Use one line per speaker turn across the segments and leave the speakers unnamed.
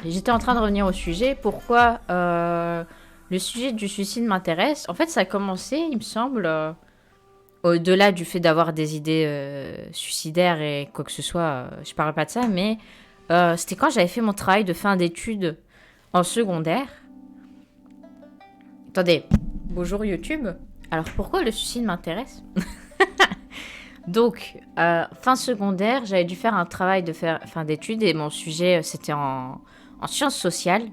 J'étais en train de revenir au sujet. Pourquoi le sujet du suicide m'intéresse? En fait, ça a commencé, il me semble, au-delà du fait d'avoir des idées suicidaires et quoi que ce soit, je parle pas de ça, mais c'était quand j'avais fait mon travail de fin d'études en secondaire. Attendez, bonjour YouTube. Alors pourquoi le suicide m'intéresse? Donc, fin secondaire, j'avais dû faire un travail de fin d'études et mon sujet, c'était en sciences sociales.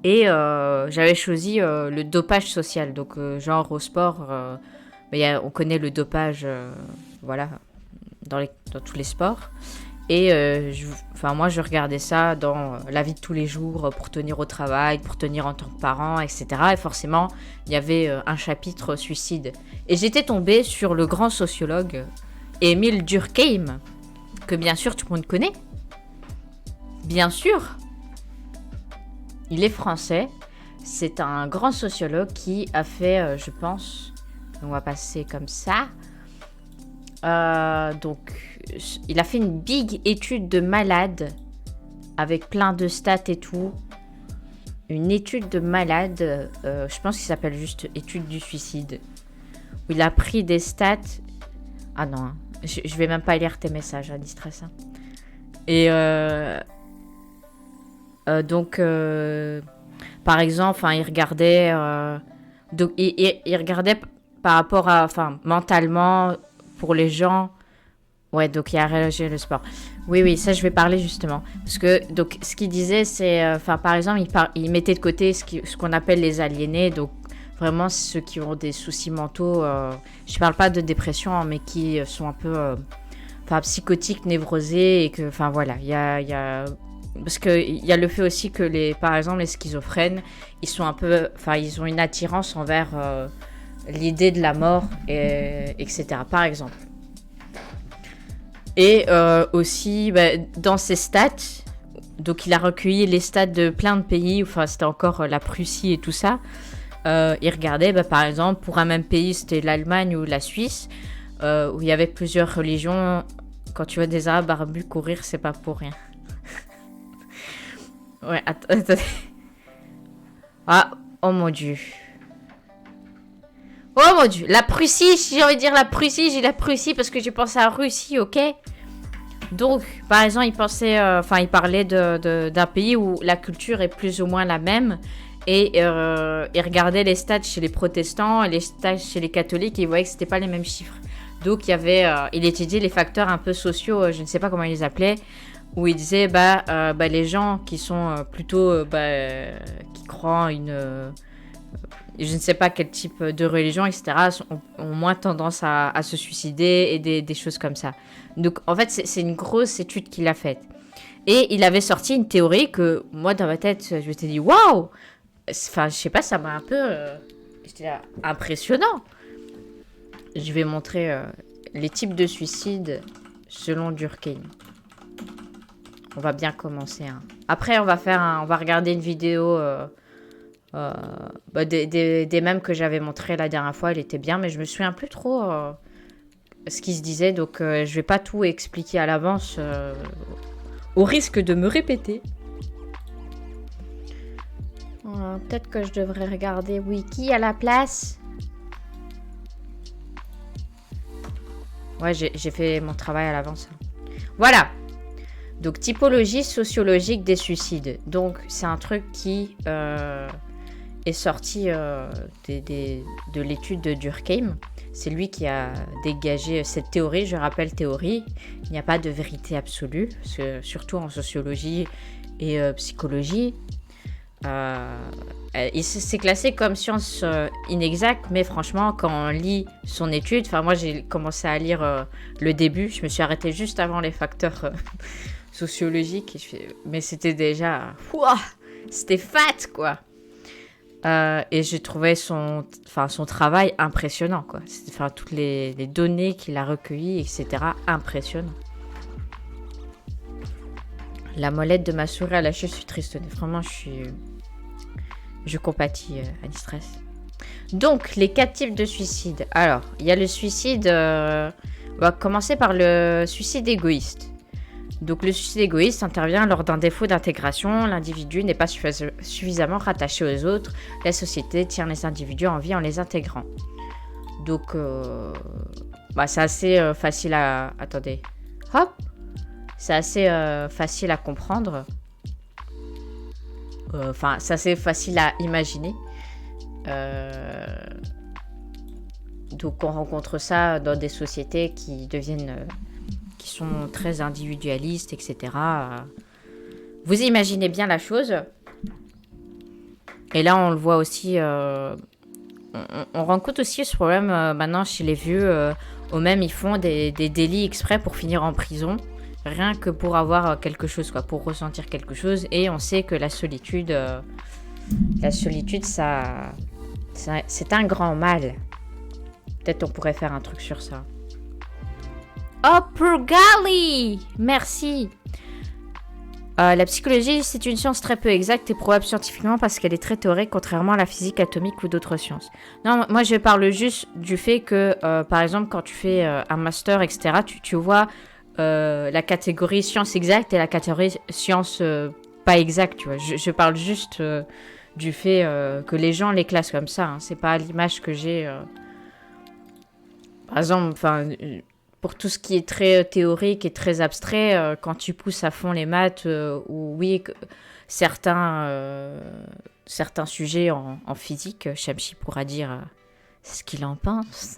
Et j'avais choisi le dopage social. Donc, genre au sport, on connaît le dopage, voilà, dans tous les sports. Et moi, je regardais ça dans la vie de tous les jours pour tenir au travail, pour tenir en tant que parent, etc. Et forcément, il y avait un chapitre suicide. Et j'étais tombée sur le grand sociologue Émile Durkheim, que bien sûr tout le monde connaît. Bien sûr, il est français. C'est un grand sociologue qui a fait, je pense, on va passer comme ça. Donc, il a fait une big étude de malade avec plein de stats et tout. Une étude de malade, je pense qu'il s'appelle juste étude du suicide. Où il a pris des stats. Ah non, je vais même pas lire tes messages, hein, distress. Hein. Et donc, par exemple, il regardait, donc, il regardait par rapport à, mentalement, pour les gens. Ouais, donc il y a réagi le sport. Oui, ça je vais parler justement. Parce que, donc, ce qu'il disait, c'est, par exemple, il mettait de côté ce qu'on appelle les aliénés, donc vraiment ceux qui ont des soucis mentaux. Je parle pas de dépression, hein, mais qui sont un peu, psychotiques, névrosés, et que, voilà, il y a parce qu'il y a le fait aussi que par exemple, les schizophrènes, ils sont un peu, ils ont une attirance envers l'idée de la mort, etc. Par exemple. Et aussi, dans ses stats, donc il a recueilli les stats de plein de pays, c'était encore la Prussie et tout ça. Il regardait, par exemple, pour un même pays, c'était l'Allemagne ou la Suisse, où il y avait plusieurs religions. Quand tu vois des Arabes barbus courir, c'est pas pour rien. Ouais, attendez. Ah, oh mon Dieu. Oh mon Dieu. La Prussie, si j'ai envie de dire la Prussie, j'ai la Prussie parce que j'ai pensé à Russie, ok? Donc, par exemple, il parlait d'un pays où la culture est plus ou moins la même. Et il regardait les stats chez les protestants et les stats chez les catholiques et il voyait que c'était pas les mêmes chiffres. Donc, il étudiait les facteurs un peu sociaux, je ne sais pas comment il les appelait, où il disait, les gens qui sont plutôt, qui croient en je ne sais pas quel type de religion, etc., ont moins tendance à se suicider et des choses comme ça. Donc, en fait, c'est une grosse étude qu'il a faite. Et il avait sorti une théorie que, moi, dans ma tête, je m'étais dit, waouh! Je sais pas, ça m'a un peu... j'étais là, impressionnant. Je vais montrer les types de suicides selon Durkheim. On va bien commencer. Hein. Après, on va regarder une vidéo des mêmes que j'avais montré la dernière fois. Elle était bien, mais je me souviens plus trop ce qui se disait. Donc, je vais pas tout expliquer à l'avance au risque de me répéter. Peut-être que je devrais regarder Wiki à la place. Ouais, j'ai fait mon travail à l'avance. Voilà. Donc, typologie sociologique des suicides. Donc, c'est un truc qui est sorti de l'étude de Durkheim. C'est lui qui a dégagé cette théorie. Je rappelle théorie. Il n'y a pas de vérité absolue, surtout en sociologie et psychologie. C'est classé comme science inexacte, mais franchement, quand on lit son étude, moi j'ai commencé à lire le début, je me suis arrêtée juste avant les facteurs sociologiques, mais c'était déjà, c'était fat quoi. Et j'ai trouvé son travail impressionnant quoi. Toutes les données qu'il a recueillies, etc. impressionnant. La molette de ma souris a lâché, je suis triste. Vraiment, je compatis à distress. Donc, les 4 types de suicide. Alors, il y a le suicide... on va commencer par le suicide égoïste. Donc le suicide égoïste intervient lors d'un défaut d'intégration. L'individu n'est pas suffisamment rattaché aux autres. La société tient les individus en vie en les intégrant. Donc c'est assez facile à... Attendez. Hop. C'est assez facile à comprendre. C'est assez facile à imaginer. Donc on rencontre ça dans des sociétés qui sont très individualistes, etc. Vous imaginez bien la chose. Et là on le voit aussi, on rencontre aussi ce problème maintenant chez les vieux, où même ils font des délits exprès pour finir en prison, rien que pour avoir quelque chose, quoi, pour ressentir quelque chose. Et on sait que la solitude, ça, c'est un grand mal. Peut-être on pourrait faire un truc sur ça. Oh, Purgali! Merci. La psychologie, c'est une science très peu exacte et prouvable scientifiquement parce qu'elle est très théorique, contrairement à la physique atomique ou d'autres sciences. Non, moi je parle juste du fait que, par exemple, quand tu fais un master, etc., tu vois la catégorie science exacte et la catégorie science pas exacte, tu vois. Je parle juste du fait que les gens les classent comme ça. Hein. C'est pas l'image que j'ai... Par exemple, pour tout ce qui est très théorique et très abstrait, quand tu pousses à fond les maths, ou oui, certains sujets en physique, Shamsi pourra dire ce qu'il en pense.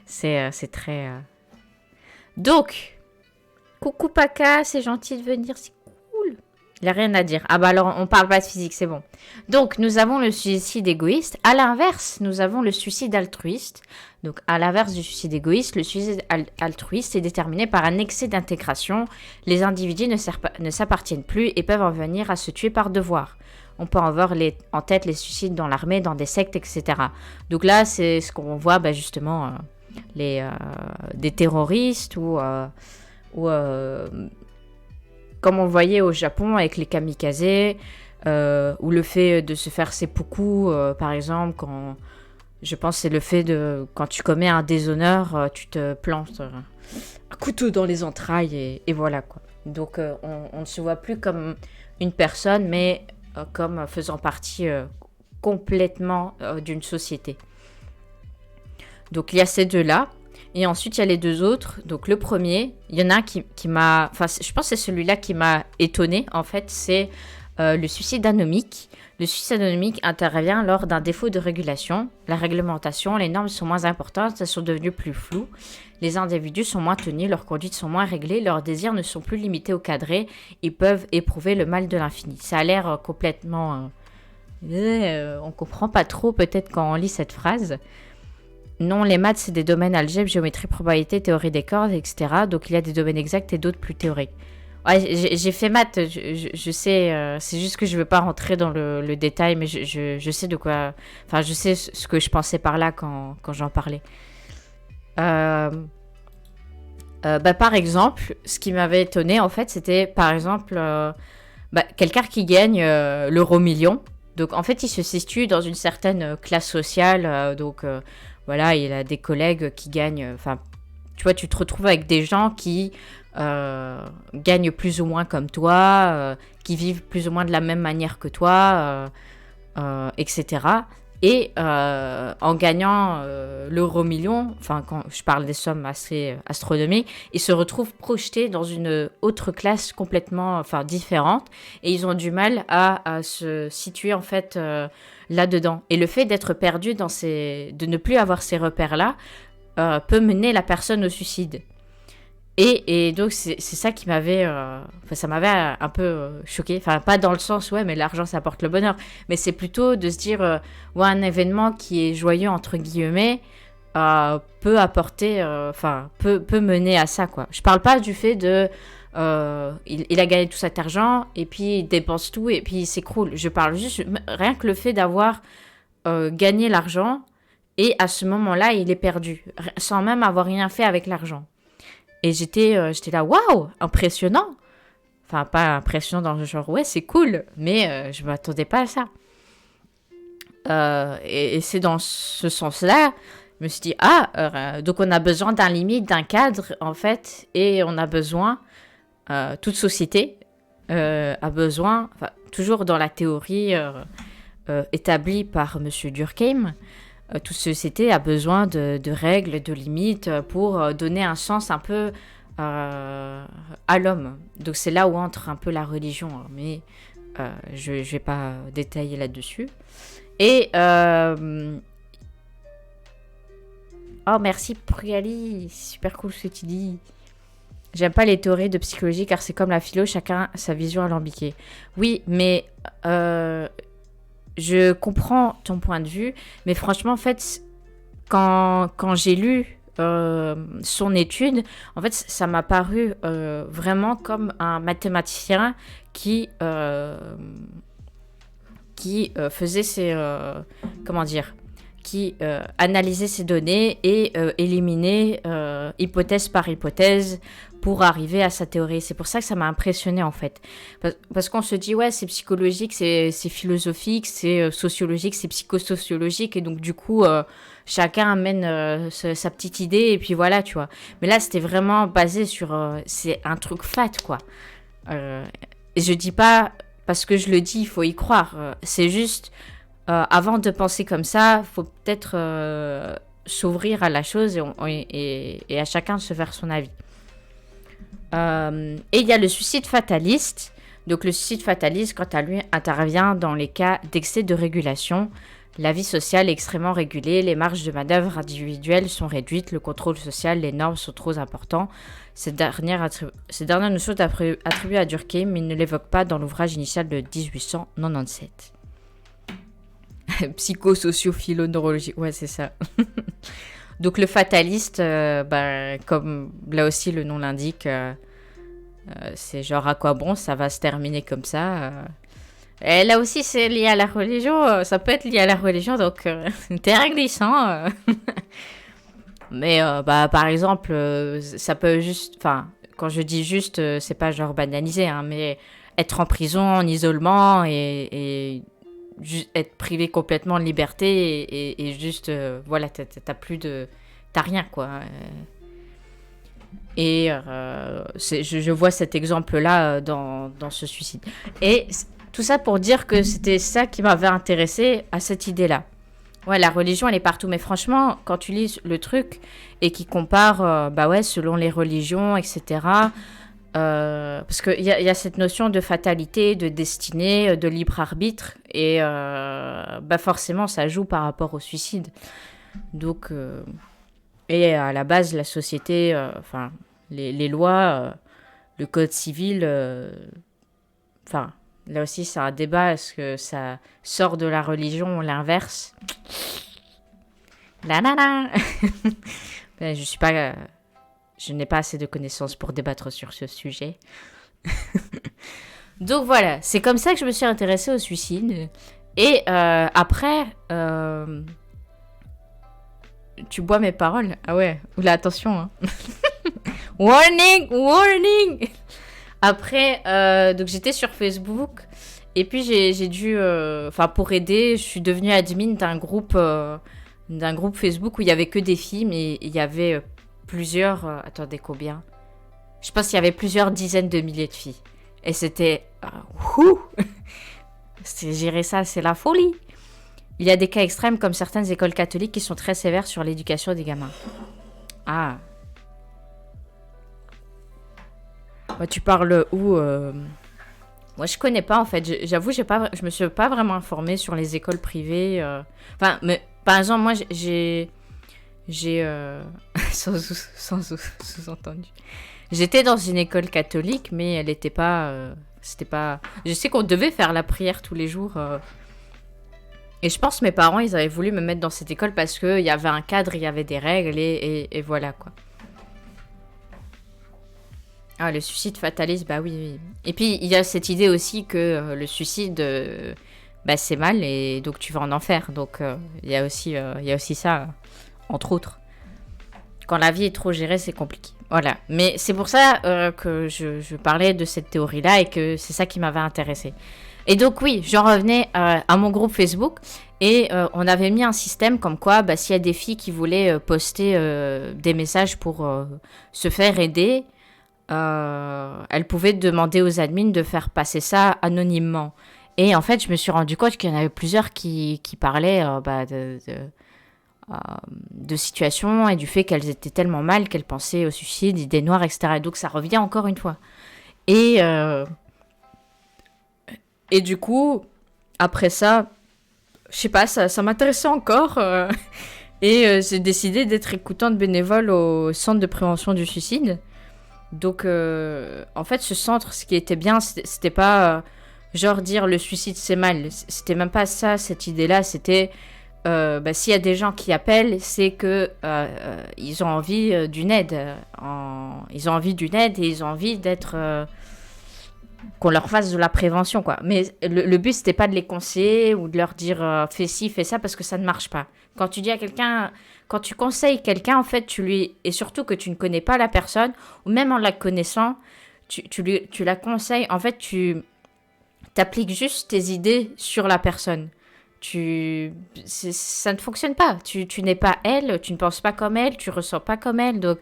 c'est très... Donc, coucou Paka, c'est gentil de venir, c'est cool. Il n'y a rien à dire. Ah bah alors, on parle pas de physique, c'est bon. Donc, nous avons le suicide égoïste. À l'inverse, nous avons le suicide altruiste. Donc, à l'inverse du suicide égoïste, le suicide altruiste est déterminé par un excès d'intégration. Les individus ne s'appartiennent plus et peuvent en venir à se tuer par devoir. On peut avoir en tête les suicides dans l'armée, dans des sectes, etc. Donc là, c'est ce qu'on voit justement, des terroristes ou comme on le voyait au Japon avec les kamikazes, ou le fait de se faire seppuku, par exemple, je pense que c'est le fait de, quand tu commets un déshonneur, tu te plantes un couteau dans les entrailles et voilà quoi. Donc on ne se voit plus comme une personne, mais comme faisant partie complètement d'une société. Donc il y a ces deux-là. Et ensuite, il y a les deux autres. Donc, le premier, il y en a un qui m'a... Enfin, je pense que c'est celui-là qui m'a étonnée, en fait. C'est le suicide anomique. Le suicide anomique intervient lors d'un défaut de régulation. La réglementation, les normes sont moins importantes, elles sont devenues plus floues. Les individus sont moins tenus, leurs conduites sont moins réglées, leurs désirs ne sont plus limités ou cadrés. Ils peuvent éprouver le mal de l'infini. Ça a l'air complètement... on comprend pas trop, peut-être, quand on lit cette phrase. Non, les maths, c'est des domaines algèbre, géométrie, probabilité, théorie des cordes, etc. Donc, il y a des domaines exacts et d'autres plus théoriques. Ouais, j'ai fait maths, je sais, c'est juste que je ne veux pas rentrer dans le détail, mais je sais de quoi... Enfin, je sais ce que je pensais par là quand j'en parlais. Par exemple, ce qui m'avait étonné, en fait, c'était, par exemple, quelqu'un qui gagne l'euro million. Donc, en fait, il se situe dans une certaine classe sociale, voilà, il a des collègues qui gagnent... Enfin, tu vois, tu te retrouves avec des gens qui gagnent plus ou moins comme toi, qui vivent plus ou moins de la même manière que toi, etc. Et en gagnant l'euro million, enfin, quand je parle des sommes assez astronomiques, ils se retrouvent projetés dans une autre classe complètement différente. Et ils ont du mal à se situer, en fait... là-dedans. Et le fait d'être perdu de ne plus avoir ces repères-là peut mener la personne au suicide. Et donc, c'est ça qui m'avait... ça m'avait un peu choqué. Enfin, pas dans le sens, ouais, mais l'argent, ça apporte le bonheur. Mais c'est plutôt de se dire, un événement qui est joyeux, entre guillemets, peut apporter... peut mener à ça, quoi. Je parle pas du fait de... il a gagné tout cet argent et puis il dépense tout et puis il s'écroule. Je parle juste rien que le fait d'avoir gagné l'argent et à ce moment-là il est perdu sans même avoir rien fait avec l'argent. Et j'étais là, waouh, impressionnant. Enfin, pas impressionnant dans le genre ouais c'est cool, mais je m'attendais pas à ça. Et c'est dans ce sens-là. Je me suis dit donc on a besoin d'un limite, d'un cadre en fait, et on a besoin toute société a besoin, enfin, toujours dans la théorie établie par Monsieur Durkheim, toute société a besoin de règles, de limites pour donner un sens un peu à l'homme. Donc c'est là où entre un peu la religion, hein, mais je ne vais pas détailler là-dessus. Et oh merci Priali, c'est super cool ce que tu dis. J'aime pas les théories de psychologie car c'est comme la philo, chacun sa vision alambiquée. Oui, mais je comprends ton point de vue, mais franchement, en fait, quand j'ai lu son étude, en fait, ça m'a paru vraiment comme un mathématicien qui faisait ses... comment dire, qui analysait ces données et éliminait hypothèse par hypothèse pour arriver à sa théorie. C'est pour ça que ça m'a impressionné en fait. Parce qu'on se dit, ouais, c'est psychologique, c'est philosophique, c'est sociologique, c'est psychosociologique, et donc du coup, chacun amène sa petite idée, et puis voilà, tu vois. Mais là, c'était vraiment basé sur... c'est un truc fat, quoi. Et je dis pas, parce que je le dis, il faut y croire. C'est juste... avant de penser comme ça, il faut peut-être s'ouvrir à la chose et à chacun de se faire son avis. Et il y a le suicide fataliste. Donc le suicide fataliste, quant à lui, intervient dans les cas d'excès de régulation. La vie sociale est extrêmement régulée, les marges de manœuvre individuelles sont réduites, le contrôle social, les normes sont trop importants. Cette dernière notion est attribuée à Durkheim, mais il ne l'évoque pas dans l'ouvrage initial de 1897. Psychosociophilo-neurologie, ouais, c'est ça. Donc le fataliste, comme là aussi le nom l'indique, c'est genre à quoi bon, ça va se terminer comme ça. Et là aussi c'est lié à la religion, ça peut être lié à la religion, donc terrain glissant. Mais par exemple, ça peut juste, enfin, quand je dis juste, c'est pas genre banalisé, hein, mais être en prison, en isolement et être privé complètement de liberté et juste voilà, t'as rien quoi. Et je vois cet exemple là dans ce suicide, et tout ça pour dire que c'était ça qui m'avait intéressé à cette idée là. Ouais, la religion elle est partout, mais franchement quand tu lis le truc et qui compare selon les religions, etc., parce qu'il y a cette notion de fatalité, de destinée, de libre arbitre, et forcément ça joue par rapport au suicide. Donc, et à la base, la société, les lois, le code civil, là aussi c'est un débat, est-ce que ça sort de la religion ou l'inverse? La la la. Je n'ai pas assez de connaissances pour débattre sur ce sujet. Donc voilà, c'est comme ça que je me suis intéressée au suicide. Et après, tu bois mes paroles. Ah ouais, oula, attention. Hein. Warning, warning. Après, donc j'étais sur Facebook. Et puis j'ai dû, pour aider, je suis devenue admin d'un groupe Facebook où il y avait que des filles, mais il y avait plusieurs... attendez, combien? Je pense qu'il y avait plusieurs dizaines de milliers de filles. Et c'était... gérer ça, c'est la folie. Il y a des cas extrêmes comme certaines écoles catholiques qui sont très sévères sur l'éducation des gamins. Ah. Moi, tu parles où Moi, je connais pas, en fait. J'avoue, je me suis pas vraiment informée sur les écoles privées. Mais par exemple, moi, j'ai sous-entendu. J'étais dans une école catholique, mais elle n'était pas... c'était pas... Je sais qu'on devait faire la prière tous les jours. Et je pense que mes parents, ils avaient voulu me mettre dans cette école parce qu'il y avait un cadre, il y avait des règles, et voilà, quoi. Ah, le suicide fataliste, bah oui. Et puis, il y a cette idée aussi que le suicide, c'est mal, et donc tu vas en enfer. Donc, il y a aussi ça... entre autres. Quand la vie est trop gérée, c'est compliqué. Voilà. Mais c'est pour ça que je parlais de cette théorie-là et que c'est ça qui m'avait intéressée. Et donc oui, j'en revenais à mon groupe Facebook et on avait mis un système comme quoi s'il y a des filles qui voulaient poster des messages pour se faire aider, elle pouvait demander aux admins de faire passer ça anonymement. Et en fait, je me suis rendu compte qu'il y en avait plusieurs qui parlaient de situations et du fait qu'elles étaient tellement mal qu'elles pensaient au suicide, idées noires, etc. Et donc ça revient encore une fois. Et du coup, après ça, je sais pas, ça m'intéressait encore. J'ai décidé d'être écoutante bénévole au centre de prévention du suicide. Donc, en fait, ce centre, ce qui était bien, c'était pas genre dire le suicide c'est mal. C'était même pas ça, cette idée-là. C'était s'il y a des gens qui appellent, c'est que ils ont envie d'une aide. Ils ont envie d'une aide et ils ont envie d'être qu'on leur fasse de la prévention, quoi. Mais le but, c'était pas de les conseiller ou de leur dire fais ci, fais ça, parce que ça ne marche pas. Quand tu dis à quelqu'un, quand tu conseilles quelqu'un, en fait, et surtout que tu ne connais pas la personne, ou même en la connaissant, tu la conseilles, en fait, tu appliques juste tes idées sur la personne. Ça ne fonctionne pas. Tu n'es pas elle, tu ne penses pas comme elle, tu ressens pas comme elle, donc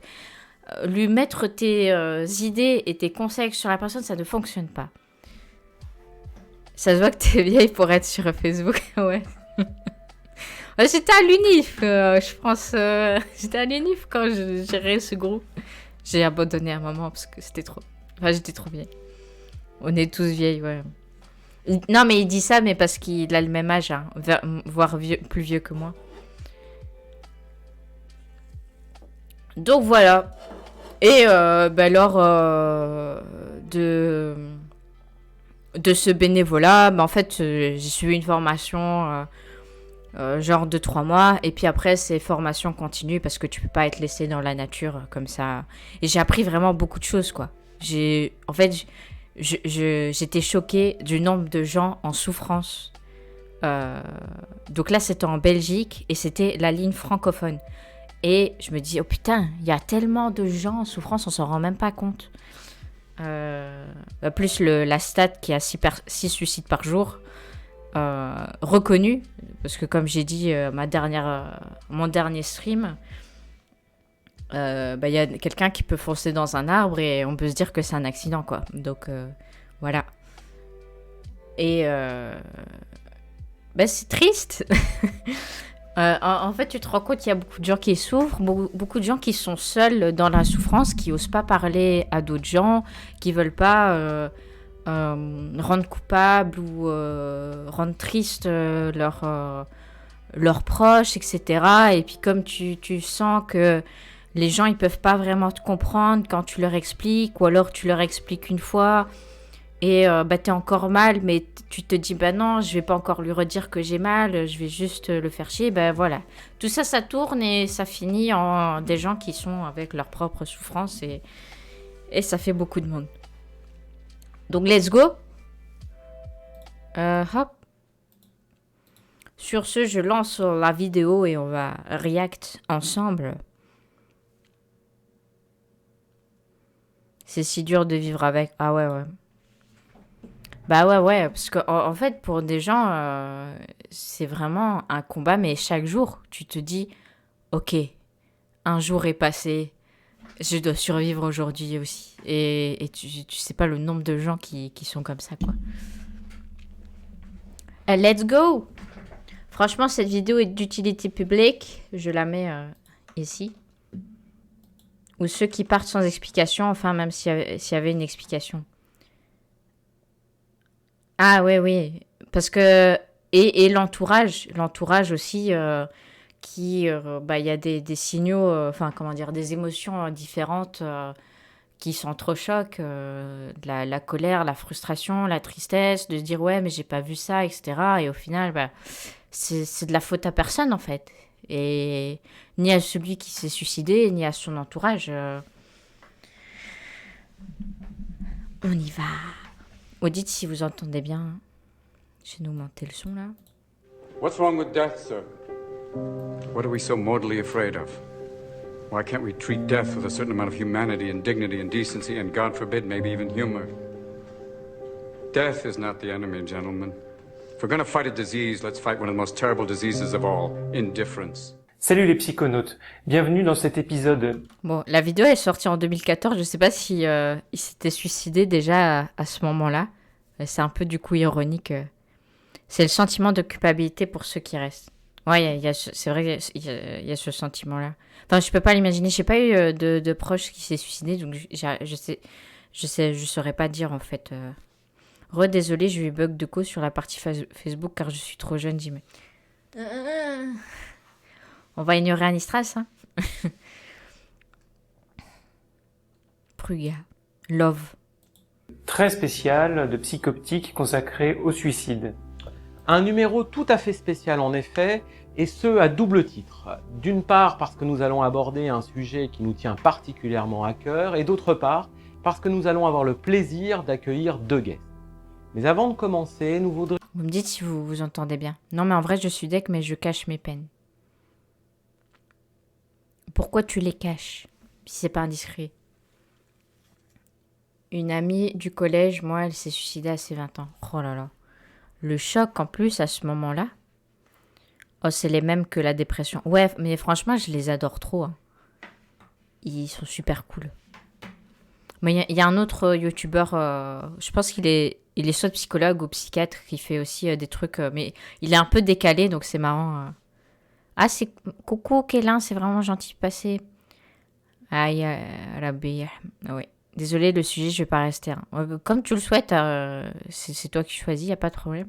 lui mettre tes idées et tes conseils sur la personne, ça ne fonctionne pas. Ça se voit que t'es vieille pour être sur Facebook, ouais. J'étais à l'UNIF, je pense. J'étais à l'UNIF quand je gérais ce groupe. J'ai abandonné à un moment parce que c'était trop... Enfin, j'étais trop vieille. On est tous vieilles, ouais. Non, mais il dit ça, mais parce qu'il a le même âge, hein, voire plus vieux que moi. Donc voilà. Et lors de ce bénévolat, en fait, j'ai suivi une formation genre de 3 mois. Et puis après, c'est formation continue parce que tu peux pas être laissé dans la nature comme ça. Et j'ai appris vraiment beaucoup de choses, quoi. En fait, j'étais choquée du nombre de gens en souffrance. Donc là, c'était en Belgique et c'était la ligne francophone. Et je me dis, oh putain, il y a tellement de gens en souffrance, on s'en rend même pas compte. Plus la stat qui a 6 suicides par jour, reconnu, parce que comme j'ai dit, mon dernier stream, y a quelqu'un qui peut foncer dans un arbre et on peut se dire que c'est un accident, quoi. Donc voilà. Et c'est triste. En fait, tu te rends compte qu'il y a beaucoup de gens qui souffrent, beaucoup de gens qui sont seuls dans la souffrance, qui n'osent pas parler à d'autres gens, qui ne veulent pas rendre coupable ou rendre triste leurs proches, etc. Et puis comme tu sens que les gens ils peuvent pas vraiment te comprendre quand tu leur expliques, ou alors tu leur expliques une fois et t'es encore mal, mais tu te dis non, je vais pas encore lui redire que j'ai mal, je vais juste le faire chier, voilà. Tout ça, ça tourne et ça finit en des gens qui sont avec leur propre souffrance et ça fait beaucoup de monde. Donc let's go. Hop. Sur ce, je lance la vidéo et on va react ensemble. C'est si dur de vivre avec. Ah ouais. Ouais, parce que en fait, pour des gens, c'est vraiment un combat, mais chaque jour, tu te dis, ok, un jour est passé, je dois survivre aujourd'hui aussi. Et tu sais pas le nombre de gens qui sont comme ça, quoi. Let's go! Franchement, cette vidéo est d'utilité publique. Je la mets ici. Ou ceux qui partent sans explication, enfin, même s'il y avait une explication. Ah oui. Parce que... Et l'entourage aussi, qui... y a des signaux, des émotions différentes qui s'entrechoquent. La colère, la frustration, la tristesse, de se dire, ouais, mais j'ai pas vu ça, etc. Et au final, c'est de la faute à personne, en fait. Et ni à celui qui s'est suicidé, ni à son entourage. On y va. Dites si vous entendez bien. Je vais nous monter le son là.
What's wrong with death, sir? What are we so mortally afraid of? Why can't we treat death with a certain amount of humanity and dignity and decency and, God forbid, maybe even humor? Death is not the enemy, gentlemen. If we're gonna fight a disease, let's fight one of the most terrible diseases of all, indifference.
Salut les psychonautes, bienvenue dans cet épisode.
Bon, la vidéo est sortie en 2014. Je sais pas si il s'était suicidé déjà à ce moment-là. C'est un peu du coup ironique. C'est le sentiment de culpabilité pour ceux qui restent. Ouais, c'est vrai, il y a ce sentiment-là. Enfin, je peux pas l'imaginer. J'ai pas eu de proche qui s'est suicidé, donc je saurais pas dire en fait. Désolé, j'ai eu bug de cause sur la partie Facebook car je suis trop jeune, dis-moi. On va ignorer Anistras, hein. Pruga. Love.
Très spécial de Psychoptique consacré au suicide.
Un numéro tout à fait spécial en effet, et ce à double titre. D'une part parce que nous allons aborder un sujet qui nous tient particulièrement à cœur, et d'autre part parce que nous allons avoir le plaisir d'accueillir deux guests. Mais avant de commencer, nous voudrions...
Vous me dites si vous vous entendez bien. Non mais en vrai je suis deck mais je cache mes peines. Pourquoi tu les caches si c'est pas indiscret? Une amie du collège, moi, elle s'est suicidée à ses 20 ans. Oh là là. Le choc en plus à ce moment-là. Oh, c'est les mêmes que la dépression. Ouais, mais franchement, je les adore trop. Hein. Ils sont super cool. Mais il y a un autre youtubeur, je pense qu'il est soit psychologue ou psychiatre, qui fait aussi des trucs, mais il est un peu décalé, donc c'est marrant. Ah, c'est coucou Kélin, c'est vraiment gentil de passer. Aïe, Rabbi. Oui. Désolé, le sujet, je vais pas rester. Hein. Comme tu le souhaites, c'est toi qui choisis, y a pas de problème.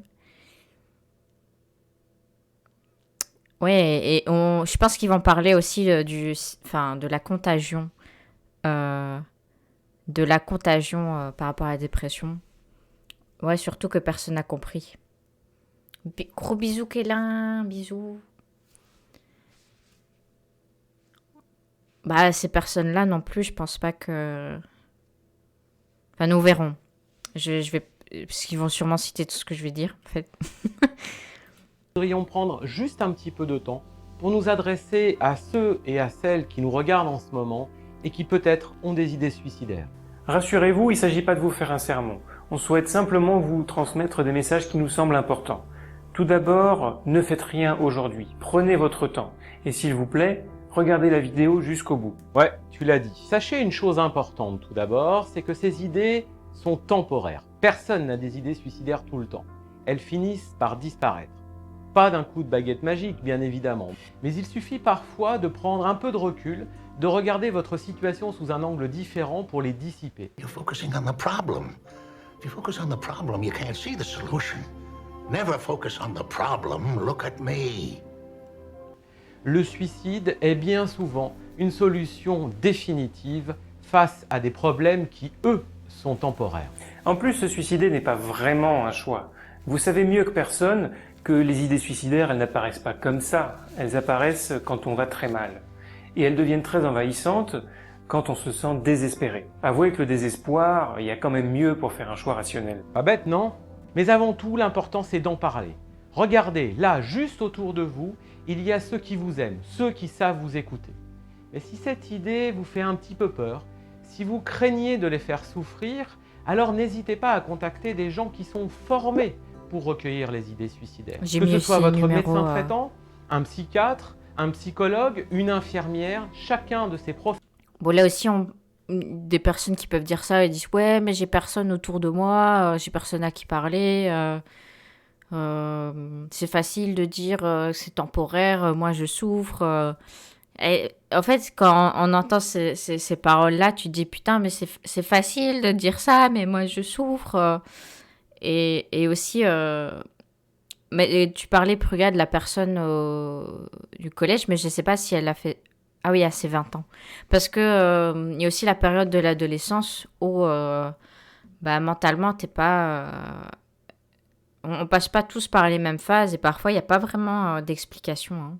Ouais, et je pense qu'ils vont parler aussi de la contagion. De la contagion par rapport à la dépression. Ouais, surtout que personne n'a compris. Gros bisous Kélin, bisous. Bah, ces personnes-là non plus, je pense pas que... Enfin, nous verrons. Je vais... Parce qu'ils vont sûrement citer tout ce que je vais dire, en fait.
Nous voudrions prendre juste un petit peu de temps pour nous adresser à ceux et à celles qui nous regardent en ce moment et qui peut-être ont des idées suicidaires.
Rassurez-vous, il ne s'agit pas de vous faire un sermon. On souhaite simplement vous transmettre des messages qui nous semblent importants. Tout d'abord, ne faites rien aujourd'hui. Prenez votre temps. Et s'il vous plaît, regardez la vidéo jusqu'au bout.
Ouais, tu l'as dit. Sachez une chose importante tout d'abord, c'est que ces idées sont temporaires. Personne n'a des idées suicidaires tout le temps. Elles finissent par disparaître. Pas d'un coup de baguette magique, bien évidemment. Mais il suffit parfois de prendre un peu de recul, de regarder votre situation sous un angle différent pour les dissiper.
You're focusing on the problem. If you focus on the problem, you can't see the solution. Never focus on the problem. Look at me.
Le suicide est bien souvent une solution définitive face à des problèmes qui, eux, sont temporaires.
En plus, se suicider n'est pas vraiment un choix. Vous savez mieux que personne que les idées suicidaires, elles n'apparaissent pas comme ça. Elles apparaissent quand on va très mal. Et elles deviennent très envahissantes quand on se sent désespéré. Avouez que le désespoir, il y a quand même mieux pour faire un choix rationnel.
Pas bête, non? Mais avant tout, l'important c'est d'en parler. Regardez, là, juste autour de vous, il y a ceux qui vous aiment, ceux qui savent vous écouter. Mais si cette idée vous fait un petit peu peur, si vous craignez de les faire souffrir, alors n'hésitez pas à contacter des gens qui sont formés pour recueillir les idées suicidaires. Que ce soit votre médecin traitant, un psychiatre, un psychologue, une infirmière, chacun de ces profils.
Bon, là aussi, des personnes qui peuvent dire ça et disent « Ouais, mais j'ai personne autour de moi, j'ai personne à qui parler. C'est facile de dire c'est temporaire, moi je souffre. » Et en fait, quand on entend ces paroles-là, tu te dis « Putain, mais c'est facile de dire ça, mais moi je souffre. » Et aussi... Mais tu parlais, Pruga, de la personne du collège, mais je ne sais pas si elle a fait... Ah oui, à ses 20 ans. Parce que il y a aussi la période de l'adolescence où mentalement, t'es pas... on passe pas tous par les mêmes phases et parfois, il n'y a pas vraiment d'explication. Hein.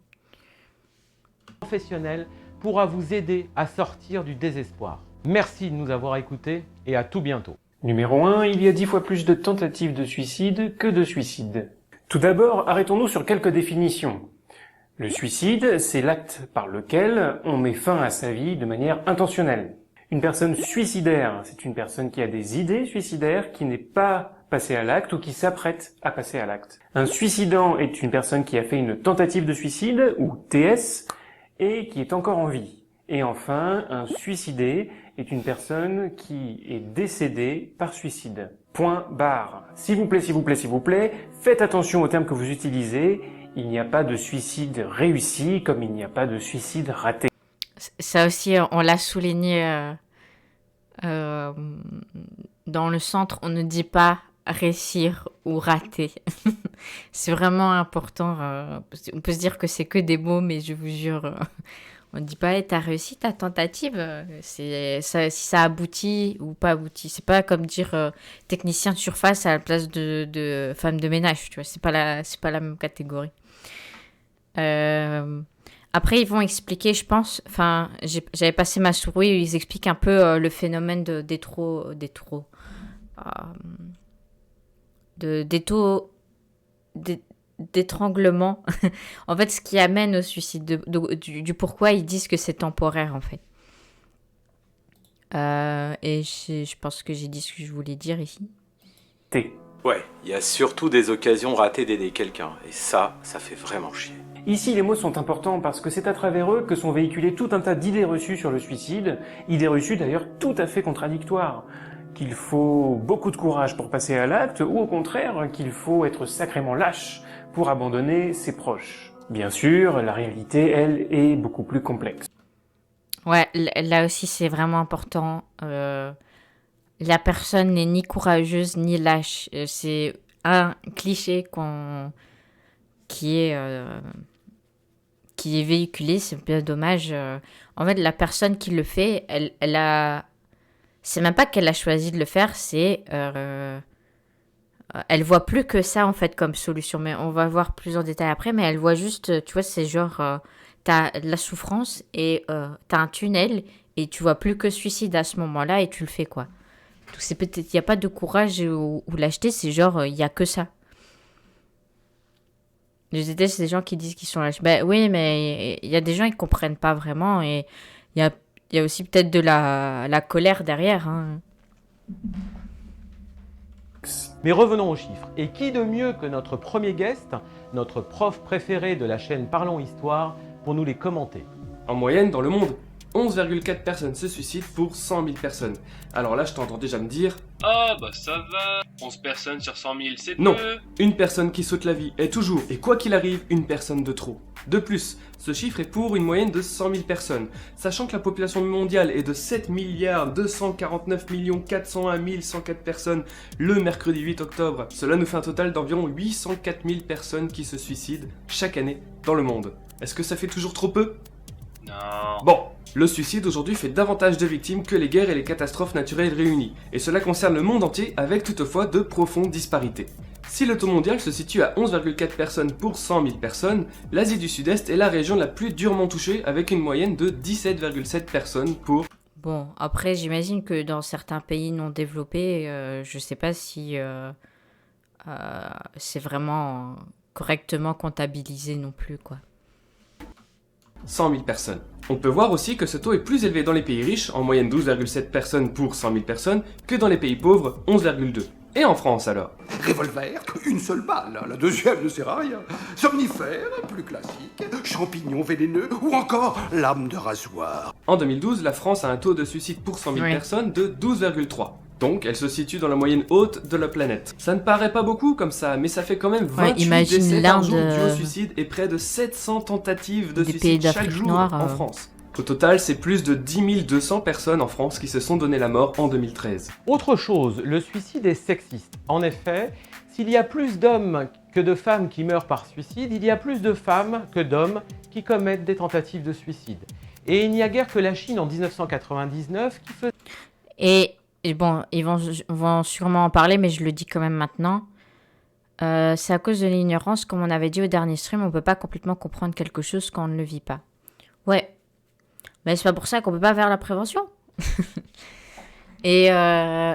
Professionnel pourra vous aider à sortir du désespoir. Merci de nous avoir écoutés et à tout bientôt.
Numéro 1, il y a 10 fois plus de tentatives de suicide que de suicides. Tout d'abord, arrêtons-nous sur quelques définitions. Le suicide, c'est l'acte par lequel on met fin à sa vie de manière intentionnelle. Une personne suicidaire, c'est une personne qui a des idées suicidaires, qui n'est pas passée à l'acte ou qui s'apprête à passer à l'acte. Un suicidant est une personne qui a fait une tentative de suicide, ou TS, et qui est encore en vie. Et enfin, un suicidé est une personne qui est décédée par suicide. Point barre. S'il vous plaît, s'il vous plaît, s'il vous plaît, faites attention aux termes que vous utilisez. Il n'y a pas de suicide réussi comme il n'y a pas de suicide raté.
Ça aussi, on l'a souligné euh, dans le centre, on ne dit pas réussir ou rater. C'est vraiment important. On peut se dire que c'est que des mots, mais je vous jure, on ne dit pas hey, t'as réussi ta tentative. C'est ça, si ça aboutit ou pas abouti. C'est pas comme dire technicien de surface à la place de femme de ménage. Tu vois, c'est pas la même catégorie. Après, ils vont expliquer, je pense, enfin, j'avais passé ma souris, ils expliquent un peu le phénomène d'étranglement. En fait, ce qui amène au suicide, du pourquoi ils disent que c'est temporaire, en fait. Et je pense que j'ai dit ce que je voulais dire ici.
Ouais, il y a surtout des occasions ratées d'aider quelqu'un, et ça fait vraiment chier.
Ici, les mots sont importants parce que c'est à travers eux que sont véhiculées tout un tas d'idées reçues sur le suicide, idées reçues d'ailleurs tout à fait contradictoires. Qu'il faut beaucoup de courage pour passer à l'acte, ou au contraire, qu'il faut être sacrément lâche pour abandonner ses proches. Bien sûr, la réalité, elle, est beaucoup plus complexe.
Ouais, là aussi, c'est vraiment important. La personne n'est ni courageuse, ni lâche. C'est un cliché qui est véhiculé, c'est bien dommage. En fait, la personne qui le fait, elle a... C'est même pas qu'elle a choisi de le faire, c'est... elle voit plus que ça, en fait, comme solution. Mais on va voir plus en détail après. Mais elle voit juste, tu vois, c'est genre... t'as la souffrance et t'as un tunnel et tu vois plus que suicide à ce moment-là et tu le fais, quoi. Donc, c'est peut-être... Il n'y a pas de courage ou lâcheté, c'est genre, il n'y a que ça. Je déteste les gens qui disent qu'ils sont lâches. Ben oui, mais il y a des gens qui comprennent pas vraiment et il y a aussi peut-être de la colère derrière. Hein.
Mais revenons aux chiffres. Et qui de mieux que notre premier guest, notre prof préféré de la chaîne Parlons Histoire, pour nous les commenter?
En moyenne, dans le monde, 11,4 personnes se suicident pour 100 000 personnes. Alors là, je t'entends déjà me dire...
Ah bah ça va, 11 personnes sur 100 000, c'est
Non,
peu.
une personne qui saute la vie est toujours, et quoi qu'il arrive, une personne de trop. De plus, ce chiffre est pour une moyenne de 100 000 personnes, sachant que la population mondiale est de 7 249 401 104 personnes le mercredi 8 octobre. Cela nous fait un total d'environ 804 000 personnes qui se suicident chaque année dans le monde. Est-ce que ça fait toujours trop peu ?
Non.
Bon, le suicide aujourd'hui fait davantage de victimes que les guerres et les catastrophes naturelles réunies, et cela concerne le monde entier avec toutefois de profondes disparités. Si le taux mondial se situe à 11,4 personnes pour 100 000 personnes, l'Asie du Sud-Est est la région la plus durement touchée avec une moyenne de 17,7 personnes pour...
Bon, après, j'imagine que dans certains pays non développés, je sais pas si c'est vraiment correctement comptabilisé non plus, quoi.
100 000 personnes. On peut voir aussi que ce taux est plus élevé dans les pays riches, en moyenne 12,7 personnes pour 100 000 personnes, que dans les pays pauvres, 11,2. Et en France alors ?
Revolver, une seule balle, la deuxième ne sert à rien. Somnifère, plus classique, champignons vénéneux ou encore lame de rasoir.
En 2012, la France a un taux de suicide pour 100 000
Oui.
personnes de 12,3. Donc, elle se situe dans la moyenne haute de la planète. Ça ne paraît pas beaucoup comme ça, mais ça fait quand même 28
imagine
décès par
l'Inde,
jour dus au suicide et près de 700 tentatives de
des pays
suicide chaque
d'Afrique
jour
noire,
en France. Au total, c'est plus de 10 200 personnes en France qui se sont donné la mort en 2013.
Autre chose, le suicide est sexiste. En effet, s'il y a plus d'hommes que de femmes qui meurent par suicide, il y a plus de femmes que d'hommes qui commettent des tentatives de suicide. Et il n'y a guère que la Chine en 1999 qui faisait...
Et bon, on vont sûrement en parler, mais je le dis quand même maintenant. C'est à cause de l'ignorance, comme on avait dit au dernier stream, on peut pas complètement comprendre quelque chose quand on ne le vit pas. Ouais. Mais c'est pas pour ça qu'on peut pas faire la prévention. Et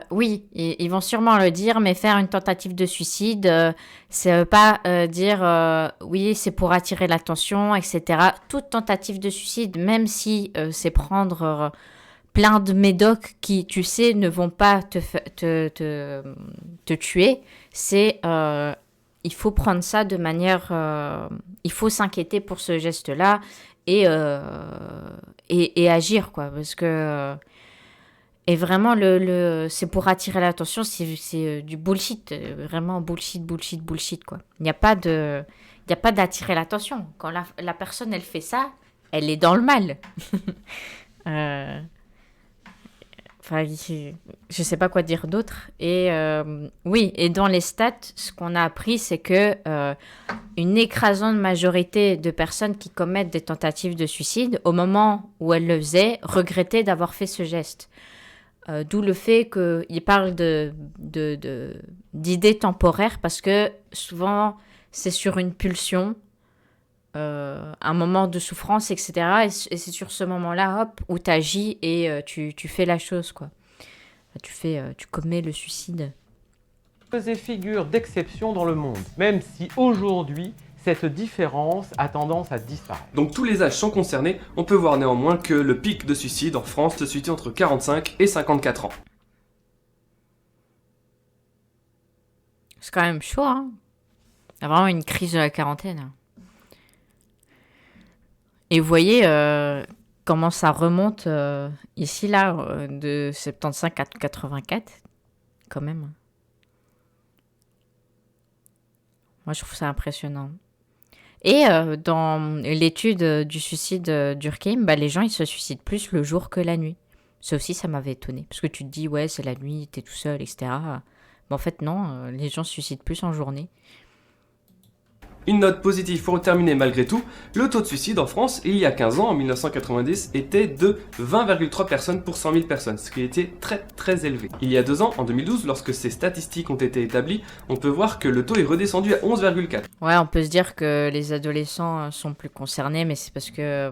oui, ils vont sûrement le dire, mais faire une tentative de suicide, c'est pas dire oui, c'est pour attirer l'attention, etc. Toute tentative de suicide, même si c'est prendre plein de médocs qui, tu sais, ne vont pas te tuer, c'est il faut prendre ça de manière... il faut s'inquiéter pour ce geste-là et agir, quoi. Parce que... et vraiment, c'est pour attirer l'attention, c'est du bullshit. Vraiment bullshit, quoi. Il n'y a pas d'attirer l'attention. Quand la personne, elle fait ça, elle est dans le mal. Enfin, je sais pas quoi dire d'autre. Et oui, et dans les stats, ce qu'on a appris, c'est que une écrasante majorité de personnes qui commettent des tentatives de suicide, au moment où elles le faisaient, regrettaient d'avoir fait ce geste. D'où le fait qu'il parle d'idées temporaires, parce que souvent, c'est sur une pulsion, un moment de souffrance, etc. Et c'est sur ce moment-là, hop, où tu agis et tu fais la chose, quoi. Tu commets le suicide.
Faisait figure d'exception dans le monde, même si aujourd'hui, cette différence a tendance à disparaître.
Donc tous les âges sont concernés, on peut voir néanmoins que le pic de suicide en France se situe entre 45 et 54 ans.
C'est quand même chaud, hein. Il y a vraiment une crise de la quarantaine. Et vous voyez comment ça remonte ici, là, de 75 à 84, quand même. Moi, je trouve ça impressionnant. Et dans l'étude du suicide d'Urkheim, les gens, ils se suicident plus le jour que la nuit. Ça aussi, ça m'avait étonné. Parce que tu te dis, ouais, c'est la nuit, t'es tout seul, etc. Mais en fait, non, les gens se suicident plus en journée.
Une note positive pour terminer malgré tout, le taux de suicide en France, il y a 15 ans, en 1990, était de 20,3 personnes pour 100 000 personnes, ce qui était très très élevé. Il y a 2 ans, en 2012, lorsque ces statistiques ont été établies, on peut voir que le taux est redescendu à 11,4.
Ouais, on peut se dire que les adolescents sont plus concernés, mais c'est parce que...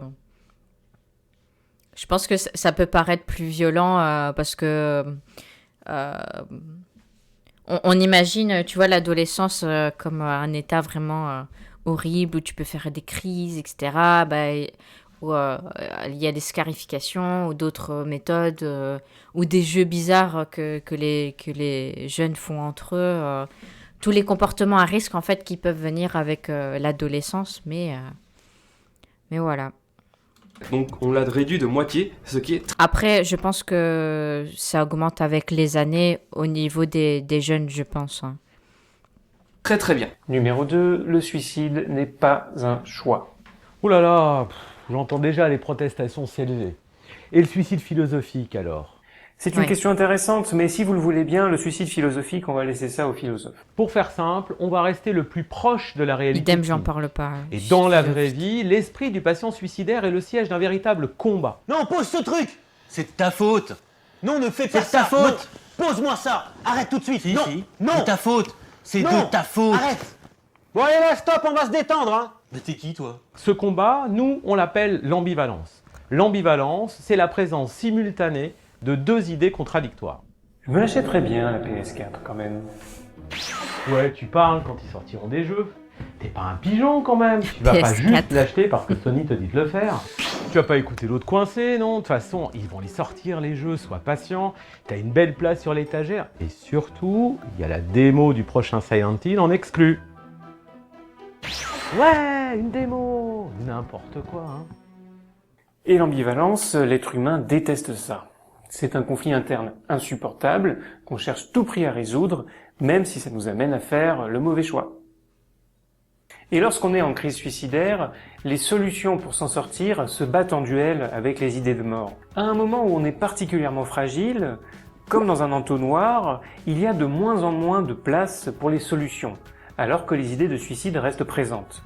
je pense que ça peut paraître plus violent parce que... on imagine, tu vois, l'adolescence comme un état vraiment horrible où tu peux faire des crises, etc. Où il y a des scarifications ou d'autres méthodes ou des jeux bizarres que les jeunes font entre eux. Tous les comportements à risque, en fait, qui peuvent venir avec l'adolescence. Mais voilà.
Donc on l'a réduit de moitié, ce qui est...
Après, je pense que ça augmente avec les années au niveau des jeunes, je pense. Hein.
Très très bien.
Numéro 2, le suicide n'est pas un choix.
Ouh là là, j'entends déjà les protestations s'élever. Et le suicide philosophique alors?
C'est une question intéressante, mais si vous le voulez bien, le suicide philosophique, on va laisser ça aux philosophes.
Pour faire simple, on va rester le plus proche de la réalité.
Idem, j'en parle pas.
Et dans la vraie vie, l'esprit du patient suicidaire est le siège d'un véritable combat.
Non, pose ce truc! C'est de ta faute! Non, ne fais pas ça!
C'est ta faute!
Pose-moi ça! Arrête tout de suite! Non! Non!
C'est ta faute! C'est
Non.
de ta faute!
Arrête! Bon allez là, stop, on va se détendre, hein!
Mais t'es qui, toi?
Ce combat, nous, on l'appelle l'ambivalence. L'ambivalence, c'est la présence simultanée de deux idées contradictoires.
Je me l'achèterais bien, la PS4, quand même.
Ouais, tu parles quand ils sortiront des jeux. T'es pas un pigeon, quand même. Tu vas pas juste l'acheter parce que Sony te dit de le faire. Tu vas pas écouter l'autre coincé, non? De toute façon, ils vont les sortir, les jeux, sois patient. T'as une belle place sur l'étagère. Et surtout, il y a la démo du prochain Silent Hill en exclu. Ouais, une démo! N'importe quoi, hein.
Et l'ambivalence, l'être humain déteste ça. C'est un conflit interne insupportable qu'on cherche tout prix à résoudre, même si ça nous amène à faire le mauvais choix. Et lorsqu'on est en crise suicidaire, les solutions pour s'en sortir se battent en duel avec les idées de mort. À un moment où on est particulièrement fragile, comme dans un entonnoir, il y a de moins en moins de place pour les solutions, alors que les idées de suicide restent présentes.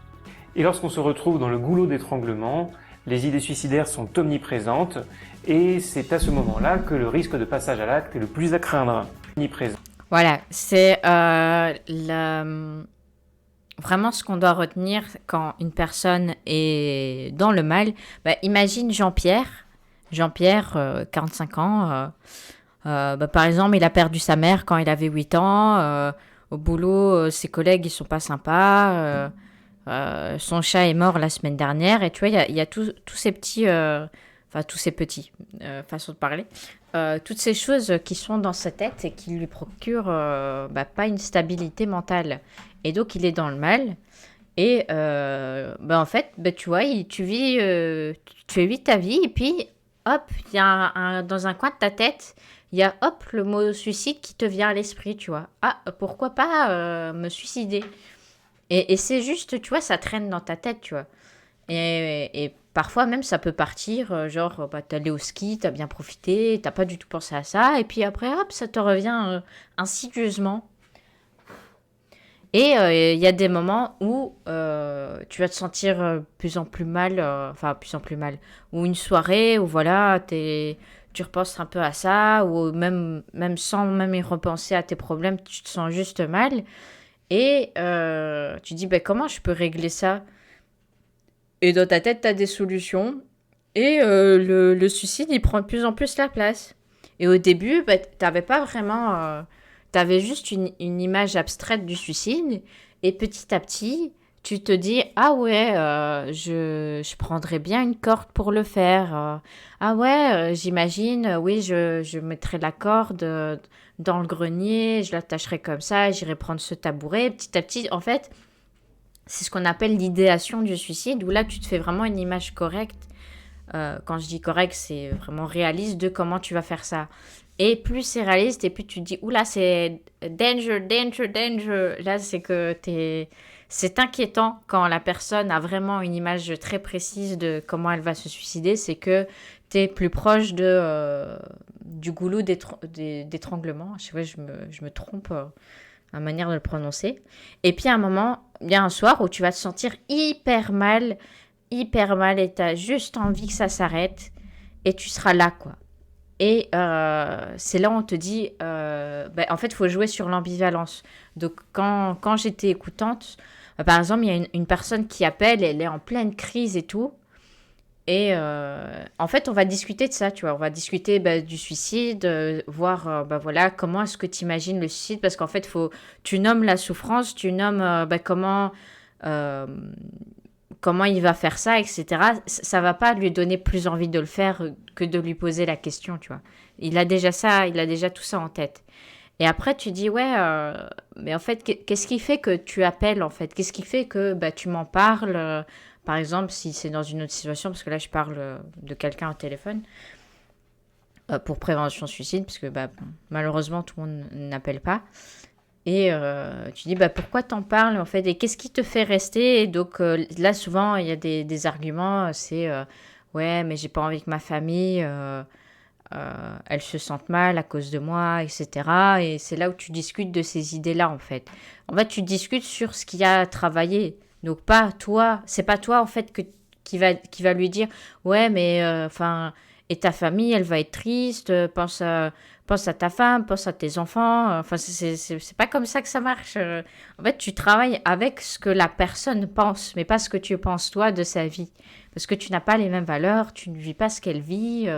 Et lorsqu'on se retrouve dans le goulot d'étranglement, les idées suicidaires sont omniprésentes, et c'est à ce moment-là que le risque de passage à l'acte est le plus à craindre. Omniprésent.
Voilà, c'est vraiment ce qu'on doit retenir quand une personne est dans le mal. Imagine Jean-Pierre, 45 ans, par exemple, il a perdu sa mère quand il avait 8 ans, au boulot, ses collègues, ils sont pas sympas, son chat est mort la semaine dernière, et tu vois, il y a tous ces petits... tous ces petits, façon de parler, toutes ces choses qui sont dans sa tête et qui lui procurent pas une stabilité mentale. Et donc, il est dans le mal. Et en fait, tu vois, tu vis ta vie et puis hop, il y a dans un coin de ta tête, il y a hop le mot suicide qui te vient à l'esprit, tu vois. Ah, pourquoi pas me suicider? Et c'est juste, tu vois, ça traîne dans ta tête, tu vois. Et parfois même ça peut partir, genre t'es allé au ski, t'as bien profité, t'as pas du tout pensé à ça, et puis après hop, ça te revient insidieusement. Et il y a des moments où tu vas te sentir plus en plus mal, enfin plus en plus mal, ou une soirée où voilà, tu repenses un peu à ça, ou même sans même y repenser à tes problèmes, tu te sens juste mal. Et tu dis, comment je peux régler ça? Et dans ta tête, tu as des solutions. Et le suicide, il prend de plus en plus la place. Et au début, tu n'avais pas vraiment... tu avais juste une image abstraite du suicide. Et petit à petit, tu te dis, ah ouais, je prendrais bien une corde pour le faire. Ah ouais, j'imagine, oui, je mettrais la corde dans le grenier, je l'attacherais comme ça, j'irais prendre ce tabouret. Petit à petit, en fait, c'est ce qu'on appelle l'idéation du suicide, où là, tu te fais vraiment une image correcte. Quand je dis correcte, c'est vraiment réaliste de comment tu vas faire ça. Et plus c'est réaliste, et plus tu te dis, oula, c'est danger, danger, danger. Là, c'est que c'est inquiétant quand la personne a vraiment une image très précise de comment elle va se suicider. C'est que tu es plus proche du goulot d'étranglement. Je sais pas, je me trompe la manière de le prononcer. Et puis à un moment, il y a un soir où tu vas te sentir hyper mal, et tu as juste envie que ça s'arrête, et tu seras là, quoi. Et c'est là où on te dit, en fait, il faut jouer sur l'ambivalence. Donc, quand j'étais écoutante, par exemple, il y a une personne qui appelle, elle est en pleine crise et tout. Et en fait, on va discuter de ça, tu vois. On va discuter du suicide, voir voilà, comment est-ce que tu imagines le suicide. Parce qu'en fait, tu nommes la souffrance, tu nommes comment il va faire ça, etc. Ça va pas lui donner plus envie de le faire que de lui poser la question, tu vois. Il a déjà tout ça en tête. Et après, tu dis, ouais, mais en fait, qu'est-ce qui fait que tu appelles, en fait? Qu'est-ce qui fait que tu m'en parles par exemple, si c'est dans une autre situation, parce que là, je parle de quelqu'un au téléphone, pour prévention suicide, parce que malheureusement, tout le monde n'appelle pas. Et tu dis, pourquoi t'en parles, en fait, et qu'est-ce qui te fait rester? Et donc, là, souvent, il y a des arguments, c'est, ouais, mais j'ai pas envie que ma famille, elle se sente mal à cause de moi, etc. Et c'est là où tu discutes de ces idées-là, en fait. En fait, tu discutes sur ce qu'il y a à travailler. Donc, pas toi, c'est pas toi, en fait, qui va lui dire, ouais, mais, et ta famille, elle va être triste, pense à ta femme, pense à tes enfants. Enfin, c'est pas comme ça que ça marche. En fait, tu travailles avec ce que la personne pense, mais pas ce que tu penses, toi, de sa vie. Parce que tu n'as pas les mêmes valeurs, tu ne vis pas ce qu'elle vit,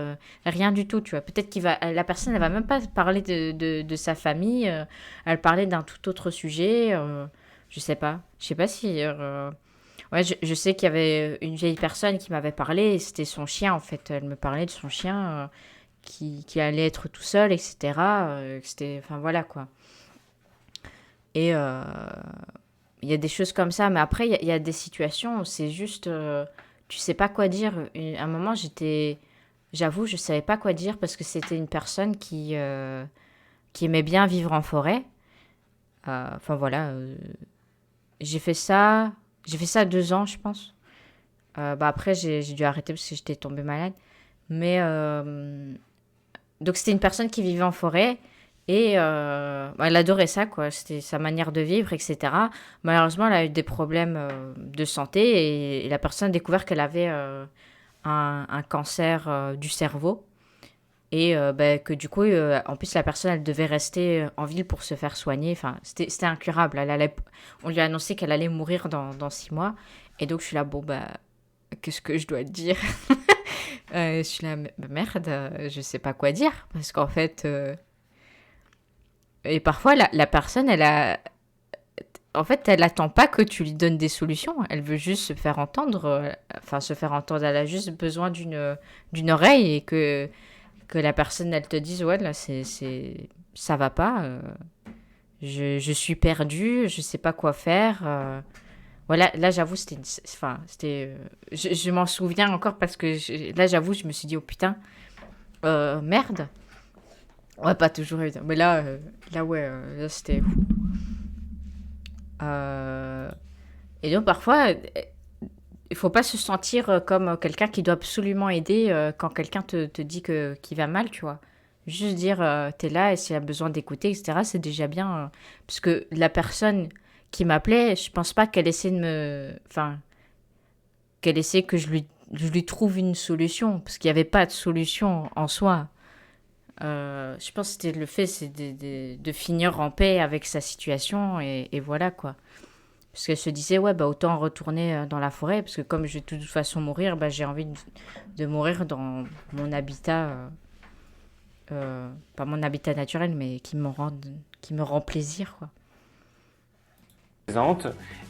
rien du tout, tu vois. Peut-être la personne, elle va même pas parler de sa famille, elle parlait d'un tout autre sujet, je sais pas. Je sais pas si... Ouais, je sais qu'il y avait une vieille personne qui m'avait parlé, et c'était son chien, en fait. Elle me parlait de son chien qui allait être tout seul, etc. Enfin, voilà, quoi. Et il y a des choses comme ça, mais après, il y a des situations où c'est juste... tu sais pas quoi dire. À un moment, j'avoue, je savais pas quoi dire, parce que c'était une personne qui aimait bien vivre en forêt. Enfin, voilà... J'ai fait ça 2 ans, je pense. Après, j'ai dû arrêter parce que j'étais tombée malade. Mais donc, c'était une personne qui vivait en forêt et elle adorait ça, quoi. C'était sa manière de vivre, etc. Malheureusement, elle a eu des problèmes de santé et la personne a découvert qu'elle avait un cancer du cerveau. Et que du coup, en plus, la personne, elle devait rester en ville pour se faire soigner. Enfin, c'était incurable. On lui a annoncé qu'elle allait mourir dans 6 mois. Et donc, je suis là, bon, qu'est-ce que je dois te dire? Je suis là, merde, je sais pas quoi dire. Parce qu'en fait... Et parfois, la personne, en fait, elle attend pas que tu lui donnes des solutions. Elle veut juste se faire entendre. Se faire entendre. Elle a juste besoin d'une oreille et que la personne, elle te dise, ouais, là, ça va pas, je suis perdue, je sais pas quoi faire. Voilà, là, j'avoue, je m'en souviens encore parce que là, j'avoue, je me suis dit, oh putain, merde. Ouais, pas toujours évident. Mais là, ouais, là, c'était fou. Et donc, parfois, il faut pas se sentir comme quelqu'un qui doit absolument aider quand quelqu'un te dit qu'il va mal, tu vois. Juste dire, t'es là et s'il a besoin d'écouter, etc., c'est déjà bien. Parce que la personne qui m'appelait, je pense pas qu'elle essaie qu'elle essaie que je lui trouve une solution. Parce qu'il n'y avait pas de solution en soi. Je pense que c'était le fait, c'est de finir en paix avec sa situation et voilà, quoi. Parce qu'elle se disait, ouais, bah autant retourner dans la forêt, parce que comme je vais de toute façon mourir, bah j'ai envie de mourir dans mon habitat, pas mon habitat naturel, mais qui me rend plaisir, quoi.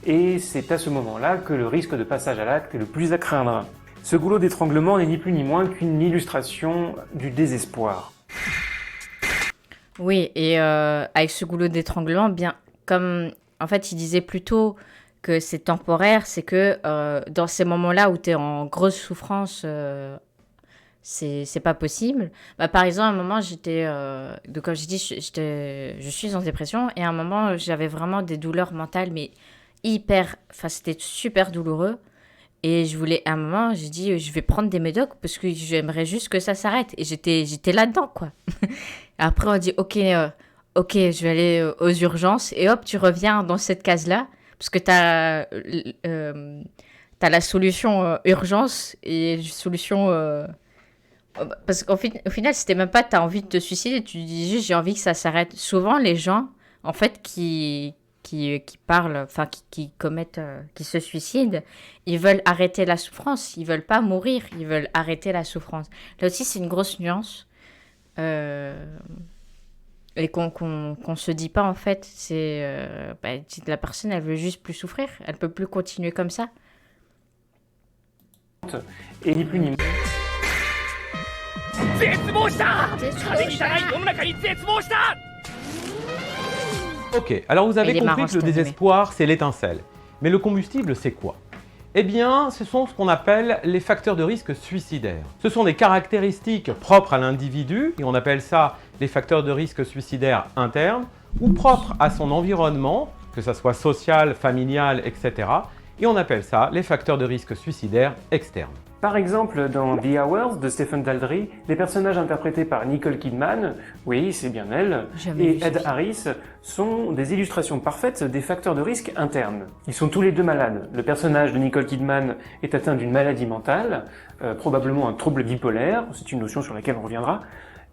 Et c'est à ce moment-là que le risque de passage à l'acte est le plus à craindre. Ce goulot d'étranglement n'est ni plus ni moins qu'une illustration du désespoir.
Oui, et avec ce goulot d'étranglement, bien comme en fait il disait plutôt que c'est temporaire, c'est que dans ces moments-là où tu es en grosse souffrance, c'est pas possible. Bah, par exemple, à un moment, comme j'ai dit, je suis en dépression, et à un moment, j'avais vraiment des douleurs mentales, mais c'était super douloureux. Et à un moment, j'ai dit, je vais prendre des médocs parce que j'aimerais juste que ça s'arrête. Et j'étais là-dedans, quoi. Après, on dit, ok, je vais aller aux urgences. Et hop, tu reviens dans cette case-là. Parce que t'as la solution urgence et la solution... parce qu'au final, c'était même pas t'as envie de te suicider. Tu dis juste, j'ai envie que ça s'arrête. Souvent, les gens, en fait, qui parlent, enfin, qui commettent, qui se suicident, ils veulent arrêter la souffrance. Ils veulent pas mourir. Ils veulent arrêter la souffrance. Là aussi, c'est une grosse nuance. Et qu'on se dit pas, en fait, la personne, elle veut juste plus souffrir. Elle peut plus continuer comme ça.
Et ni plus ni moins.
Ok, alors vous avez compris que le désespoir, c'est l'étincelle. Mais le combustible, c'est quoi? Eh bien, ce sont ce qu'on appelle les facteurs de risque suicidaires. Ce sont des caractéristiques propres à l'individu, et on appelle ça les facteurs de risque suicidaires internes, ou propres à son environnement, que ce soit social, familial, etc. Et on appelle ça les facteurs de risque suicidaires externes.
Par exemple, dans The Hours de Stephen Daldry, les personnages interprétés par Nicole Kidman, oui, c'est bien elle, et Ed Harris sont des illustrations parfaites des facteurs de risque internes. Ils sont tous les deux malades. Le personnage de Nicole Kidman est atteint d'une maladie mentale, probablement un trouble bipolaire, c'est une notion sur laquelle on reviendra,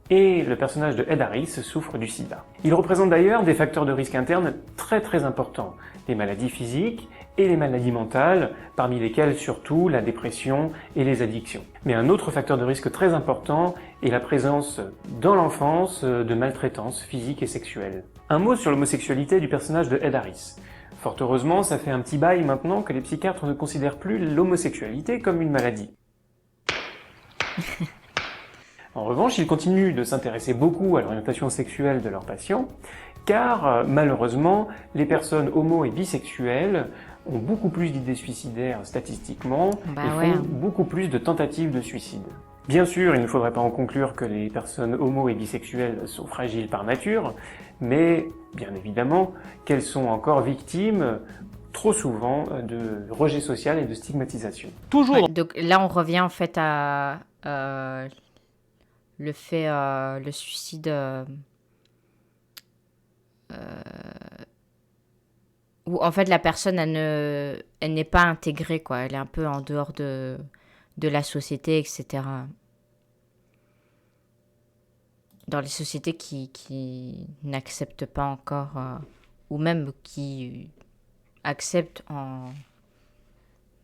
et le personnage de Ed Harris souffre du sida. Ils représentent d'ailleurs des facteurs de risque internes très très importants, les maladies physiques et les maladies mentales, parmi lesquelles surtout la dépression et les addictions. Mais un autre facteur de risque très important est la présence dans l'enfance de maltraitance physique et sexuelle. Un mot sur l'homosexualité du personnage de Ed Harris. Fort heureusement, ça fait un petit bail maintenant que les psychiatres ne considèrent plus l'homosexualité comme une maladie. En revanche, ils continuent de s'intéresser beaucoup à l'orientation sexuelle de leurs patients, car malheureusement, les personnes homo et bisexuelles ont beaucoup plus d'idées suicidaires statistiquement et font beaucoup plus de tentatives de suicide. Bien sûr, il ne faudrait pas en conclure que les personnes homo et bisexuelles sont fragiles par nature, mais bien évidemment qu'elles sont encore victimes trop souvent de rejet social et de stigmatisation.
Toujours.
Ouais, donc là, on revient en fait à le suicide où en fait la personne elle n'est pas intégrée, quoi. Elle est un peu en dehors de la société, etc. Dans les sociétés qui n'acceptent pas encore ou même qui acceptent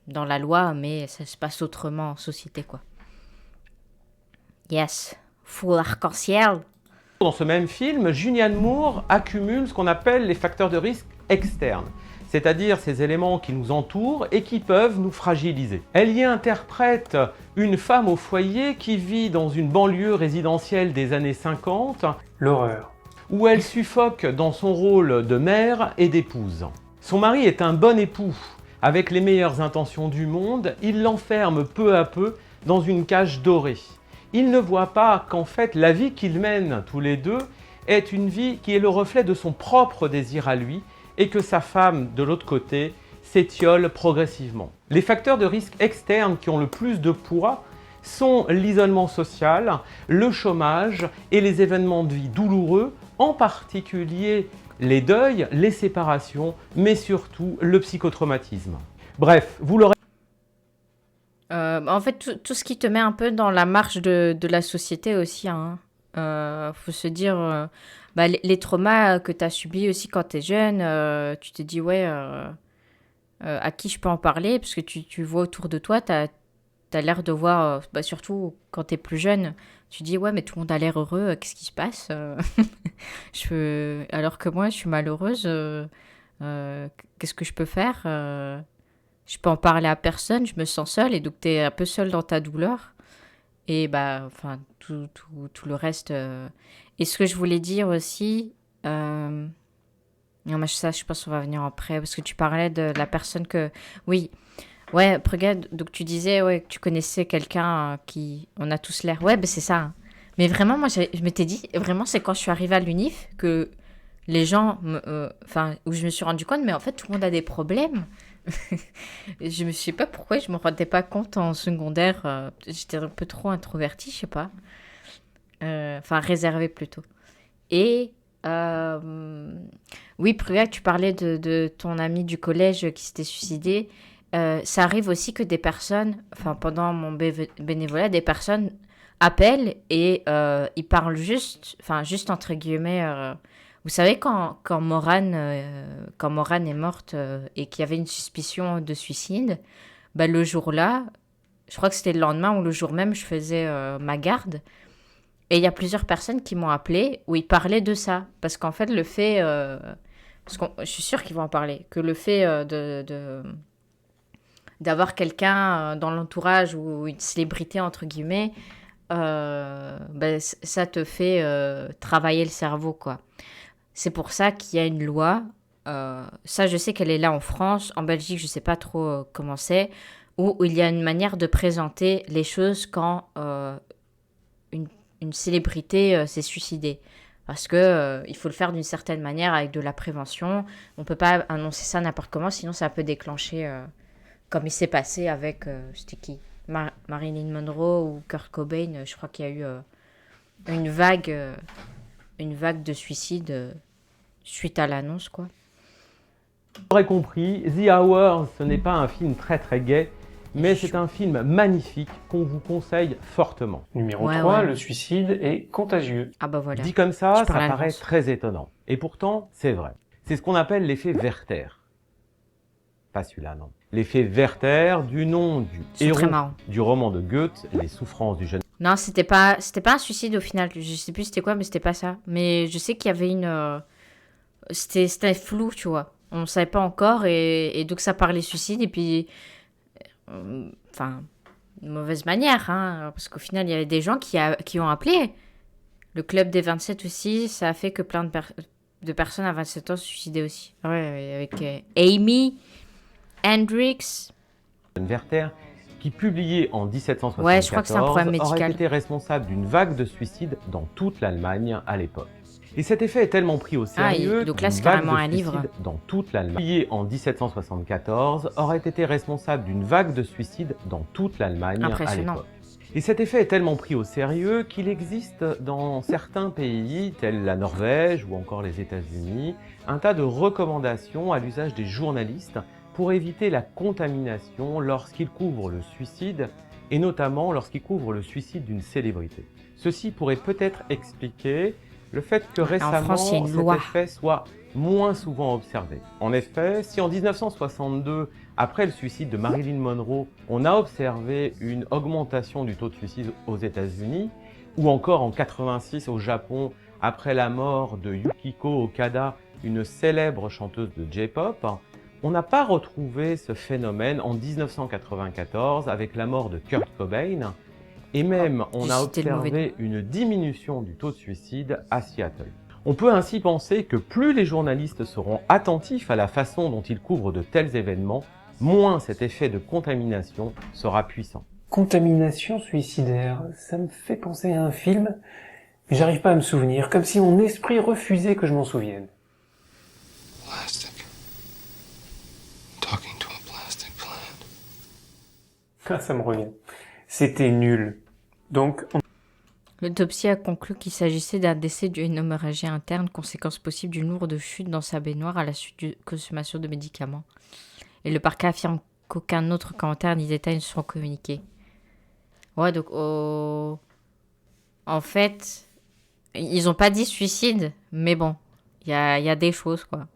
dans la loi, mais ça se passe autrement en société, quoi. Yes, full arc-en-ciel.
Dans ce même film, Julianne Moore accumule ce qu'on appelle les facteurs de risque externes, c'est-à-dire ces éléments qui nous entourent et qui peuvent nous fragiliser. Elle y interprète une femme au foyer qui vit dans une banlieue résidentielle des années 50,
l'horreur,
où elle suffoque dans son rôle de mère et d'épouse. Son mari est un bon époux, Avec les meilleures intentions du monde, il l'enferme peu à peu dans une cage dorée. Il ne voit pas qu'en fait, la vie qu'ils mènent tous les deux est une vie qui est le reflet de son propre désir à lui et que sa femme, de l'autre côté, s'étiole progressivement. Les facteurs de risque externes qui ont le plus de poids sont l'isolement social, le chômage et les événements de vie douloureux, en particulier les deuils, les séparations, mais surtout le psychotraumatisme. Bref, vous l'aurez...
En fait, tout ce qui te met un peu dans la marche de la société aussi, hein. Faut se dire, les traumas que tu as subis aussi quand tu es jeune, tu te dis, ouais, à qui je peux en parler? Parce que tu vois autour de toi, tu as l'air de voir, surtout quand tu es plus jeune, tu dis, ouais, mais tout le monde a l'air heureux, qu'est-ce qui se passe? Alors que moi, je suis malheureuse, qu'est-ce que je peux faire? Je peux en parler à personne, je me sens seule, et donc tu es un peu seule dans ta douleur. Et tout le reste. Et ce que je voulais dire aussi, non, mais ça, je pense qu'on va venir après, parce que tu parlais de la personne que... Oui, ouais, regarde, donc tu disais ouais, que tu connaissais quelqu'un qui... On a tous l'air... Ouais, c'est ça. Hein. Mais vraiment, moi, je m'étais dit, vraiment, c'est quand je suis arrivée à l'UNIF que les gens... où je me suis rendu compte, mais en fait, tout le monde a des problèmes. Je ne sais pas pourquoi je ne me rendais pas compte en secondaire. J'étais un peu trop introvertie, je sais pas. Réservée plutôt. Et oui, Pruya, tu parlais de ton ami du collège qui s'était suicidé. Ça arrive aussi que des personnes, pendant mon bénévolat, des personnes appellent et ils parlent juste entre guillemets... Vous savez, quand Morane est morte et qu'il y avait une suspicion de suicide, le jour-là, je crois que c'était le lendemain ou le jour même, je faisais ma garde. Et il y a plusieurs personnes qui m'ont appelé où ils parlaient de ça. Parce qu'en fait, le fait... je suis sûre qu'ils vont en parler. Que le fait d'avoir quelqu'un dans l'entourage ou une célébrité, entre guillemets, ça te fait travailler le cerveau, quoi. C'est pour ça qu'il y a une loi, ça je sais qu'elle est là en France, en Belgique je ne sais pas trop comment c'est, où il y a une manière de présenter les choses quand une célébrité s'est suicidée. Parce que il faut le faire d'une certaine manière avec de la prévention. On ne peut pas annoncer ça n'importe comment, sinon ça peut déclencher, comme il s'est passé avec, c'était qui Marilyn Monroe ou Kurt Cobain, je crois qu'il y a eu une vague de suicide suite à l'annonce, quoi.
Vous aurez compris, The Hour, ce n'est pas un film très très gai, mais c'est un film magnifique qu'on vous conseille fortement.
Numéro 3, le suicide est contagieux.
Ah bah voilà.
Dit comme ça paraît très étonnant. Et pourtant, c'est vrai. C'est ce qu'on appelle l'effet Werther. Pas celui-là, non. L'effet Werther, du nom du héros du roman de Goethe, Les souffrances du jeune...
Non, c'était pas un suicide au final. Je sais plus c'était quoi, mais c'était pas ça. Mais je sais qu'il y avait une... C'était flou, tu vois. On ne savait pas encore, et donc ça parlait suicide, et puis... une mauvaise manière, hein, parce qu'au final, il y avait des gens qui ont appelé. Le club des 27 aussi, ça a fait que plein de personnes à 27 ans se suicidaient aussi. Ouais, avec Amy Hendrix.
Werther, qui publié en 1774,
ouais, je crois que c'est un problème médical,
aurait été responsable d'une vague de suicides dans toute l'Allemagne à l'époque. Et cet effet est tellement pris au sérieux
donc là, c'est carrément un livre.
Dans toute l'Allemagne, publié en 1774, aurait été responsable d'une vague de suicides dans toute l'Allemagne à l'époque. Et cet effet est tellement pris au sérieux qu'il existe dans certains pays, tels la Norvège ou encore les États-Unis, un tas de recommandations à l'usage des journalistes pour éviter la contamination lorsqu'ils couvrent le suicide, et notamment lorsqu'ils couvrent le suicide d'une célébrité. Ceci pourrait peut-être expliquer le fait que récemment, cet effet soit moins souvent observé. En effet, si en 1962, après le suicide de Marilyn Monroe, on a observé une augmentation du taux de suicide aux États-Unis, ou encore en 86 au Japon, après la mort de Yukiko Okada, une célèbre chanteuse de J-pop, on n'a pas retrouvé ce phénomène en 1994 avec la mort de Kurt Cobain, et même on a observé une diminution du taux de suicide à Seattle. On peut ainsi penser que plus les journalistes seront attentifs à la façon dont ils couvrent de tels événements, moins cet effet de contamination sera puissant.
Contamination suicidaire, ça me fait penser à un film, mais j'arrive pas à me souvenir, comme si mon esprit refusait que je m'en souvienne.
Plastic. Talking to a plastic plant.
Ah, ça me revient. C'était nul. Donc,
L'autopsie a conclu qu'il s'agissait d'un décès dû à une hémorragie interne, conséquence possible d'une lourde chute dans sa baignoire à la suite de consommation de médicaments. Et le parquet affirme qu'aucun autre commentaire ni détails ne seront communiqués. Ouais, donc en fait, ils ont pas dit suicide, mais bon, il y a des choses, quoi.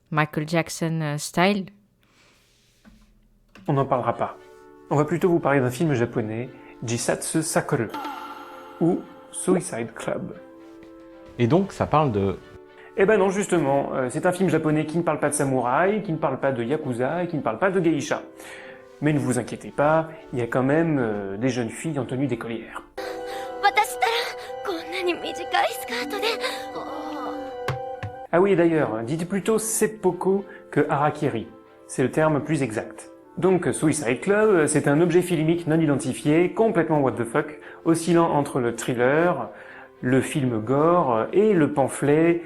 Michael Jackson style.
on n'en parlera pas. On va plutôt vous parler d'un film japonais, Jisatsu Sakura, ou Suicide Club.
Et donc, ça parle de...
Eh ben non, justement, c'est un film japonais qui ne parle pas de samouraï, qui ne parle pas de yakuza et qui ne parle pas de geisha. Mais ne vous inquiétez pas, il y a quand même des jeunes filles en tenue d'écolière. Ah oui, et d'ailleurs, dites plutôt seppuku que harakiri. C'est le terme plus exact. Donc, Suicide Club, c'est un objet filmique non identifié, complètement what the fuck, oscillant entre le thriller, le film gore et le pamphlet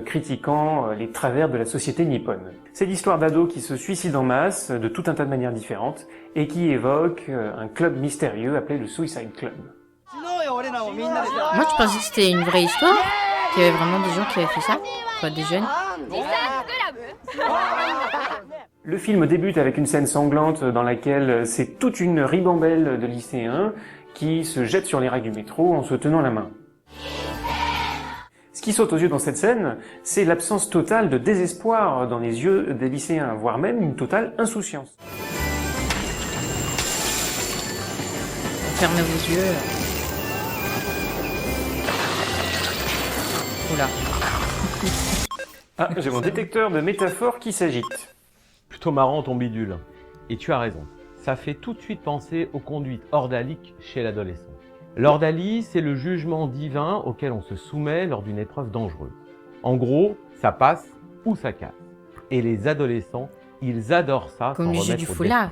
critiquant les travers de la société nippone. C'est l'histoire d'ados qui se suicident en masse, de tout un tas de manières différentes, et qui évoque un club mystérieux appelé le Suicide Club.
Moi, je pensais que c'était une vraie histoire, qu'il y avait vraiment des gens qui avaient fait ça, quoi, des jeunes.
Le film débute avec une scène sanglante dans laquelle c'est toute une ribambelle de lycéens qui se jettent sur les rails du métro en se tenant la main. Ce qui saute aux yeux dans cette scène, c'est l'absence totale de désespoir dans les yeux des lycéens, voire même une totale insouciance.
Fermez vos yeux. Oula.
Ah, j'ai mon détecteur de métaphores qui s'agite.
Plutôt marrant ton bidule. Et tu as raison, ça fait tout de suite penser aux conduites ordaliques chez l'adolescent. L'ordalie, c'est le jugement divin auquel on se soumet lors d'une épreuve dangereuse. En gros, ça passe ou ça casse. Et les adolescents, ils adorent ça.
Comme le jeu du foulard.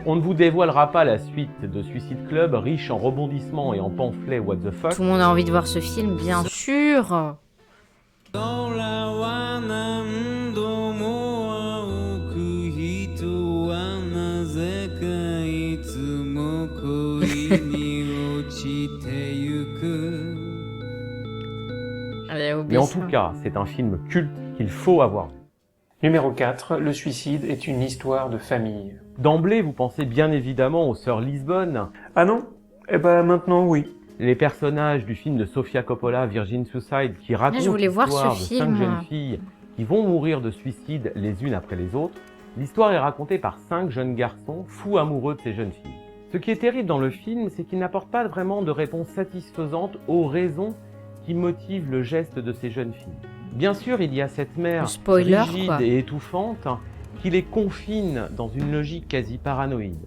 On ne vous dévoilera pas la suite de Suicide Club, riche en rebondissements et en pamphlets what the fuck.
Tout le monde a envie de voir ce film, bien sûr.
Mais en tout cas, c'est un film culte qu'il faut avoir vu.
Numéro 4, le suicide est une histoire de famille.
D'emblée, vous pensez bien évidemment aux sœurs Lisbonne.
Ah non? Eh ben maintenant oui.
Les personnages du film de Sofia Coppola, Virgin Suicide, qui racontent l'histoire de 5 jeunes filles qui vont mourir de suicide les unes après les autres. L'histoire est racontée par 5 jeunes garçons fous amoureux de ces jeunes filles. Ce qui est terrible dans le film, c'est qu'il n'apporte pas vraiment de réponse satisfaisante aux raisons qui motivent le geste de ces jeunes filles. Bien sûr, il y a cette mère rigide et étouffante qui les confine dans une logique quasi paranoïde.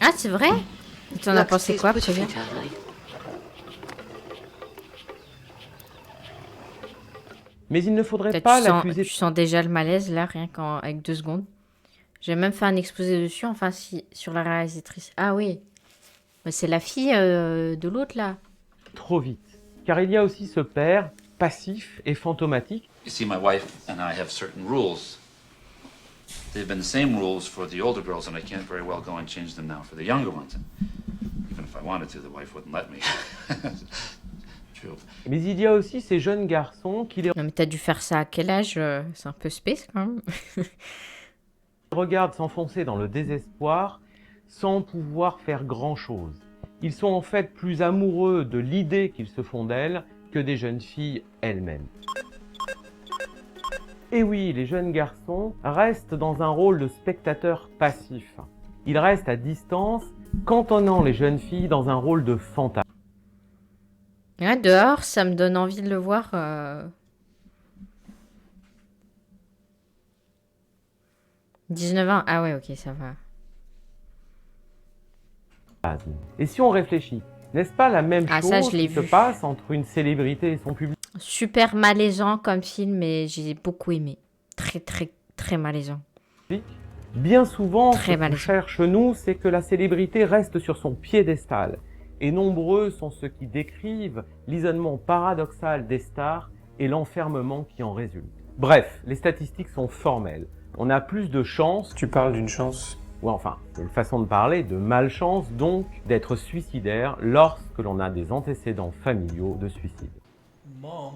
Ah, c'est vrai? Tu en as pensé quoi, Prévien?
Mais il ne faudrait pas l'accuser.
Tu sens déjà le malaise, là, rien qu'avec 2 secondes. J'ai même fait un exposé dessus, enfin, sur la réalisatrice. Ah oui. C'est la fille de l'autre, là.
Trop vite. Car il y a aussi ce père passif et fantomatique.
You see, my wife and I have certain rules. They've been the same rules for the older girls, and I can't very well go and change them now for the younger ones. Even if I wanted to, the wife wouldn't let me. True.
Mais il y a aussi ces jeunes garçons qui les...
Non mais t'as dû faire ça à quel âge? C'est un peu space quand même.
regardent s'enfoncer dans le désespoir sans pouvoir faire grand-chose. Ils sont en fait plus amoureux de l'idée qu'ils se font d'elles que des jeunes filles elles-mêmes. Et oui, les jeunes garçons restent dans un rôle de spectateur passif. Ils restent à distance, cantonnant les jeunes filles dans un rôle de fantasme.
Ouais, dehors, ça me donne envie de le voir. 19 ans, ah ouais, ok, ça va.
Et si on réfléchit, N'est-ce pas la même
Ah, ça,
chose
je l'ai
qui se
vu.
passe entre une célébrité et son public?
Super malaisant comme film, mais j'ai beaucoup aimé. Très, très, très malaisant.
Bien souvent,
Très
ce qu'on
malaisant.
cherche nous, c'est que la célébrité reste sur son piédestal. Et nombreux sont ceux qui décrivent l'isolement paradoxal des stars et l'enfermement qui en résulte. Bref, les statistiques sont formelles. On a plus de chances...
Tu parles d'une chance?
Ouais, enfin, c'est une façon de parler, de malchance donc d'être suicidaire lorsque l'on a des antécédents familiaux de suicide.
Mom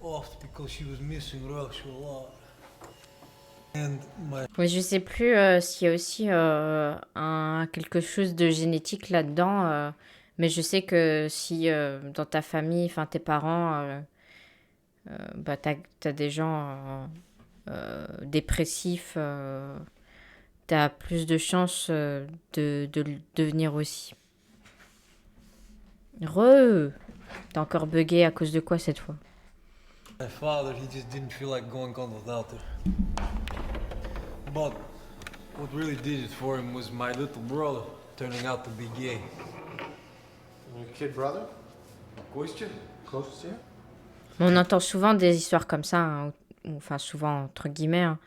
off because she was missing Russia a lot. And my
Mais je sais plus s'il y a aussi quelque chose de génétique là-dedans. Mais je sais que si dans ta famille, enfin tes parents, bah, t'as des gens dépressifs, t'as plus de chances de le devenir aussi. T'as encore bugué à cause de quoi cette fois?
father, he just didn't feel like going on without her. But what really did it for him was my little brother turning out to be gay.
Your kid brother? Kostya? Kostya?
On entend souvent des histoires comme ça, hein, enfin souvent entre guillemets, hein,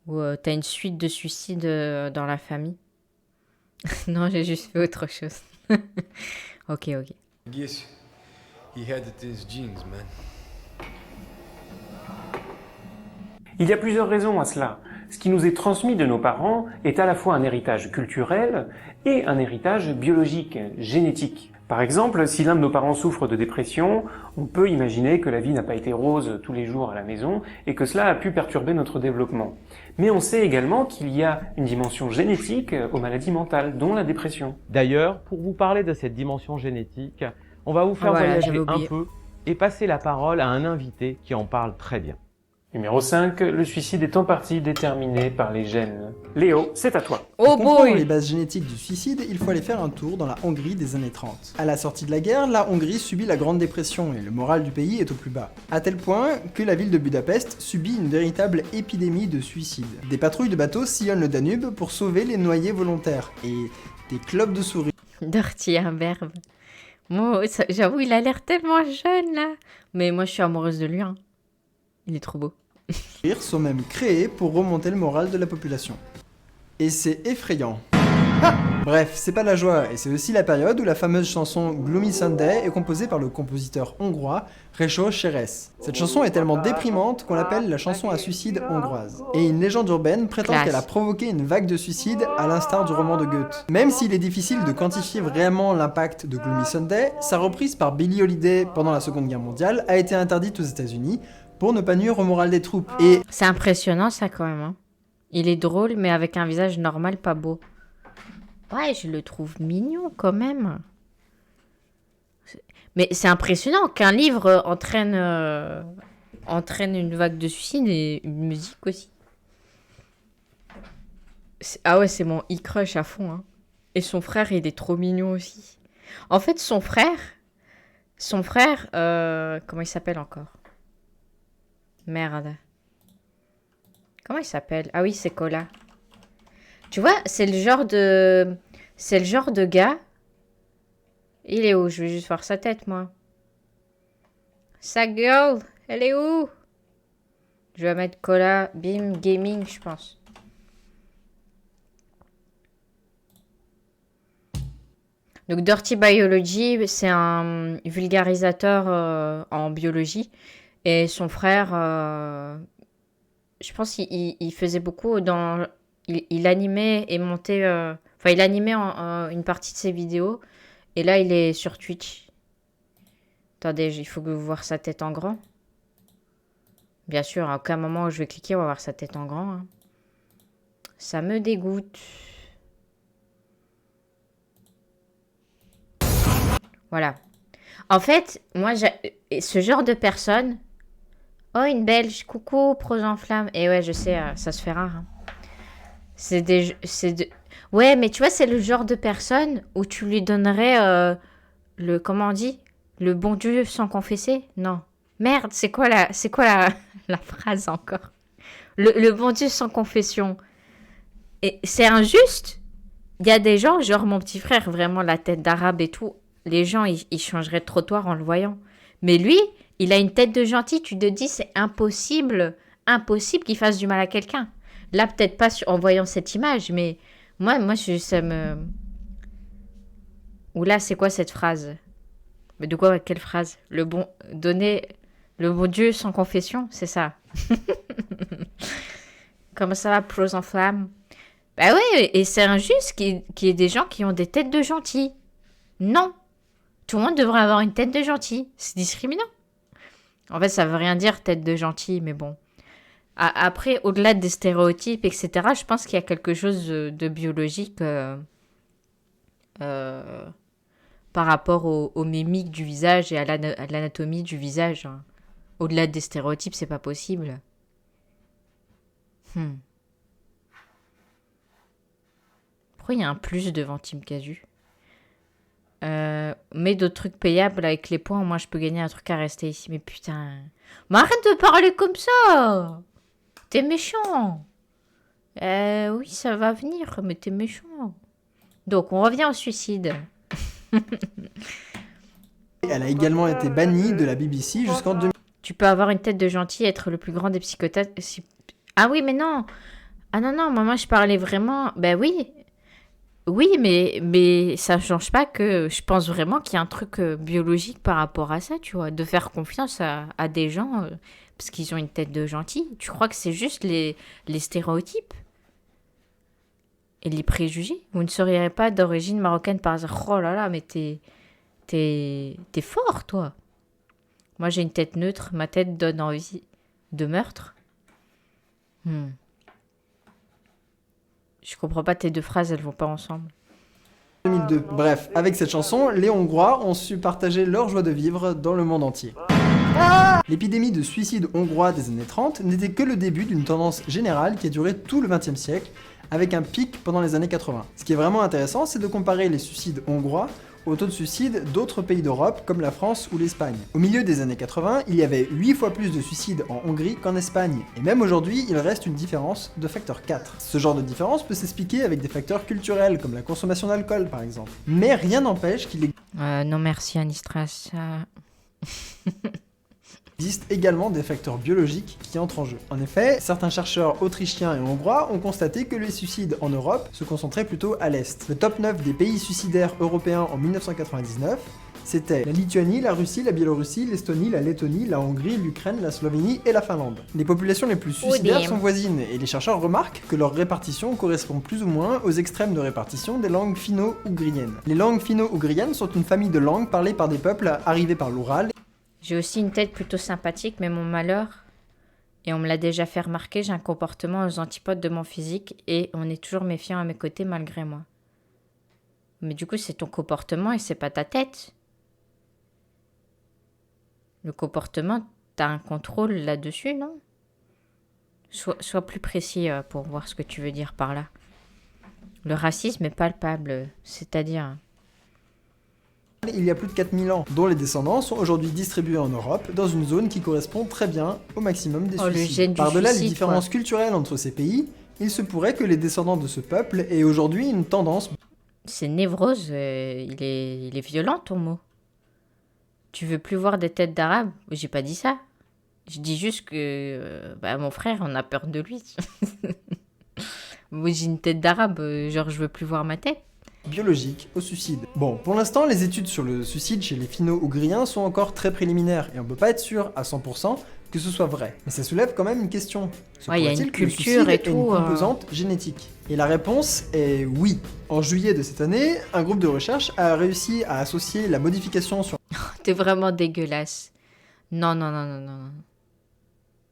où t'as une suite de suicides dans la famille. Non, j'ai juste fait autre chose. Ok.
I guess he had it in his genes, man.
Il y a plusieurs raisons à cela. Ce qui nous est transmis de nos parents est à la fois un héritage culturel et un héritage biologique, génétique. Par exemple, si l'un de nos parents souffre de dépression, on peut imaginer que la vie n'a pas été rose tous les jours à la maison et que cela a pu perturber notre développement. Mais on sait également qu'il y a une dimension génétique aux maladies mentales, dont la dépression.
D'ailleurs, pour vous parler de cette dimension génétique, on va vous faire
Voilà,
voyager
j'avais
un
oublié.
peu et passer la parole à un invité qui en parle très bien.
Numéro 5, le suicide est en partie déterminé par les gènes. Léo, c'est à toi.
Oh
Pour comprendre
boy!
les bases génétiques du suicide, il faut aller faire un tour dans la Hongrie des années 30. À la sortie de la guerre, la Hongrie subit la Grande Dépression et le moral du pays est au plus bas. À tel point que la ville de Budapest subit une véritable épidémie de suicide. Des patrouilles de bateaux sillonnent le Danube pour sauver les noyés volontaires. Et des clubs de souris
Dirty, un verbe. Moi, j'avoue, il a l'air tellement jeune là. Mais moi, je suis amoureuse de lui. Hein. Il est trop beau.
sont même créés pour remonter le moral de la population. Et c'est effrayant. Bref, c'est pas la joie, et c'est aussi la période où la fameuse chanson Gloomy Sunday est composée par le compositeur hongrois Récho Seres. Cette chanson est tellement déprimante qu'on l'appelle la chanson à suicide hongroise. Et une légende urbaine prétend
Classe.
qu'elle a provoqué une vague de suicides à l'instar du roman de Goethe. Même s'il est difficile de quantifier vraiment l'impact de Gloomy Sunday, sa reprise par Billie Holiday pendant la Seconde Guerre mondiale a été interdite aux États-Unis pour ne pas nuire au moral des troupes. Et
C'est impressionnant ça quand même. Hein. Il est drôle, mais avec un visage normal, pas beau. Ouais, je le trouve mignon quand même. Mais c'est impressionnant qu'un livre entraîne une vague de suicide et une musique aussi. Ah ouais, c'est mon e-crush à fond. Hein. Et son frère, il est trop mignon aussi. En fait, son frère, comment il s'appelle encore? Merde. Comment il s'appelle? Ah oui, c'est Cola. Tu vois, c'est le genre de gars. Il est où? Je vais juste voir sa tête, moi. Sa gueule, elle est où? Je vais mettre Cola Beam Gaming, je pense. Donc, Dirty Biology, c'est un vulgarisateur en biologie. Et son frère, je pense qu'il faisait beaucoup dans... Il animait et montait... Enfin, il animait une partie de ses vidéos. Et là, il est sur Twitch. Attendez, il faut que vous voyez sa tête en grand. Bien sûr, à aucun moment où je vais cliquer, on va voir sa tête en grand. Hein. Ça me dégoûte. Voilà. En fait, moi, ce genre de personne... Oh, une belge, coucou, pros en flamme. Et ouais, je sais, ça se fait rare. Hein. Ouais, mais tu vois, c'est le genre de personne où tu lui donnerais comment on dit? Le bon Dieu sans confesser? Non. Merde, c'est quoi la phrase encore? Le bon Dieu sans confession. Et c'est injuste, Il y a des gens, genre mon petit frère, vraiment la tête d'arabe et tout, les gens, ils changeraient de trottoir en le voyant. Mais lui, il a une tête de gentil, tu te dis, c'est impossible qu'il fasse du mal à quelqu'un. Là, peut-être pas en voyant cette image, mais moi ça me... Ou là, c'est quoi cette phrase? Mais de quoi, quelle phrase? Donner le bon Dieu sans confession, c'est ça. Comment ça va, pros en flammes? Bah oui, et c'est injuste qu'il y ait des gens qui ont des têtes de gentils. Non. Tout le monde devrait avoir une tête de gentil. C'est discriminant. En fait, ça veut rien dire tête de gentil, mais bon. Après, au-delà des stéréotypes, etc., je pense qu'il y a quelque chose de biologique par rapport aux mimiques du visage et à l'anatomie du visage. Hein. Au-delà des stéréotypes, c'est pas possible. Pourquoi il y a un plus devant Team Casu? Mais d'autres trucs payables avec les points, moi je peux gagner un truc à rester ici. Mais putain. Mais arrête de parler comme ça! T'es méchant! Oui, ça va venir, mais t'es méchant. Donc, on revient au suicide.
Elle a également été bannie de la BBC jusqu'en 2000.
Tu peux avoir une tête de gentil et être le plus grand des psychopathes. Ah oui, mais non! Ah non, moi je parlais vraiment... Ben oui! Oui, mais ça ne change pas que je pense vraiment qu'il y a un truc biologique par rapport à ça, tu vois, de faire confiance à des gens parce qu'ils ont une tête de gentil. Tu crois que c'est juste les stéréotypes et les préjugés? Vous ne seriez pas d'origine marocaine par hasard? Oh là là, mais t'es fort, toi. Moi, j'ai une tête neutre, ma tête donne envie de meurtre. Je comprends pas, tes deux phrases, elles vont pas ensemble.
2002. Bref, avec cette chanson, les Hongrois ont su partager leur joie de vivre dans le monde entier. L'épidémie de suicide hongrois des années 30 n'était que le début d'une tendance générale qui a duré tout le XXe siècle, avec un pic pendant les années 80. Ce qui est vraiment intéressant, c'est de comparer les suicides hongrois au taux de suicide d'autres pays d'Europe comme la France ou l'Espagne. Au milieu des années 80, il y avait 8 fois plus de suicides en Hongrie qu'en Espagne, et même aujourd'hui, il reste une différence de facteur 4. Ce genre de différence peut s'expliquer avec des facteurs culturels, comme la consommation d'alcool par exemple. Mais rien n'empêche qu'il
non merci Anistras.
existe également des facteurs biologiques qui entrent en jeu. En effet, certains chercheurs autrichiens et hongrois ont constaté que les suicides en Europe se concentraient plutôt à l'est. Le top 9 des pays suicidaires européens en 1999, c'était la Lituanie, la Russie, la Biélorussie, l'Estonie, la Lettonie, la Hongrie, l'Ukraine, la Slovénie et la Finlande. Les populations les plus suicidaires sont voisines, et les chercheurs remarquent que leur répartition correspond plus ou moins aux extrêmes de répartition des langues finno-ougriennes. Les langues finno-ougriennes sont une famille de langues parlées par des peuples arrivés par l'Oural.
J'ai aussi une tête plutôt sympathique, mais mon malheur, et on me l'a déjà fait remarquer, j'ai un comportement aux antipodes de mon physique, et on est toujours méfiant à mes côtés malgré moi. Mais du coup, c'est ton comportement et c'est pas ta tête. Le comportement, t'as un contrôle là-dessus, non? Sois plus précis pour voir ce que tu veux dire par là. Le racisme est palpable, c'est-à-dire...
Il y a plus de 4000 ans, dont les descendants sont aujourd'hui distribués en Europe, dans une zone qui correspond très bien au maximum des suicides. Par-delà les différences culturelles entre ces pays, il se pourrait que les descendants de ce peuple aient aujourd'hui une tendance...
C'est névrose, il est violent ton mot. Tu veux plus voir des têtes d'arabes? J'ai pas dit ça. Je dis juste que mon frère, on a peur de lui. Moi j'ai une tête d'arabe, genre je veux plus voir ma tête.
Biologique au suicide. Bon, pour l'instant, les études sur le suicide chez les finno-ougriens sont encore très préliminaires, et on peut pas être sûr à 100% que ce soit vrai. Mais ça soulève quand même une question.
Il y a une culture et tout.
Une composante génétique. Et la réponse est oui. En juillet de cette année, un groupe de recherche a réussi à associer la modification sur...
T'es vraiment dégueulasse. Non.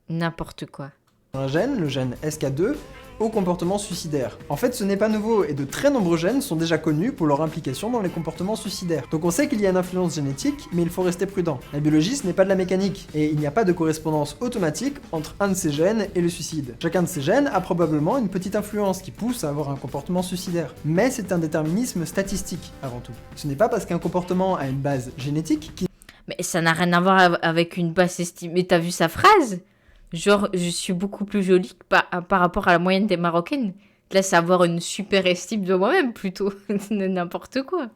N'importe quoi.
Un gène, le gène SK2, au comportement suicidaire. En fait, ce n'est pas nouveau, et de très nombreux gènes sont déjà connus pour leur implication dans les comportements suicidaires. Donc on sait qu'il y a une influence génétique, mais il faut rester prudent. La biologie, ce n'est pas de la mécanique, et il n'y a pas de correspondance automatique entre un de ces gènes et le suicide. Chacun de ces gènes a probablement une petite influence qui pousse à avoir un comportement suicidaire. Mais c'est un déterminisme statistique, avant tout. Ce n'est pas parce qu'un comportement a une base génétique qui...
Mais ça n'a rien à voir avec une base estimée. T'as vu sa phrase? Genre, je suis beaucoup plus jolie par rapport à la moyenne des Marocaines. te laisse avoir une super estime de moi-même, plutôt. N'importe quoi.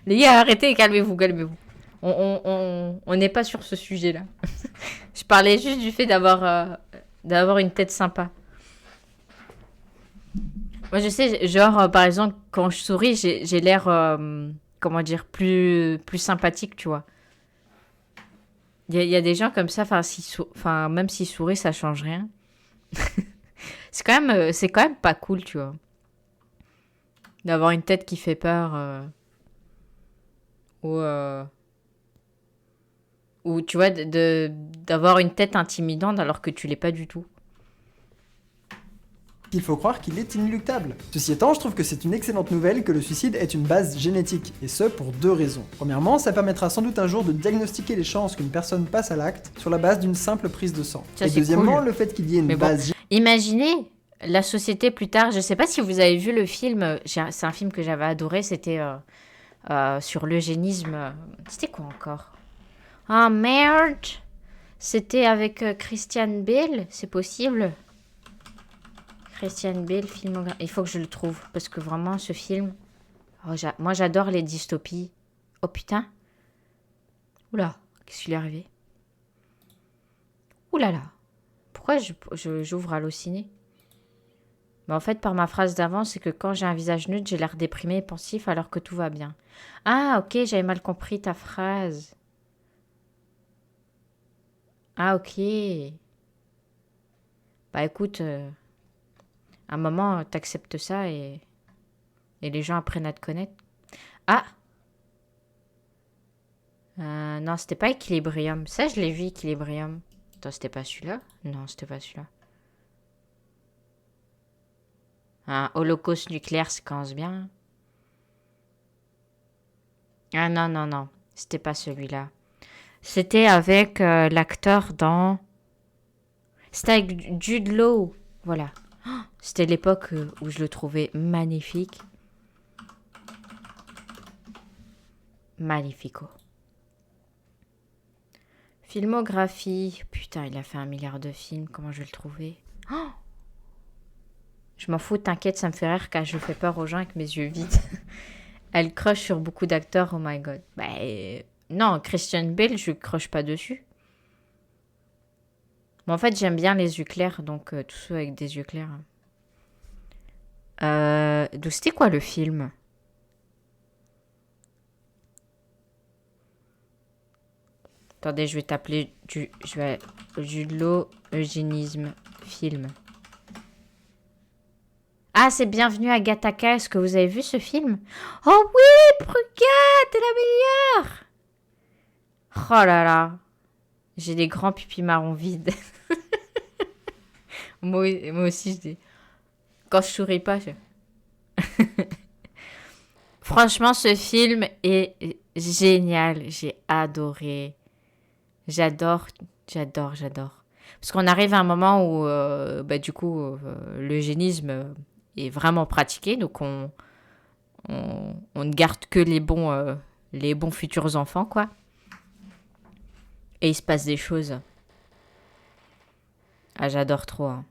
Les gars, arrêtez, calmez-vous, calmez-vous. On n'est pas sur ce sujet-là. Je parlais juste du fait d'avoir une tête sympa. Moi, je sais, genre, par exemple, quand je souris, j'ai l'air, comment dire, plus sympathique, tu vois. Il y a des gens comme ça, même s'ils sourient, ça change rien. C'est quand même pas cool, tu vois. D'avoir une tête qui fait peur. Ou tu vois, d'avoir une tête intimidante alors que tu l'es pas du tout.
Il faut croire qu'il est inéluctable. Ceci étant, je trouve que c'est une excellente nouvelle que le suicide est une base génétique, et ce pour 2 raisons. Premièrement, ça permettra sans doute un jour de diagnostiquer les chances qu'une personne passe à l'acte sur la base d'une simple prise de sang.
Ça,
et
c'est
deuxièmement,
cool.
le fait qu'il y ait une base
Imaginez la société plus tard. Je sais pas si vous avez vu le film. C'est un film que j'avais adoré. C'était sur l'eugénisme. C'était quoi encore? Ah merde! C'était avec Christian Bale. C'est possible? Christian Bale, filmographie. Il faut que je le trouve. Parce que vraiment, ce film... moi, j'adore les dystopies. Oh putain. Oula, qu'est-ce qui lui est arrivé? Oulala. Pourquoi j'ouvre Allociné? En fait, par ma phrase d'avant, c'est que quand j'ai un visage neutre, j'ai l'air déprimé et pensif alors que tout va bien. Ah, ok, j'avais mal compris ta phrase. Ah, ok. Bah écoute... à un moment, t'acceptes ça et les gens apprennent à te connaître. Ah! Non, c'était pas Equilibrium. Ça, je l'ai vu, Equilibrium. Attends, c'était pas celui-là? Non, c'était pas celui-là. Un holocauste nucléaire, ça commence bien. Ah non, non, non. C'était pas celui-là. C'était avec l'acteur dans... C'était avec Jude Law. Voilà. C'était l'époque où je le trouvais magnifique. Magnifico. Filmographie. Putain, il a fait 1 milliard de films. Comment je vais le trouver? Oh, je m'en fous, t'inquiète, ça me fait rire car je fais peur aux gens avec mes yeux vides. Elle crush sur beaucoup d'acteurs, oh my god. Bah, non, Christian Bale, je crush pas dessus. Mais en fait, j'aime bien les yeux clairs, donc tous ceux avec des yeux clairs. Donc c'était quoi le film? Attendez, je vais t'appeler Jude Law, eugénisme, film. Ah, c'est Bienvenue à Gattaca. Est-ce que vous avez vu ce film? Oh oui, regarde, t'es la meilleure. Oh là là. J'ai des grands pipis marrons vides. moi aussi, je dis... Quand je souris pas, je... Franchement, ce film est génial. J'ai adoré. J'adore. Parce qu'on arrive à un moment où, du coup, l'eugénisme est vraiment pratiqué. Donc, on ne garde que les bons futurs enfants, quoi. Et il se passe des choses. Ah, j'adore trop. Hein.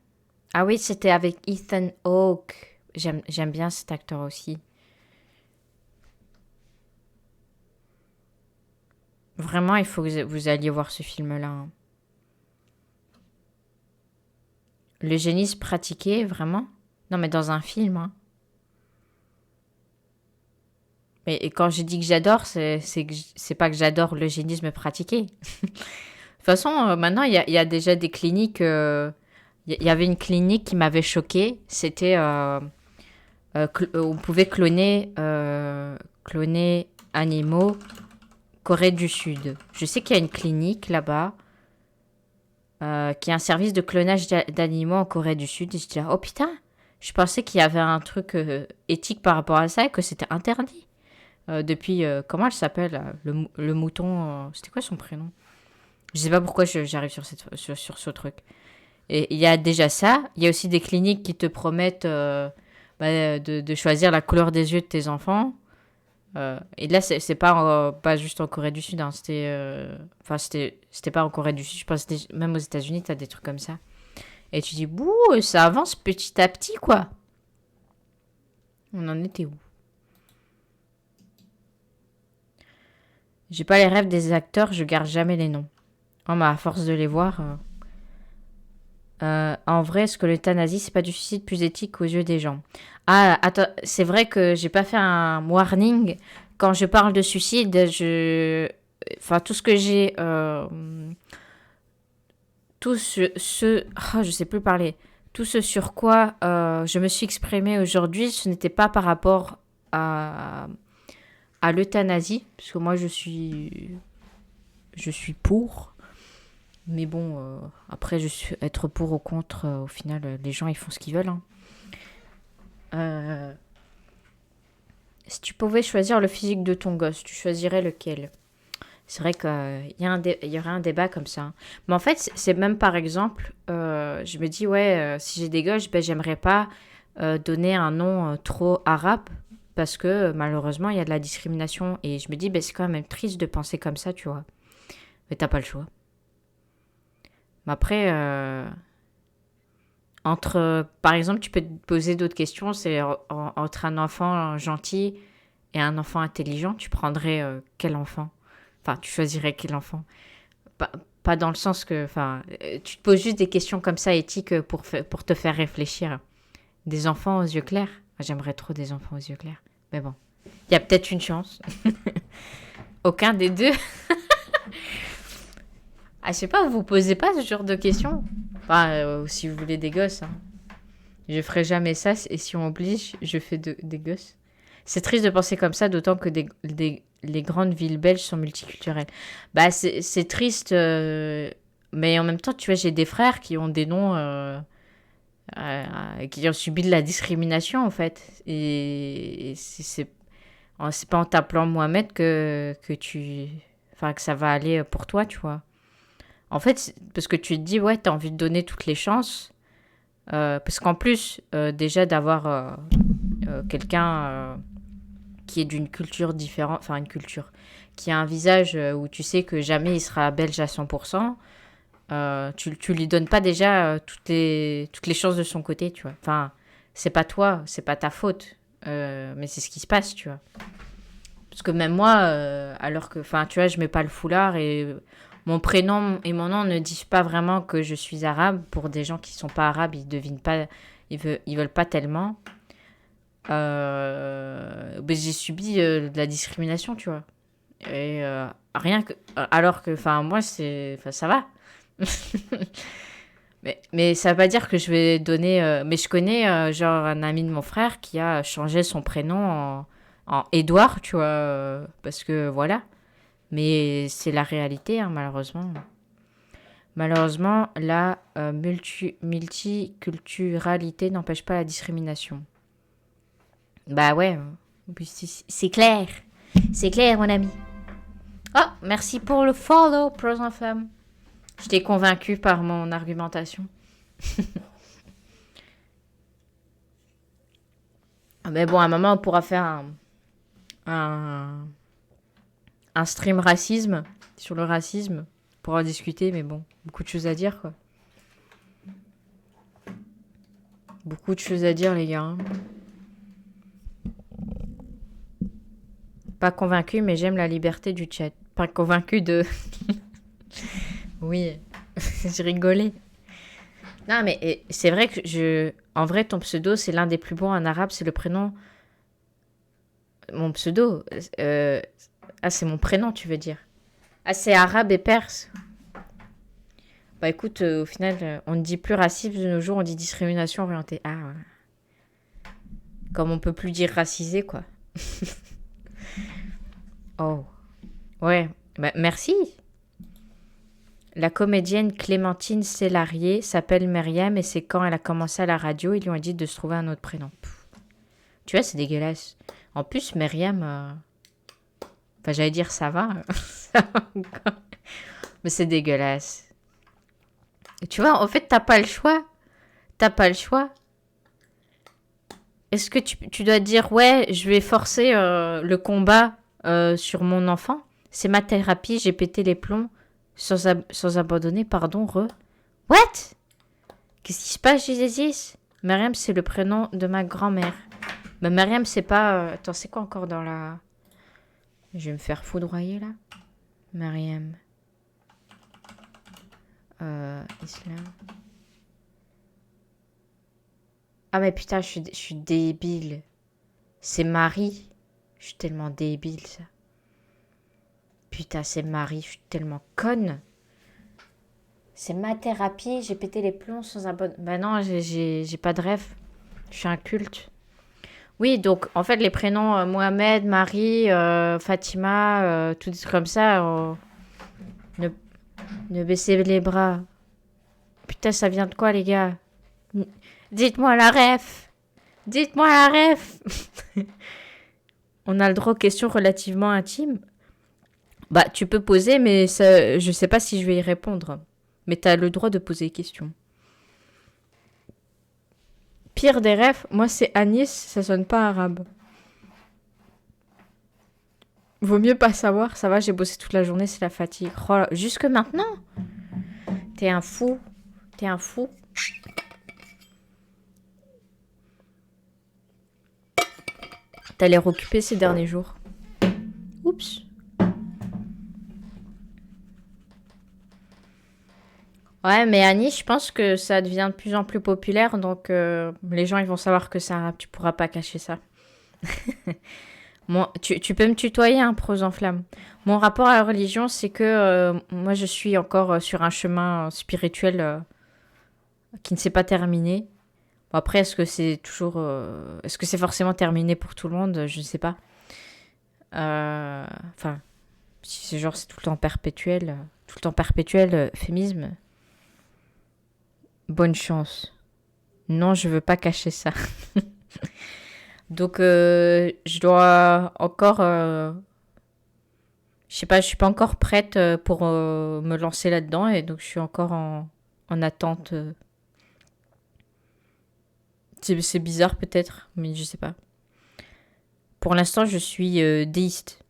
Ah oui, c'était avec Ethan Hawke. J'aime bien cet acteur aussi. Vraiment, il faut que vous alliez voir ce film-là. Hein. L'eugénisme pratiqué, vraiment? Non, mais dans un film. Hein. Et quand je dis que j'adore, c'est pas que j'adore l'eugénisme pratiqué. De toute façon, maintenant, il y a déjà des cliniques... Il y avait une clinique qui m'avait choquée. C'était... on pouvait cloner animaux Corée du Sud. Je sais qu'il y a une clinique là-bas qui a un service de clonage d'animaux en Corée du Sud. Et je dis là, oh putain, je pensais qu'il y avait un truc éthique par rapport à ça et que c'était interdit. Depuis, comment elle s'appelle, le mouton, c'était quoi son prénom? Je sais pas pourquoi j'arrive sur ce truc. Et il y a déjà ça. Il y a aussi des cliniques qui te promettent de choisir la couleur des yeux de tes enfants. Et là, c'est pas juste en Corée du Sud. Hein, c'était pas en Corée du Sud. Je pense que même aux États-Unis, t'as des trucs comme ça. Et tu dis, bouh, ça avance petit à petit, quoi. On en était où? J'ai pas les rêves des acteurs, je garde jamais les noms. Oh, mais à force de les voir... en vrai, est-ce que l'euthanasie, c'est pas du suicide plus éthique aux yeux des gens? Ah, attends, c'est vrai que j'ai pas fait un warning. Quand je parle de suicide, enfin, tout ce que j'ai... tout ce... Oh, je sais plus parler. Tout ce sur quoi je me suis exprimée aujourd'hui, ce n'était pas par rapport à l'euthanasie, parce que moi, je suis pour... Mais bon, après, être pour ou contre, au final, les gens, ils font ce qu'ils veulent. Hein. Si tu pouvais choisir le physique de ton gosse, tu choisirais lequel? C'est vrai qu'il y aurait un débat comme ça. Hein. Mais en fait, c'est même par exemple, je me dis, ouais, si j'ai des gosses, ben, j'aimerais pas donner un nom trop arabe, parce que malheureusement, il y a de la discrimination. Et je me dis, ben, c'est quand même triste de penser comme ça, tu vois. Mais t'as pas le choix. Mais après, par exemple, tu peux te poser d'autres questions. C'est entre un enfant gentil et un enfant intelligent, tu prendrais quel enfant? Enfin, tu choisirais quel enfant? Pas dans le sens que... Enfin, tu te poses juste des questions comme ça, éthiques, pour te faire réfléchir. Des enfants aux yeux clairs? J'aimerais trop des enfants aux yeux clairs. Mais bon, il y a peut-être une chance. Aucun des deux. Ah, je sais pas, vous vous posez pas ce genre de questions? Enfin, si vous voulez des gosses. Hein. Je ferai jamais ça, et si on oblige, je fais des gosses. C'est triste de penser comme ça, d'autant que les grandes villes belges sont multiculturelles. Bah, c'est triste, mais en même temps, tu vois, j'ai des frères qui ont des noms... qui ont subi de la discrimination, en fait. Et c'est pas en t'appelant Mohamed que ça va aller pour toi, tu vois. En fait, parce que tu te dis, ouais, t'as envie de donner toutes les chances. Parce qu'en plus, déjà d'avoir quelqu'un qui est d'une culture différente, enfin une culture, qui a un visage où tu sais que jamais il sera belge à 100%, tu lui donnes pas déjà toutes les chances de son côté, tu vois. Enfin, c'est pas toi, c'est pas ta faute, mais c'est ce qui se passe, tu vois. Parce que même moi, alors que, enfin, tu vois, je mets pas le foulard et... Mon prénom et mon nom ne disent pas vraiment que je suis arabe. Pour des gens qui sont pas arabes, ils devinent pas, ils veulent pas tellement. J'ai subi de la discrimination, tu vois. Et rien que, alors que, enfin, moi, ça va. mais ça veut pas dire que je vais donner. Mais je connais genre un ami de mon frère qui a changé son prénom en Édouard, tu vois, parce que voilà. Mais c'est la réalité, hein, malheureusement. Malheureusement, la multiculturalité n'empêche pas la discrimination. Bah ouais, c'est clair. C'est clair, mon ami. Oh, merci pour le follow, Pros en Flamme. Je t'ai convaincu par mon argumentation. Mais bon, à un moment, on pourra faire un stream racisme, sur le racisme, pour en discuter, mais bon, beaucoup de choses à dire, quoi. Beaucoup de choses à dire, les gars. Hein. Pas convaincu, mais j'aime la liberté du chat. Pas convaincu de... Oui, j'ai rigolé. Non, mais c'est vrai que en vrai, ton pseudo, c'est l'un des plus bons en arabe, c'est le prénom... Mon pseudo... Ah, c'est mon prénom, tu veux dire. Ah, c'est arabe et perse. Bah écoute, au final, on ne dit plus racisme de nos jours, on dit discrimination orientée. Ah, ouais. Comme on peut plus dire racisé, quoi. Oh. Ouais, bah, merci. La comédienne Clémentine Célarié s'appelle Myriam et c'est quand elle a commencé à la radio, ils lui ont dit de se trouver un autre prénom. Pff. Tu vois, c'est dégueulasse. En plus, Myriam... Enfin, j'allais dire ça va. Ça va encore. Mais c'est dégueulasse. Et tu vois, en fait, t'as pas le choix. T'as pas le choix. Est-ce que tu dois dire, ouais, je vais forcer le combat sur mon enfant? C'est ma thérapie, j'ai pété les plombs sans abandonner, pardon, What? Qu'est-ce qui se passe, Jésus? Myriam, c'est le prénom de ma grand-mère. Bah, Mariam, c'est pas... Attends, c'est quoi encore dans la... Je vais me faire foudroyer, là. Mariam. Islam. Ah, mais putain, je suis débile. C'est Marie. Je suis tellement débile, ça. Putain, c'est Marie. Je suis tellement conne. C'est ma thérapie. J'ai pété les plombs sans un bon... Bah non, j'ai pas de rêve. Je suis un culte. Oui, donc, en fait, les prénoms Mohamed, Marie, Fatima, tout comme ça, ne baissez les bras. Putain, ça vient de quoi, les gars? Dites-moi la ref. Dites-moi la ref. On a le droit aux questions relativement intimes. Bah, tu peux poser, mais ça, je sais pas si je vais y répondre. Mais t'as le droit de poser des questions. Pire des refs, moi c'est Anis, ça sonne pas arabe. Vaut mieux pas savoir, ça va, j'ai bossé toute la journée, c'est la fatigue. Oh là, jusque maintenant? T'es un fou. T'es un fou. T'as l'air occupé ces derniers jours. Oups. Ouais, mais Annie, je pense que ça devient de plus en plus populaire, donc les gens ils vont savoir que c'est arabe, tu pourras pas cacher ça. Bon, tu peux me tutoyer, hein, Prose en flamme. Mon rapport à la religion, c'est que moi je suis encore sur un chemin spirituel qui ne s'est pas terminé. Bon, après, est-ce que c'est toujours... est-ce que c'est forcément terminé pour tout le monde? Je ne sais pas. Enfin, si c'est genre c'est tout le temps perpétuel, euphémisme. Bonne chance. Non, je veux pas cacher ça. Donc, je dois encore... je sais pas, je suis pas encore prête pour me lancer là-dedans. Et donc, je suis encore en attente. C'est bizarre peut-être, mais je sais pas. Pour l'instant, je suis déiste.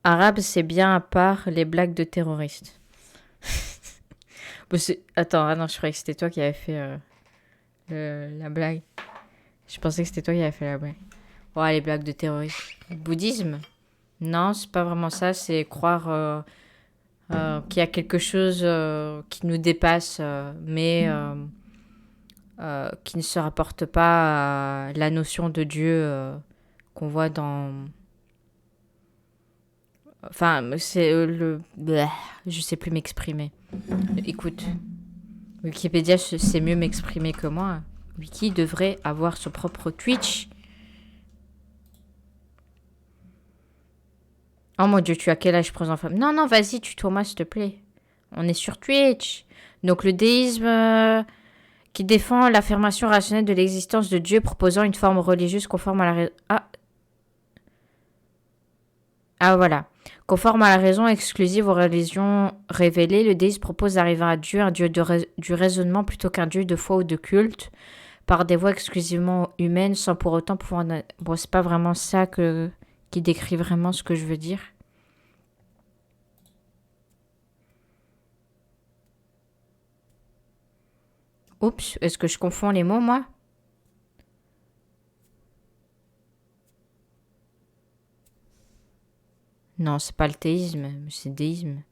Arabe, c'est bien à part les blagues de terroristes. Bon, attends, ah non, je croyais que c'était toi qui avais fait la blague. Je pensais que c'était toi qui avais fait la blague. Oh, les blagues de terroristes. Bouddhisme? Non, c'est pas vraiment ça. C'est croire qu'il y a quelque chose qui nous dépasse, mais qui ne se rapporte pas à la notion de Dieu qu'on voit dans... Enfin, c'est je sais plus m'exprimer. Écoute, Wikipédia sait mieux m'exprimer que moi. Wiki devrait avoir son propre Twitch. Oh mon Dieu, tu as quel âge, Prose en femme? Non, non, vas-y, tutoie-moi, s'il te plaît. On est sur Twitch. Donc, le déisme qui défend l'affirmation rationnelle de l'existence de Dieu, proposant une forme religieuse conforme à la... Ah, voilà. Conforme à la raison exclusive aux religions révélées, le déisme propose d'arriver à Dieu, un Dieu du raisonnement plutôt qu'un Dieu de foi ou de culte, par des voies exclusivement humaines, sans pour autant pouvoir... Bon, c'est pas vraiment ça qui décrit vraiment ce que je veux dire. Oups, est-ce que je confonds les mots, moi? Non, c'est pas le théisme, c'est le déisme.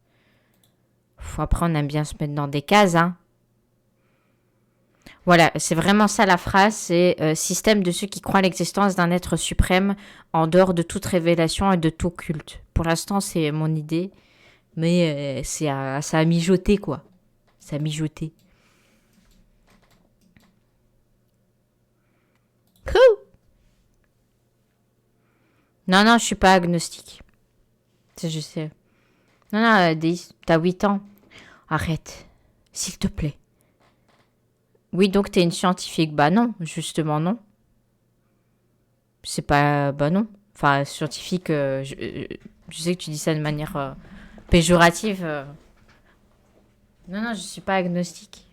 Après, on aime bien se mettre dans des cases, hein. Voilà, c'est vraiment ça la phrase, c'est système de ceux qui croient à l'existence d'un être suprême en dehors de toute révélation et de tout culte. Pour l'instant, c'est mon idée, mais ça a mijoté, quoi. Ça a mijoté. Non, non, je suis pas agnostique. Ça, je sais. Non, non, t'as 8 ans. Arrête, s'il te plaît. Oui, donc t'es une scientifique. Bah non, justement non. C'est pas... Bah non. Enfin, scientifique, je sais que tu dis ça de manière péjorative. Non, non, je suis pas agnostique.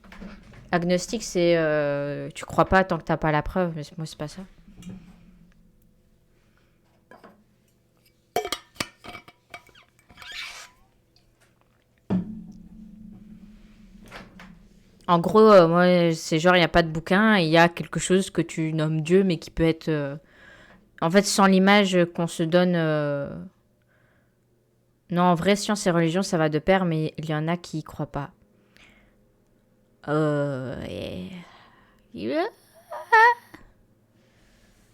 Agnostique, c'est... tu crois pas tant que t'as pas la preuve. Mais moi, c'est pas ça. En gros, moi, c'est genre, il n'y a pas de bouquin, il y a quelque chose que tu nommes Dieu, mais qui peut être... En fait, sans l'image qu'on se donne... Non, en vrai, science et religion, ça va de pair, mais il y en a qui y croient pas. Et...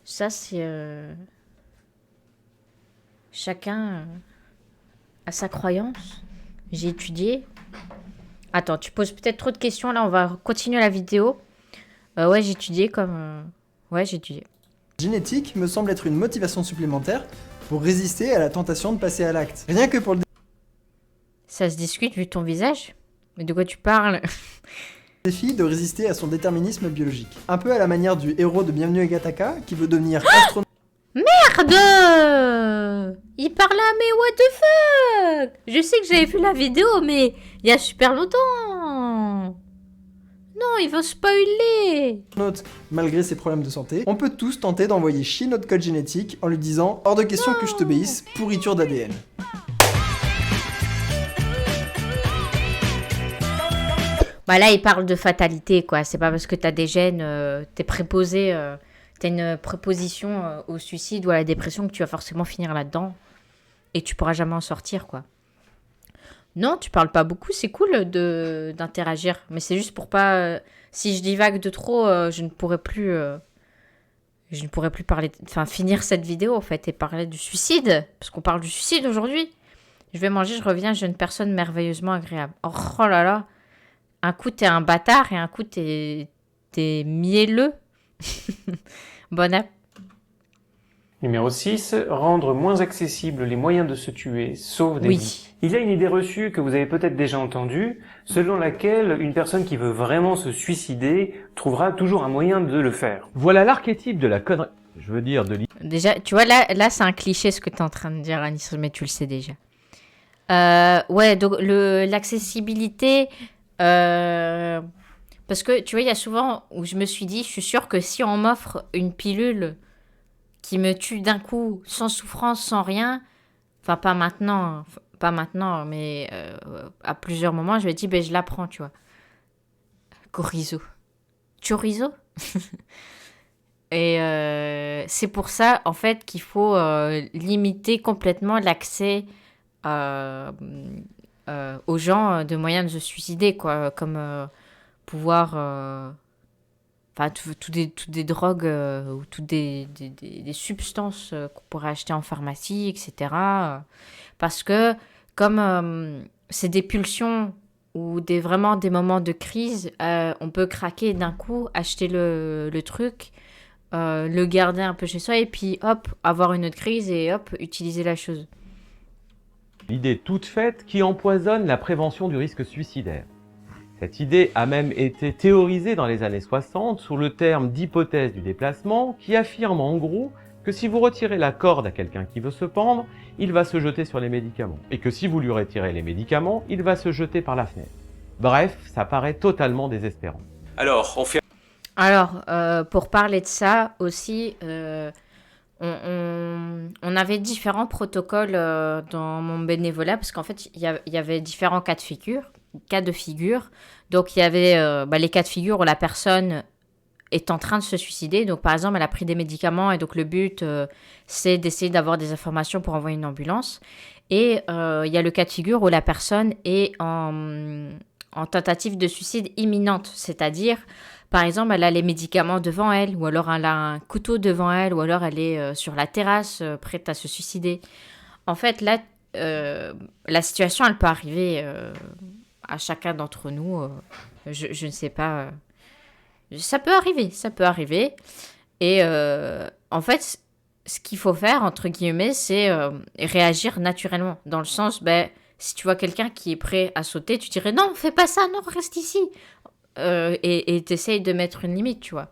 Ça, c'est... Chacun a sa croyance. J'ai étudié. Attends, tu poses peut-être trop de questions. Là, on va continuer la vidéo. Ouais, j'ai étudié comme... Ouais, j'ai étudié.
Génétique me semble être une motivation supplémentaire pour résister à la tentation de passer à l'acte. Rien que pour le
Ça se discute vu ton visage. Mais de quoi tu parles?
défi de résister à son déterminisme biologique. Un peu à la manière du héros de Bienvenue à Gattaca qui veut devenir astronaute.
Merde! Il parlait à mes what the fuck! Je sais que j'avais vu la vidéo, mais il y a super longtemps! Non, il va spoiler!
Malgré ses problèmes de santé, on peut tous tenter d'envoyer chier notre code génétique en lui disant « Hors de question que je t'obéisse, pourriture d'ADN ».
Bah là, il parle de fatalité, quoi. C'est pas parce que t'as des gènes, t'es préposé, t'as une préposition au suicide ou à la dépression que tu vas forcément finir là-dedans. Et tu pourras jamais en sortir, quoi. Non, tu parles pas beaucoup, c'est cool d'interagir. Mais c'est juste pour pas... si je divague de trop, je ne pourrais plus parler... Enfin, finir cette vidéo, en fait, et parler du suicide. Parce qu'on parle du suicide aujourd'hui. Je vais manger, je reviens, jeune personne merveilleusement agréable. Oh là là. Un coup, t'es un bâtard et un coup, t'es mielleux. Bon app.
Numéro 6, rendre moins accessibles les moyens de se tuer, sauf des vies. Il y a une idée reçue que vous avez peut-être déjà entendue, selon laquelle une personne qui veut vraiment se suicider trouvera toujours un moyen de le faire.
Voilà l'archétype de la connerie. Je veux dire, de
Déjà, tu vois, là c'est un cliché ce que tu es en train de dire, Anis, mais tu le sais déjà. Ouais, donc l'accessibilité... parce que, tu vois, il y a souvent où je me suis dit, je suis sûre que si on m'offre une pilule qui me tue d'un coup, sans souffrance, sans rien, enfin pas maintenant, mais à plusieurs moments, je me dis, ben je la prends, tu vois. Chorizo. Et c'est pour ça, en fait, qu'il faut limiter complètement l'accès aux gens de moyens de se suicider, quoi, comme pouvoir... Enfin, toutes des drogues ou toutes des substances qu'on pourrait acheter en pharmacie, etc. Parce que comme c'est des pulsions ou vraiment des moments de crise, on peut craquer d'un coup, acheter le truc, le garder un peu chez soi et puis hop, avoir une autre crise et hop, utiliser la chose.
L'idée toute faite qui empoisonne la prévention du risque suicidaire. Cette idée a même été théorisée dans les années 60 sous le terme d'hypothèse du déplacement qui affirme en gros que si vous retirez la corde à quelqu'un qui veut se pendre, il va se jeter sur les médicaments. Et que si vous lui retirez les médicaments, il va se jeter par la fenêtre. Bref, ça paraît totalement désespérant.
Alors,
pour parler de ça aussi, on avait différents protocoles dans mon bénévolat parce qu'en fait, il y avait différents cas de figure. Donc, il y avait les cas de figure où la personne est en train de se suicider. Donc, par exemple, elle a pris des médicaments et donc le but, c'est d'essayer d'avoir des informations pour envoyer une ambulance. Et il y a le cas de figure où la personne est en tentative de suicide imminente, c'est-à-dire... Par exemple, elle a les médicaments devant elle, ou alors elle a un couteau devant elle, ou alors elle est sur la terrasse, prête à se suicider. En fait, là, la situation, elle peut arriver à chacun d'entre nous. Je ne sais pas. Ça peut arriver. Et en fait, ce qu'il faut faire, entre guillemets, c'est réagir naturellement. Dans le sens, si tu vois quelqu'un qui est prêt à sauter, tu dirais « Non, fais pas ça, non, reste ici !» et t'essayes de mettre une limite, tu vois.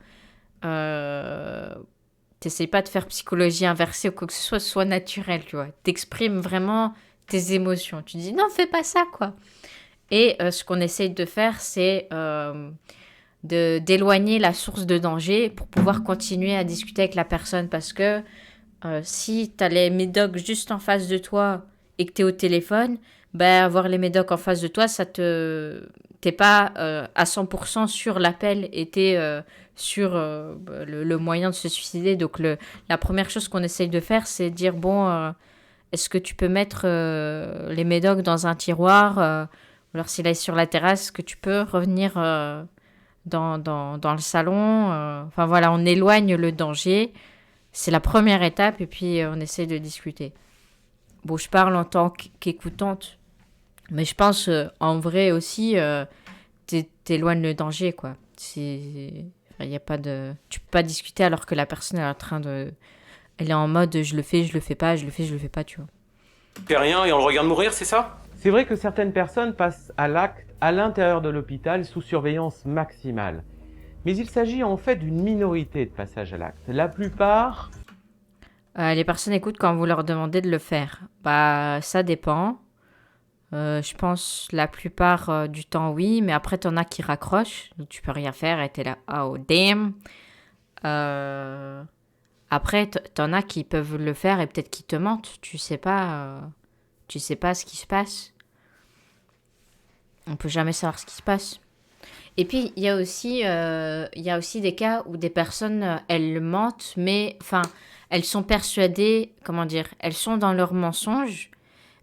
T'essayes pas de faire psychologie inversée ou quoi que ce soit naturel, tu vois. T'exprimes vraiment tes émotions. Tu dis non, fais pas ça, quoi. Et ce qu'on essaye de faire, c'est d'éloigner la source de danger pour pouvoir continuer à discuter avec la personne. Parce que si t'as les médocs juste en face de toi et que t'es au téléphone, avoir les médocs en face de toi, ça te t'es pas à 100% sur l'appel et t'es sur le moyen de se suicider. Donc la première chose qu'on essaye de faire, c'est dire, bon, est-ce que tu peux mettre les médocs dans un tiroir ou alors s'il est sur la terrasse, est-ce que tu peux revenir dans le salon Enfin voilà, on éloigne le danger. C'est la première étape et puis on essaye de discuter. Bon, je parle en tant qu'écoutante, mais je pense en vrai aussi, t'éloignes le danger, quoi. Y a pas de... Tu peux pas discuter alors que la personne est en train de... Elle est en mode je le fais, je le fais pas, je le fais, je le fais pas, tu vois.
On fait rien et on le regarde mourir, c'est ça?
C'est vrai que certaines personnes passent à l'acte à l'intérieur de l'hôpital sous surveillance maximale. Mais il s'agit en fait d'une minorité de passage à l'acte. La plupart...
les personnes écoutent quand vous leur demandez de le faire. Bah, ça dépend. Je pense la plupart du temps, oui. Mais après, t'en as qui raccrochent. Donc, tu peux rien faire et t'es là, oh, damn. Après, t'en as qui peuvent le faire et peut-être qui te mentent. Tu sais pas ce qui se passe. On peut jamais savoir ce qui se passe. Et puis, il y a aussi des cas où des personnes, elles mentent, mais... Enfin, elles sont persuadées, comment dire, elles sont dans leur mensonge,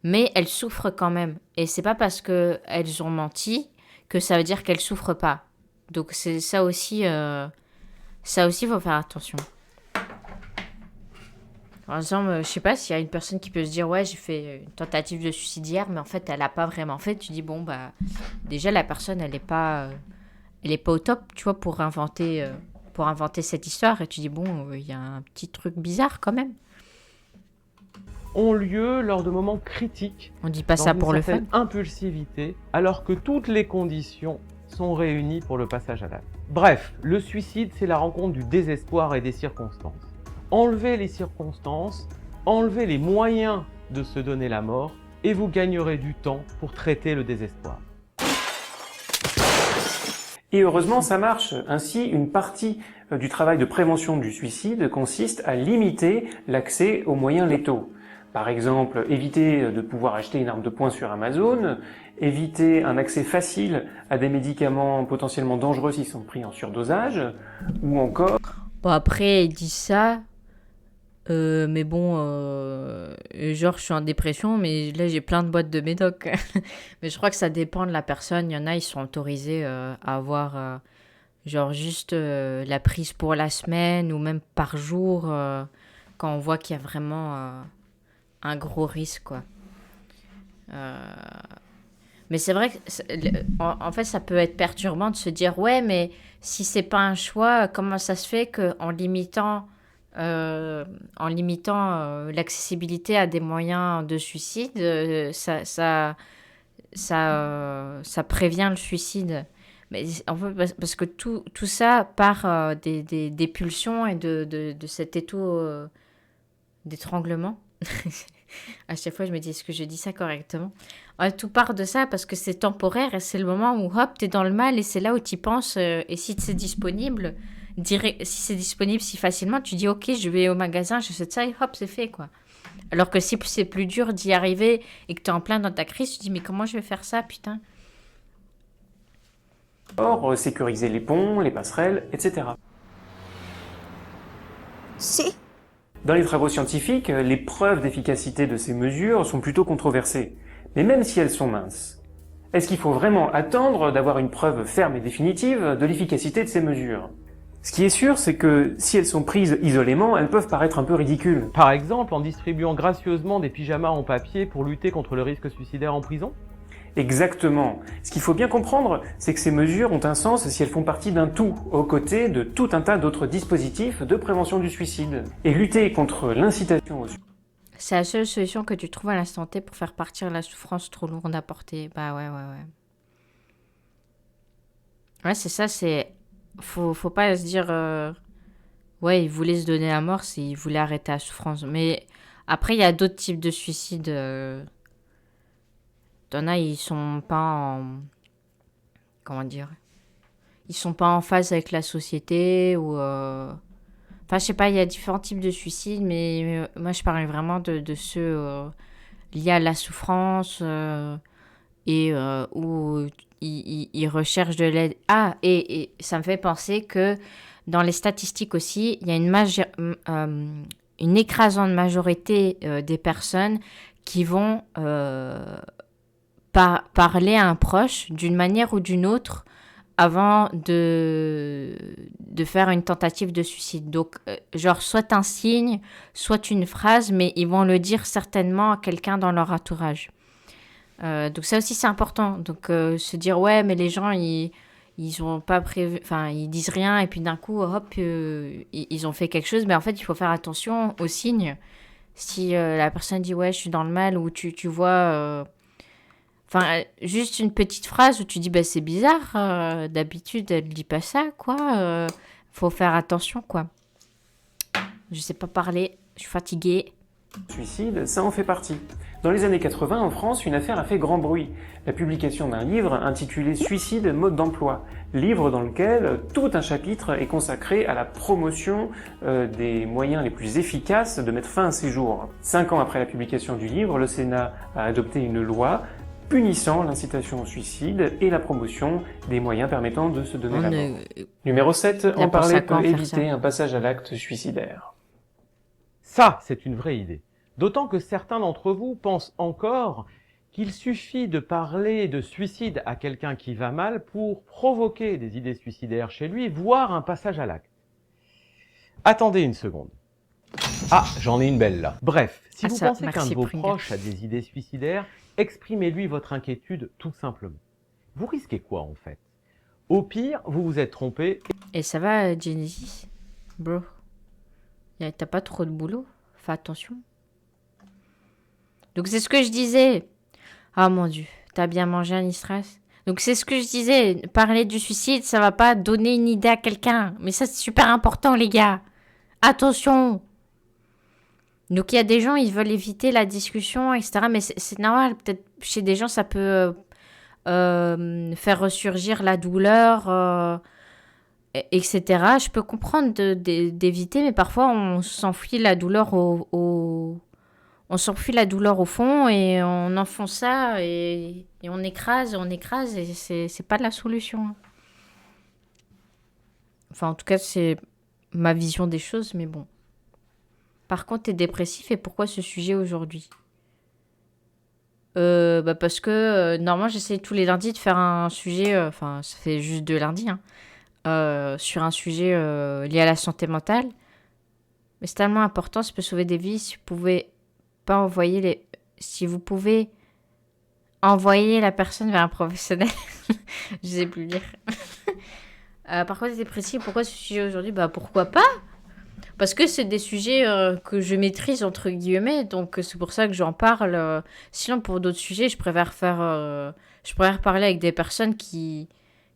mais elles souffrent quand même. Et c'est pas parce qu'elles ont menti que ça veut dire qu'elles souffrent pas. Donc, c'est ça aussi, faut faire attention. Par exemple, je sais pas s'il y a une personne qui peut se dire, ouais, j'ai fait une tentative de suicide hier, mais en fait, elle a pas vraiment fait. Tu dis, bon, bah, déjà, la personne, elle est pas au top, tu vois, pour inventer cette histoire. Et tu dis, bon, il y a un petit truc bizarre quand même.
Ont lieu lors de moments critiques.
On dit pas ça pour le fun.
Impulsivité, alors que toutes les conditions sont réunies pour le passage à l'acte. Bref, le suicide, c'est la rencontre du désespoir et des circonstances. Enlevez les circonstances, enlevez les moyens de se donner la mort, et vous gagnerez du temps pour traiter le désespoir.
Et heureusement, ça marche. Ainsi, une partie du travail de prévention du suicide consiste à limiter l'accès aux moyens létaux. Par exemple, éviter de pouvoir acheter une arme de poing sur Amazon, éviter un accès facile à des médicaments potentiellement dangereux s'ils sont pris en surdosage, ou encore...
Bon, après, ils disent ça, mais bon, genre, je suis en dépression, mais là, j'ai plein de boîtes de médoc. Mais je crois que ça dépend de la personne. Il y en a, ils sont autorisés à avoir, genre, juste la prise pour la semaine, ou même par jour, quand on voit qu'il y a vraiment un gros risque, quoi. Mais c'est vrai que, en fait, ça peut être perturbant de se dire, ouais, mais si c'est pas un choix, comment ça se fait qu'en limitant l'accessibilité à des moyens de suicide, ça prévient le suicide. Mais en fait, parce que tout ça part des pulsions et de cet étau d'étranglement. À chaque fois, je me dis, est-ce que je dis ça correctement? Tout part de ça parce que c'est temporaire et c'est le moment où, hop, t'es dans le mal et c'est là où t'y penses. Et si c'est disponible, si facilement, tu dis, ok, je vais au magasin, j'achète ça et hop, c'est fait, quoi. Alors que si c'est plus dur d'y arriver et que t'es en plein dans ta crise, tu te dis, mais comment je vais faire ça, putain?
Or, sécuriser les ponts, les passerelles, etc.
Si.
Dans les travaux scientifiques, les preuves d'efficacité de ces mesures sont plutôt controversées. Mais même si elles sont minces, est-ce qu'il faut vraiment attendre d'avoir une preuve ferme et définitive de l'efficacité de ces mesures? Ce qui est sûr, c'est que si elles sont prises isolément, elles peuvent paraître un peu ridicules.
Par exemple, en distribuant gracieusement des pyjamas en papier pour lutter contre le risque suicidaire en prison?
Exactement. Ce qu'il faut bien comprendre, c'est que ces mesures ont un sens si elles font partie d'un tout, aux côtés de tout un tas d'autres dispositifs de prévention du suicide. Et lutter contre l'incitation au suicide.
C'est la seule solution que tu trouves à l'instant T pour faire partir la souffrance trop lourde à porter. Bah ouais. Ouais, c'est ça, c'est... Faut pas se dire... Ouais, il voulait se donner la mort, il voulait arrêter la souffrance. Mais après, il y a d'autres types de suicides... T'en as, ils sont pas en... Comment dire? Ils sont pas en phase avec la société ou... Enfin, je sais pas, il y a différents types de suicides, mais moi, je parlais vraiment de ceux liés à la souffrance et où ils recherchent de l'aide. Ah, et ça me fait penser que dans les statistiques aussi, il y a une écrasante majorité des personnes qui vont parler à un proche d'une manière ou d'une autre avant de faire une tentative de suicide. Donc, genre, soit un signe, soit une phrase, mais ils vont le dire certainement à quelqu'un dans leur entourage. Donc, ça aussi, c'est important. Donc, se dire, ouais, mais les gens, ils ont pas prévu, enfin, ils disent rien, et puis d'un coup, hop, ils ont fait quelque chose. Mais en fait, il faut faire attention aux signes. Si la personne dit, ouais, je suis dans le mal, ou tu vois... Enfin, juste une petite phrase où tu dis, bah, c'est bizarre, d'habitude, elle dit pas ça, quoi. Faut faire attention, quoi. Je sais pas parler, je suis fatiguée.
Suicide, ça en fait partie. Dans les années 80, en France, une affaire a fait grand bruit. La publication d'un livre intitulé Suicide, mode d'emploi. Livre dans lequel tout un chapitre est consacré à la promotion des moyens les plus efficaces de mettre fin à ces jours. 5 ans après la publication du livre, le Sénat a adopté une loi punissant l'incitation au suicide et la promotion des moyens permettant de se donner la mort. Numéro 7, en parler peut éviter un passage à l'acte suicidaire.
Ça, c'est une vraie idée. D'autant que certains d'entre vous pensent encore qu'il suffit de parler de suicide à quelqu'un qui va mal pour provoquer des idées suicidaires chez lui, voire un passage à l'acte. Attendez une seconde. Ah, j'en ai une belle là. Bref, si vous pensez qu'un de vos proches a des idées suicidaires, exprimez-lui votre inquiétude tout simplement. Vous risquez quoi en fait? Au pire, vous vous êtes trompé.
Et ça va, Genesis? Bro, t'as pas trop de boulot? Fais attention. Donc c'est ce que je disais. Ah mon Dieu, t'as bien mangé, Anistras? Donc c'est ce que je disais. Parler du suicide, ça va pas donner une idée à quelqu'un. Mais ça, c'est super important, les gars. Attention. Donc il y a des gens, ils veulent éviter la discussion, etc. Mais c'est normal. Peut-être chez des gens, ça peut faire ressurgir la douleur, etc. Je peux comprendre d'éviter, mais parfois on s'enfuit la douleur on s'enfuit la douleur au fond et on enfonce ça et on écrase et c'est pas de la solution. Enfin, en tout cas, c'est ma vision des choses, mais bon. Par contre, t'es dépressif et pourquoi ce sujet aujourd'hui? Parce que normalement, j'essaie tous les lundis de faire un sujet, enfin, ça fait juste 2 lundis, sur un sujet lié à la santé mentale. Mais c'est tellement important, ça peut sauver des vies. Si vous pouvez envoyer la personne vers un professionnel, je sais plus dire. Par contre, t'es dépressif, pourquoi ce sujet aujourd'hui? Pourquoi pas? Parce que c'est des sujets que je maîtrise, entre guillemets, donc c'est pour ça que j'en parle. Sinon, pour d'autres sujets, je préfère parler avec des personnes qui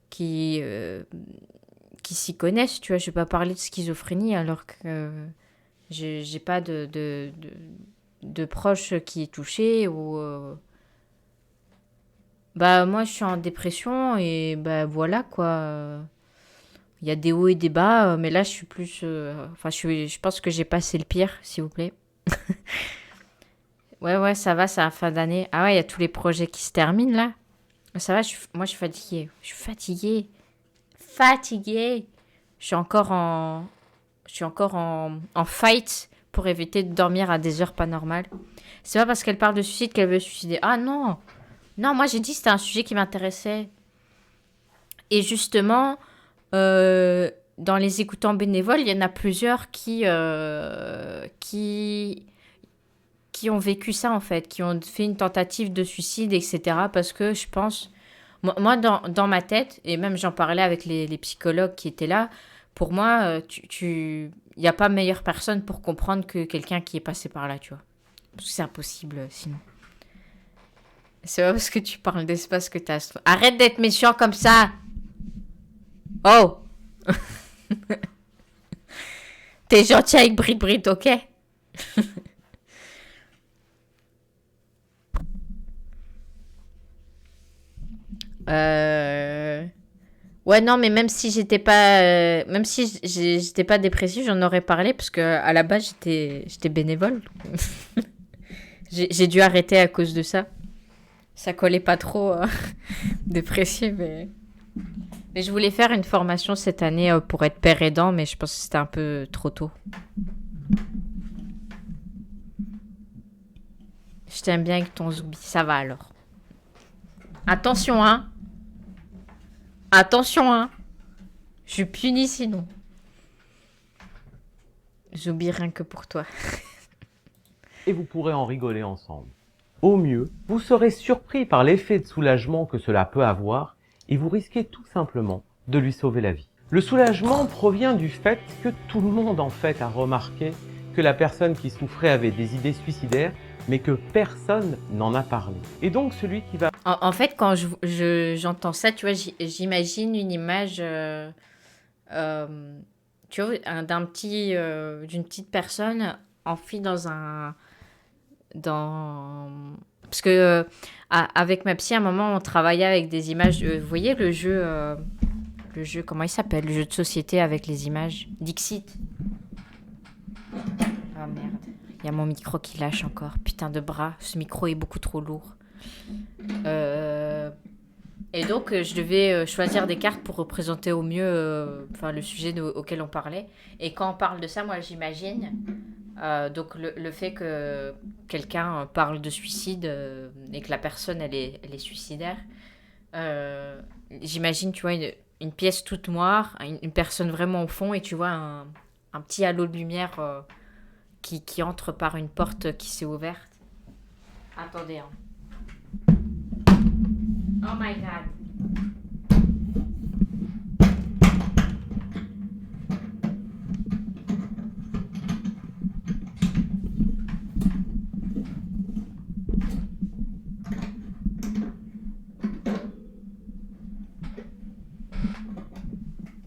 s'y connaissent, tu vois. Je vais pas parler de schizophrénie alors que j'ai pas de proche qui est touché ou... moi, je suis en dépression et voilà, quoi. Il y a des hauts et des bas, mais là, je suis plus... je pense que j'ai passé le pire, s'il vous plaît. Ouais, ça va, c'est la fin d'année. Ah ouais, il y a tous les projets qui se terminent, là. Ça va, moi, je suis fatiguée. Je suis fatiguée. Je suis encore en fight pour éviter de dormir à des heures pas normales. C'est pas parce qu'elle parle de suicide qu'elle veut se suicider. Ah non! Non, moi, j'ai dit que c'était un sujet qui m'intéressait. Et justement... dans les écoutants bénévoles, il y en a plusieurs qui ont vécu ça, en fait, qui ont fait une tentative de suicide, etc. Parce que je pense... Moi, dans ma tête, et même j'en parlais avec les psychologues qui étaient là, pour moi, il n'y a pas meilleure personne pour comprendre que quelqu'un qui est passé par là, tu vois. Parce que c'est impossible, sinon. C'est pas parce que tu parles d'espace que t'as... Arrête d'être méchant comme ça! Oh! T'es gentil avec Brit, ok? Ouais, non, mais même si j'étais pas dépressive, j'en aurais parlé parce que à la base j'étais bénévole. J'ai dû arrêter à cause de ça. ça collait pas trop déprécié, mais je voulais faire une formation cette année pour être père aidant, mais je pense que c'était un peu trop tôt. Je t'aime bien avec ton Zoubi, ça va alors. Attention, hein. Attention, hein. Je punis sinon. Zoubi rien que pour toi.
Et vous pourrez en rigoler ensemble. Au mieux, vous serez surpris par l'effet de soulagement que cela peut avoir et vous risquez tout simplement de lui sauver la vie. Le soulagement provient du fait que tout le monde en fait a remarqué que la personne qui souffrait avait des idées suicidaires, mais que personne n'en a parlé. Et donc celui qui va...
En fait, quand j'entends ça, tu vois, j'imagine une image, tu vois, d'une petite personne enfuie parce que avec ma psy, à un moment, on travaillait avec des images. Vous voyez le jeu, comment il s'appelle? Le jeu de société avec les images. Dixit. Ah merde. Il y a mon micro qui lâche encore. Putain de bras. Ce micro est beaucoup trop lourd. Et donc, je devais choisir des cartes pour représenter au mieux le sujet auquel on parlait. Et quand on parle de ça, moi, j'imagine... donc le fait que quelqu'un parle de suicide et que la personne elle est suicidaire, j'imagine, tu vois, une pièce toute noire, une personne vraiment au fond et tu vois un petit halo de lumière qui entre par une porte qui s'est ouverte. Attendez, hein. Oh my god.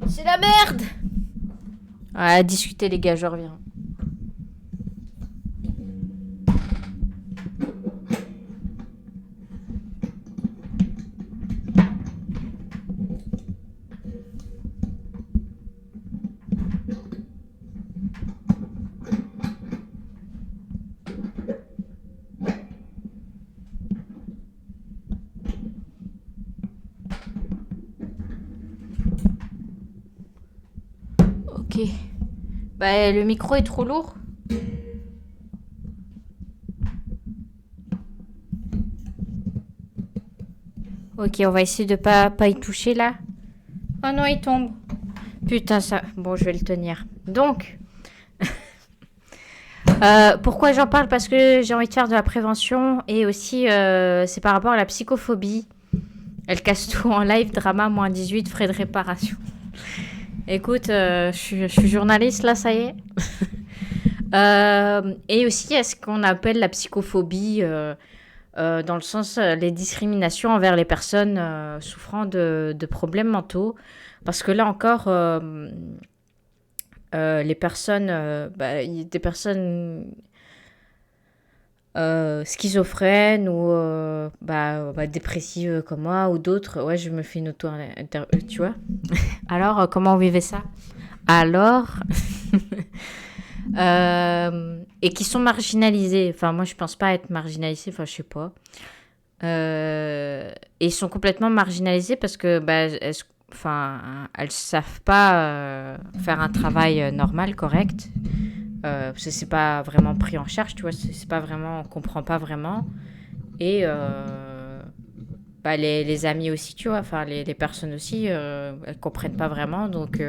C'est la merde! Ouais, discutez les gars, je reviens. Ok. Bah, le micro est trop lourd. Ok, on va essayer de pas y toucher là. Oh non, il tombe. Putain, ça... Bon, je vais le tenir. Donc... pourquoi j'en parle? Parce que j'ai envie de faire de la prévention. Et aussi, c'est par rapport à la psychophobie. Elle casse tout en live. Drama, moins 18, frais de réparation. Écoute, je suis journaliste là, ça y est. Et aussi, il y a ce qu'on appelle la psychophobie, dans le sens les discriminations envers les personnes souffrant de problèmes mentaux. Parce que là encore, les personnes, y a des personnes schizophrènes ou dépressives comme moi ou d'autres. Ouais, je me fais une tu vois. Alors, comment on vivait ça? Alors, et qui sont marginalisés. Enfin, moi, je pense pas être marginalisée. Enfin, je sais pas. Et ils sont complètement marginalisés parce que, elles savent pas faire un travail normal, correct. Parce que c'est pas vraiment pris en charge, tu vois, c'est pas vraiment, on comprend pas vraiment. Et les amis aussi, tu vois, enfin les personnes aussi, elles comprennent pas vraiment. Donc,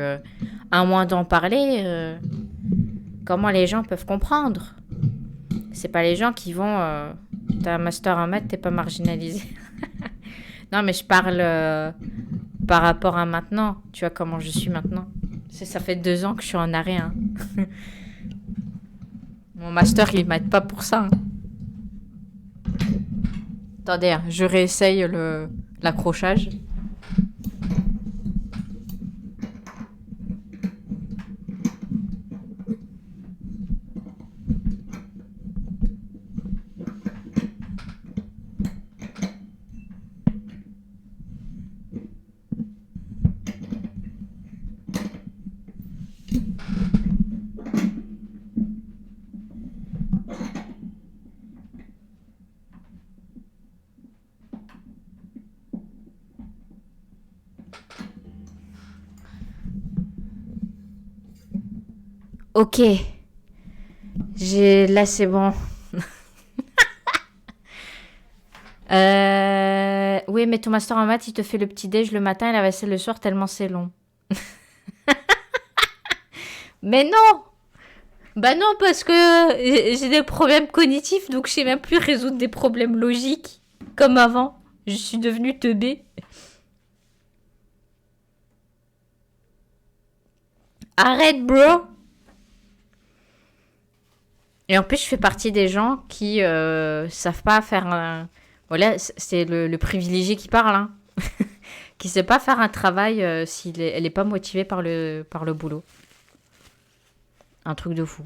à moins d'en parler, comment les gens peuvent comprendre? C'est pas les gens qui vont, t'as un master en maths, t'es pas marginalisé. Non, mais je parle par rapport à maintenant, tu vois, comment je suis maintenant. Ça fait 2 ans que je suis en arrêt, hein. Mon master, il m'aide pas pour ça. Hein. Attendez, hein, je réessaye l'accrochage. Ok. Là, c'est bon. Oui, mais ton master en maths, il te fait le petit-déj le matin et la vaisselle le soir tellement c'est long. Mais non! Bah non, parce que j'ai des problèmes cognitifs, donc je sais même plus résoudre des problèmes logiques comme avant. Je suis devenue teubée. Arrête, bro! Et en plus, je fais partie des gens qui savent pas faire un... Voilà, c'est le privilégié qui parle, hein. Qui sait pas faire un travail si elle est pas motivée par le boulot. Un truc de fou.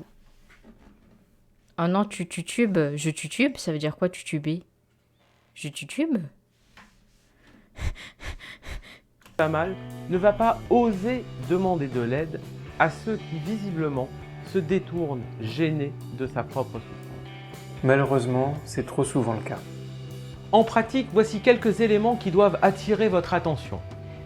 Oh non, tu tutubes. Je tutube, ça veut dire quoi, tutuber? Je tutube?
Pas mal, ne va pas oser demander de l'aide à ceux qui visiblement se détournent gênés de sa propre souffrance.
Malheureusement, c'est trop souvent le cas.
En pratique, voici quelques éléments qui doivent attirer votre attention.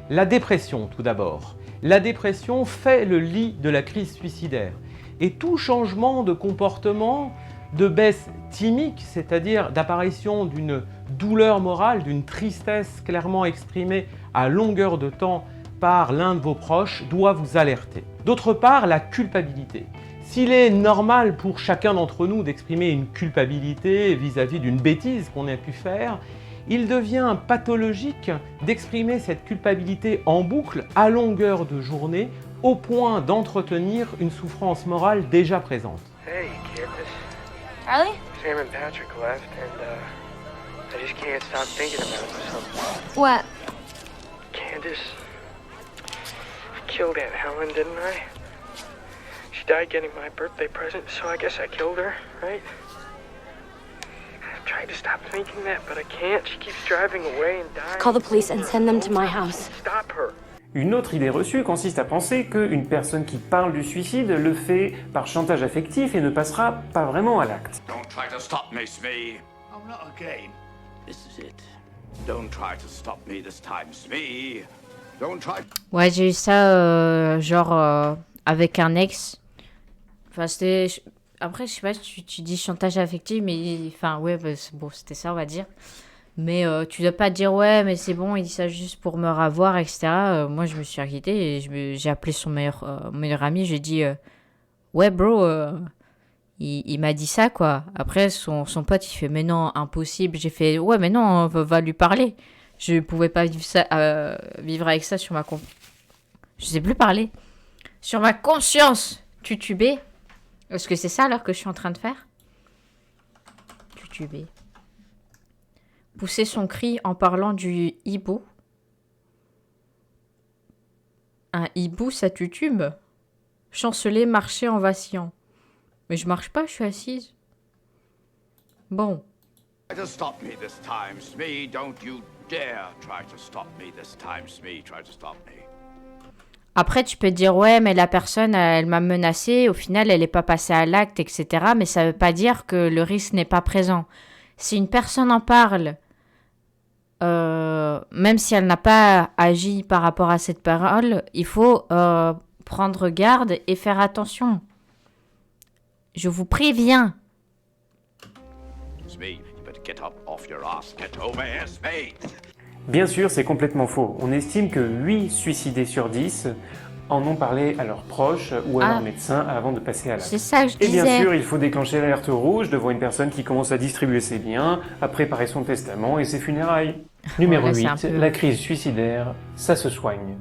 La dépression, tout d'abord. La dépression fait le lit de la crise suicidaire. Et tout changement de comportement, de baisse thymique, c'est-à-dire d'apparition d'une douleur morale, d'une tristesse clairement exprimée à longueur de temps par l'un de vos proches, doit vous alerter. D'autre part, la culpabilité. S'il est normal pour chacun d'entre nous d'exprimer une culpabilité vis-à-vis d'une bêtise qu'on a pu faire, il devient pathologique d'exprimer cette culpabilité en boucle à longueur de journée au point d'entretenir une souffrance morale déjà présente.
Hey, Candace.
Riley?
Sam and Patrick left, and I just can't stop thinking about something.
What?
Candace, I killed Aunt Helen, didn't I? She died getting my birthday present, so I guess I killed her, right? I've tried to stop thinking that, but I can't. She keeps driving away and dying.
Call the police and send them to my house.
Stop her.
Une autre idée reçue consiste à penser qu'une personne qui parle du suicide le fait par chantage affectif et ne passera pas vraiment à l'acte.
Don't try to stop me, Smee. Oh, not again. This is it. Don't try to stop me this time, Smee. Don't try...
Ouais, j'ai eu ça, avec un ex. Enfin, c'était... Après, je sais pas si tu dis chantage affectif, mais... Enfin, ouais, bah, bon, c'était ça, on va dire. Mais tu dois pas dire, ouais, mais c'est bon, il dit ça juste pour me ravoir, etc. Moi, je me suis inquiétée et j'ai appelé son meilleur ami. J'ai dit, ouais, bro, il m'a dit ça, quoi. Après, son pote, il fait, mais non, impossible. J'ai fait, ouais, mais non, va lui parler. Je pouvais pas vivre avec ça sur ma... Je sais plus parler. Sur ma conscience, tutubé. Est-ce que c'est ça, alors, que je suis en train de faire? Tutubé. Pousser son cri en parlant du hibou. Un hibou, ça tutube. Chanceler, marcher en vacillant. Mais je marche pas, je suis assise. Bon.
Try to stop me this time, Smee. Don't you dare try to stop me this time, Smee. Try to stop me.
Après, tu peux dire, ouais, mais la personne, elle m'a menacé. Au final, elle n'est pas passée à l'acte, etc. Mais ça veut pas dire que le risque n'est pas présent. Si une personne en parle, même si elle n'a pas agi par rapport à cette parole, il faut prendre garde et faire attention. Je vous préviens.
Smee, you better get up off your ass. Get over here, Smee.
Bien sûr, c'est complètement faux. On estime que 8 suicidés sur 10 en ont parlé à leurs proches ou à leur médecin avant de passer à l'acte.
C'est ça que je
Et
disais.
bien sûr, il faut déclencher l'alerte rouge devant une personne qui commence à distribuer ses biens, à préparer son testament et ses funérailles. Numéro
Ouais,
8, la crise suicidaire, ça se soigne.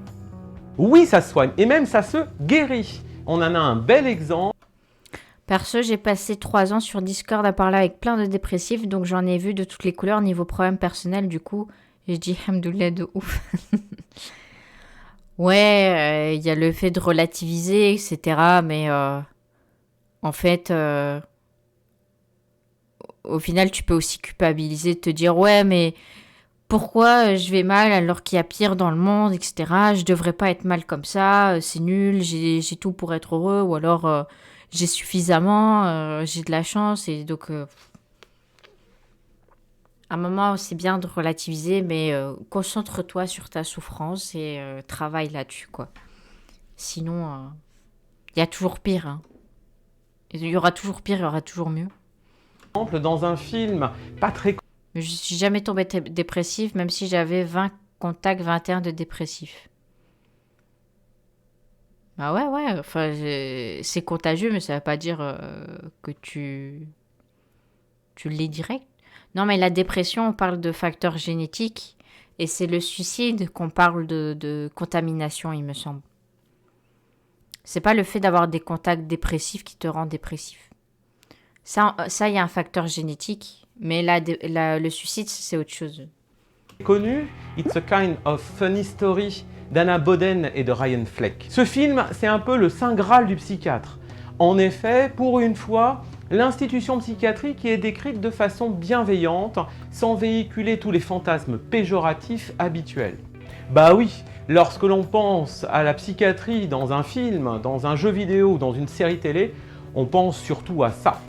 Oui, ça se soigne, et même ça se guérit. On en a un bel exemple.
Perso, j'ai passé 3 ans sur Discord à parler avec plein de dépressifs, donc j'en ai vu de toutes les couleurs niveau problème personnel, du coup, je dis hamdoulilah de ouf. Ouais, il y a le fait de relativiser, etc., mais en fait, au final, tu peux aussi culpabiliser, te dire, ouais, mais pourquoi je vais mal alors qu'il y a pire dans le monde, etc., je devrais pas être mal comme ça, c'est nul, j'ai tout pour être heureux, ou alors... j'ai suffisamment, j'ai de la chance, et donc à un moment c'est bien de relativiser, mais concentre-toi sur ta souffrance et travaille là-dessus, quoi. Sinon, il y a toujours pire, hein. Il y aura toujours pire, il y aura toujours mieux.
Dans un film pas très...
Mais je suis jamais tombée dépressive, même si j'avais 20 contacts 21 de dépressifs. Ah ouais, enfin, c'est contagieux, mais ça veut pas dire que tu l'es direct. Non, mais la dépression, on parle de facteurs génétiques, et c'est le suicide qu'on parle de contamination, il me semble. C'est pas le fait d'avoir des contacts dépressifs qui te rend dépressif. Ça, il y a un facteur génétique, mais le suicide, c'est autre chose.
Connu, It's a Kind of Funny Story d'Anna Boden et de Ryan Fleck. Ce film, c'est un peu le saint graal du psychiatre. En effet, pour une fois, l'institution psychiatrique est décrite de façon bienveillante, sans véhiculer tous les fantasmes péjoratifs habituels. Bah oui, lorsque l'on pense à la psychiatrie dans un film, dans un jeu vidéo ou dans une série télé, on pense surtout à ça.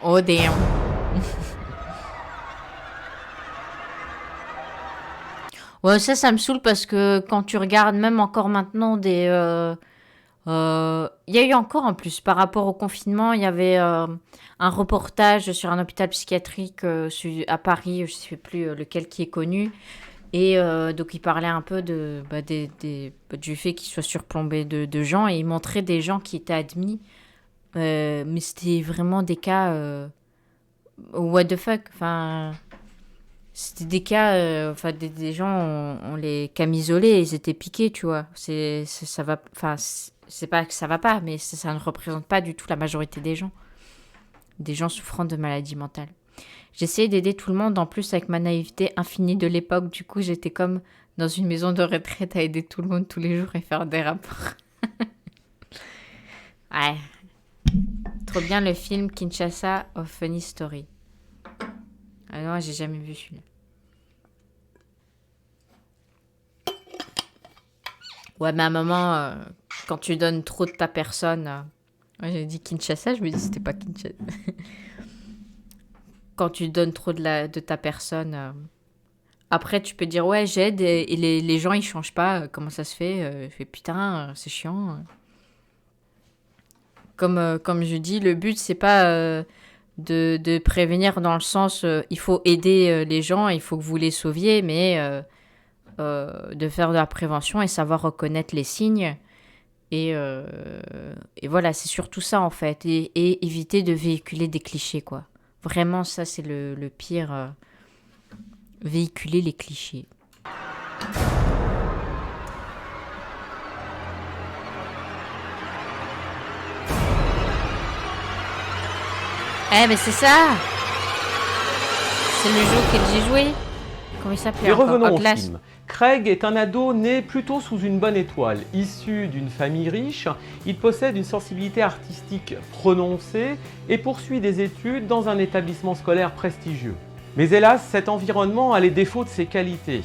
Oh damn. Ouais, ça me saoule parce que quand tu regardes même encore maintenant des... Il y a eu encore en plus, par rapport au confinement, il y avait un reportage sur un hôpital psychiatrique à Paris, je ne sais plus lequel qui est connu. Et donc il parlait un peu du fait qu'il soit surplombé de gens et il montrait des gens qui étaient admis. Mais c'était vraiment des cas... what the fuck, enfin... C'était des cas, des gens, on les camisolait, ils étaient piqués, tu vois. Ça va, enfin, c'est pas que ça va pas, mais ça ne représente pas du tout la majorité des gens. Des gens souffrant de maladies mentales. J'essayais d'aider tout le monde, en plus avec ma naïveté infinie de l'époque. Du coup, j'étais comme dans une maison de retraite à aider tout le monde tous les jours et faire des rapports. Ouais. Trop bien le film Kinshasa of Funny Story. Ah non, j'ai jamais vu celui-là. Ouais, mais à un moment, quand tu donnes trop de ta personne... Ouais, j'ai dit Kinshasa, je me dis c'était pas Kinshasa. Quand tu donnes trop de ta personne... Après, tu peux dire, ouais, j'aide, et les gens, ils changent pas. Comment ça se fait? Je fais, putain, c'est chiant. Comme je dis, le but, c'est pas... De prévenir dans le sens il faut aider les gens, il faut que vous les sauviez, mais de faire de la prévention et savoir reconnaître les signes et voilà, c'est surtout ça en fait, et éviter de véhiculer des clichés, quoi. Vraiment, ça c'est le pire, véhiculer les clichés. Eh, mais c'est ça! C'est le jeu auquel j'ai joué. Comment il s'appelait?
Et revenons au film. Craig est un ado né plutôt sous une bonne étoile. Issu d'une famille riche, il possède une sensibilité artistique prononcée et poursuit des études dans un établissement scolaire prestigieux. Mais hélas, cet environnement a les défauts de ses qualités.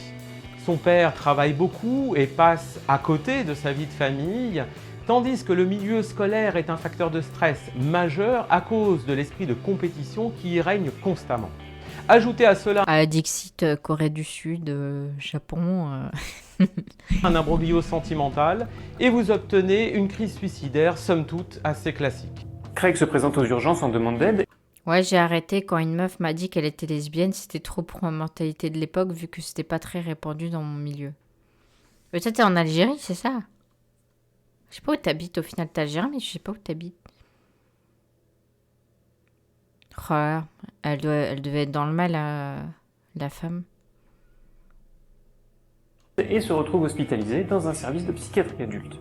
Son père travaille beaucoup et passe à côté de sa vie de famille, tandis que le milieu scolaire est un facteur de stress majeur à cause de l'esprit de compétition qui y règne constamment. Ajoutez à cela
Dixit, Corée du Sud, Japon...
un imbroglio sentimental et vous obtenez une crise suicidaire somme toute assez classique.
Craig se présente aux urgences en demande d'aide.
Ouais, j'ai arrêté quand une meuf m'a dit qu'elle était lesbienne, c'était trop pour ma mentalité de l'époque vu que c'était pas très répandu dans mon milieu. Peut-être t'es en Algérie, c'est ça? Je sais pas où t'habites, au final t'es algérien, mais je sais pas où t'habites. Oh, elle devait être dans le mal, la femme.
Et se retrouve hospitalisé dans un service de psychiatrie adulte.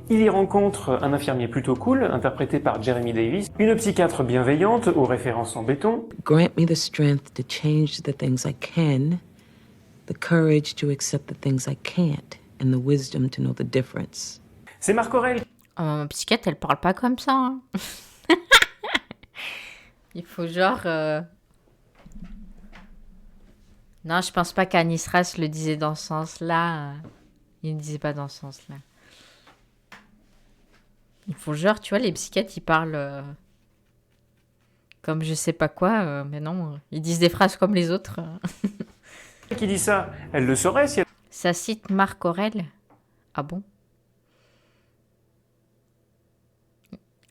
Il y rencontre un infirmier plutôt cool, interprété par Jeremy Davis, une psychiatre bienveillante aux références en béton.
Grant me the strength to change the things I can, the courage to accept the things I can't, and the wisdom to know the difference.
C'est Marc Aurèle.
Ma psychiatre, elle parle pas comme ça. Hein. Il faut genre... Non, je pense pas qu'Anis Ras le disait dans ce sens-là. Il ne disait pas dans ce sens-là. Il faut genre, tu vois, les psychiatres, ils parlent comme je sais pas quoi, mais non, ils disent des phrases comme les autres.
Qui dit ça? Elle le saurait si elle...
Ça cite Marc Aurèle? Ah bon?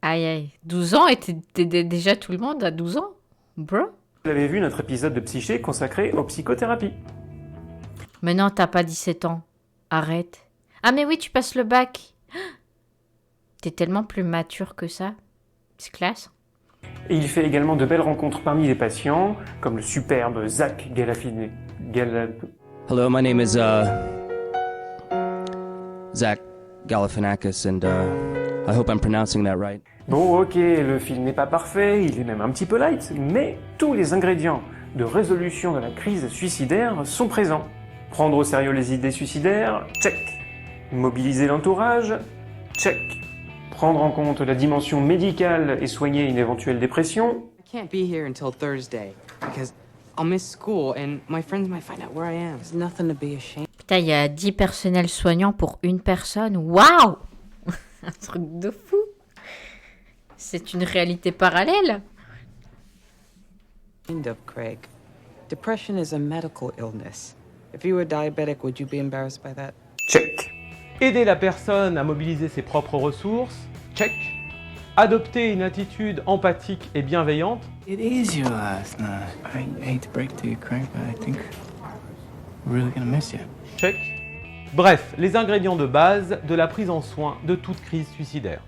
Aïe, aïe. 12 ans et t'es déjà tout le monde à 12 ans, bro?
Vous avez vu notre épisode de Psyché consacré aux psychothérapies.
Mais non, t'as pas 17 ans. Arrête. Ah mais oui, tu passes le bac. T'es tellement plus mature que ça. C'est classe.
Et il fait également de belles rencontres parmi les patients, comme le superbe Zach Galifianakis.
Hello, my name is Zach Galifianakis, and I hope I'm pronouncing that right.
Bon, ok, le film n'est pas parfait, il est même un petit peu light, mais tous les ingrédients de résolution de la crise suicidaire sont présents. Prendre au sérieux les idées suicidaires, check. Mobiliser l'entourage, check. Prendre en compte la dimension médicale et soigner une éventuelle dépression.
I can't be here until Thursday because I'll miss school and my friends might find out where I am. There's nothing to be ashamed.
Putain, il y a 10 personnels soignants pour une personne. Waouh! Un truc de fou. C'est une réalité parallèle.
Kind of, Craig. Depression is a medical illness. If you were diabetic, would you be embarrassed by that?
Check.
Aider la personne à mobiliser ses propres ressources. Check. Adopter une attitude empathique et bienveillante.
It is your last night. I hate to break it to you, Craig, but I think we're really gonna miss you.
Check. Bref, les ingrédients de base de la prise en soin de toute crise suicidaire.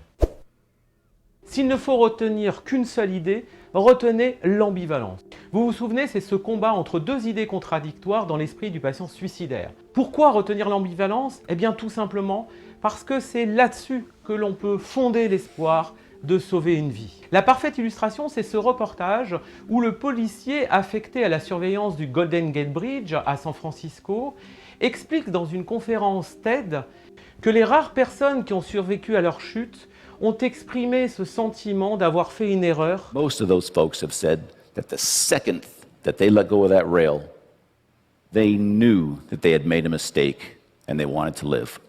S'il ne faut retenir qu'une seule idée, retenez l'ambivalence. Vous vous souvenez, c'est ce combat entre deux idées contradictoires dans l'esprit du patient suicidaire. Pourquoi retenir l'ambivalence? Eh bien tout simplement parce que c'est là-dessus que l'on peut fonder l'espoir de sauver une vie. La parfaite illustration, c'est ce reportage où le policier affecté à la surveillance du Golden Gate Bridge à San Francisco explique dans une conférence TED que les rares personnes qui ont survécu à leur chute ont exprimé ce sentiment d'avoir fait une erreur.
Most of those folks have said that the second that they let go of that rail, they knew that they had made a mistake and they wanted to live.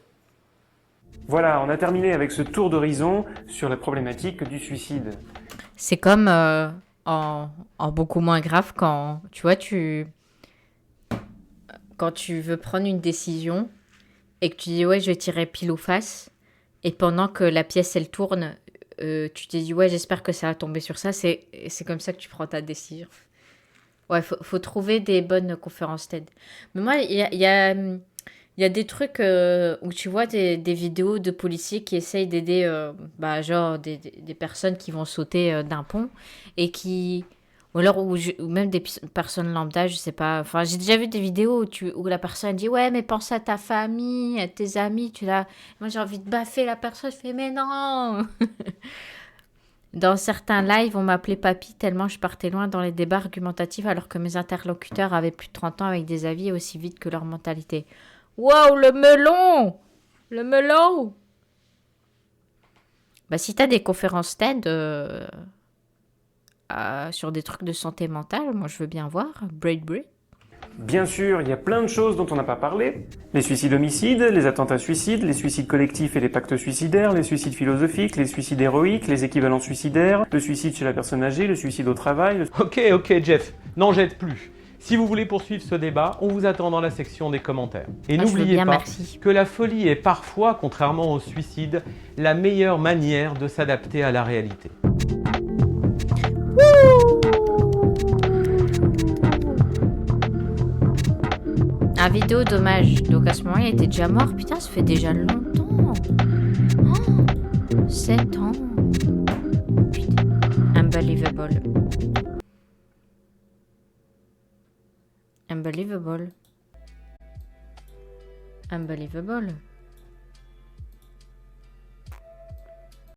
Voilà, on a terminé avec ce tour d'horizon sur la problématique du suicide.
C'est comme en beaucoup moins grave quand, tu vois, quand tu veux prendre une décision et que tu dis ouais, je vais tirer pile ou face, et pendant que la pièce elle tourne, tu te dis ouais, j'espère que ça va tomber sur ça. C'est comme ça que tu prends ta décision. Ouais, faut trouver des bonnes conférences TED. Mais moi, il y a des trucs où tu vois des vidéos de policiers qui essayent d'aider genre des personnes qui vont sauter d'un pont et qui... Ou alors, ou même des personnes lambda, je sais pas. Enfin, j'ai déjà vu des vidéos où la personne dit « Ouais, mais pense à ta famille, à tes amis. » Moi, j'ai envie de baffer la personne. Je fais « Mais non !» Dans certains lives, on m'appelait papy tellement je partais loin dans les débats argumentatifs alors que mes interlocuteurs avaient plus de 30 ans avec des avis aussi vides que leur mentalité. Waouh, le melon! Le melon! Bah, si t'as des conférences TED sur des trucs de santé mentale, moi je veux bien voir. Braid.
Bien sûr, il y a plein de choses dont on n'a pas parlé. Les suicides-homicides, les attentats suicides, les suicides collectifs et les pactes suicidaires, les suicides philosophiques, les suicides héroïques, les équivalents suicidaires, le suicide chez la personne âgée, le suicide au travail...
Ok, Jeff, n'en jette plus. Si vous voulez poursuivre ce débat, on vous attend dans la section des commentaires. Et n'oubliez pas que la folie est parfois, contrairement au suicide, la meilleure manière de s'adapter à la réalité.
Un vidéo d'hommage. Donc à ce moment, il était déjà mort. Putain, ça fait déjà longtemps. 7 ans. Putain. Unbelievable. Unbelievable.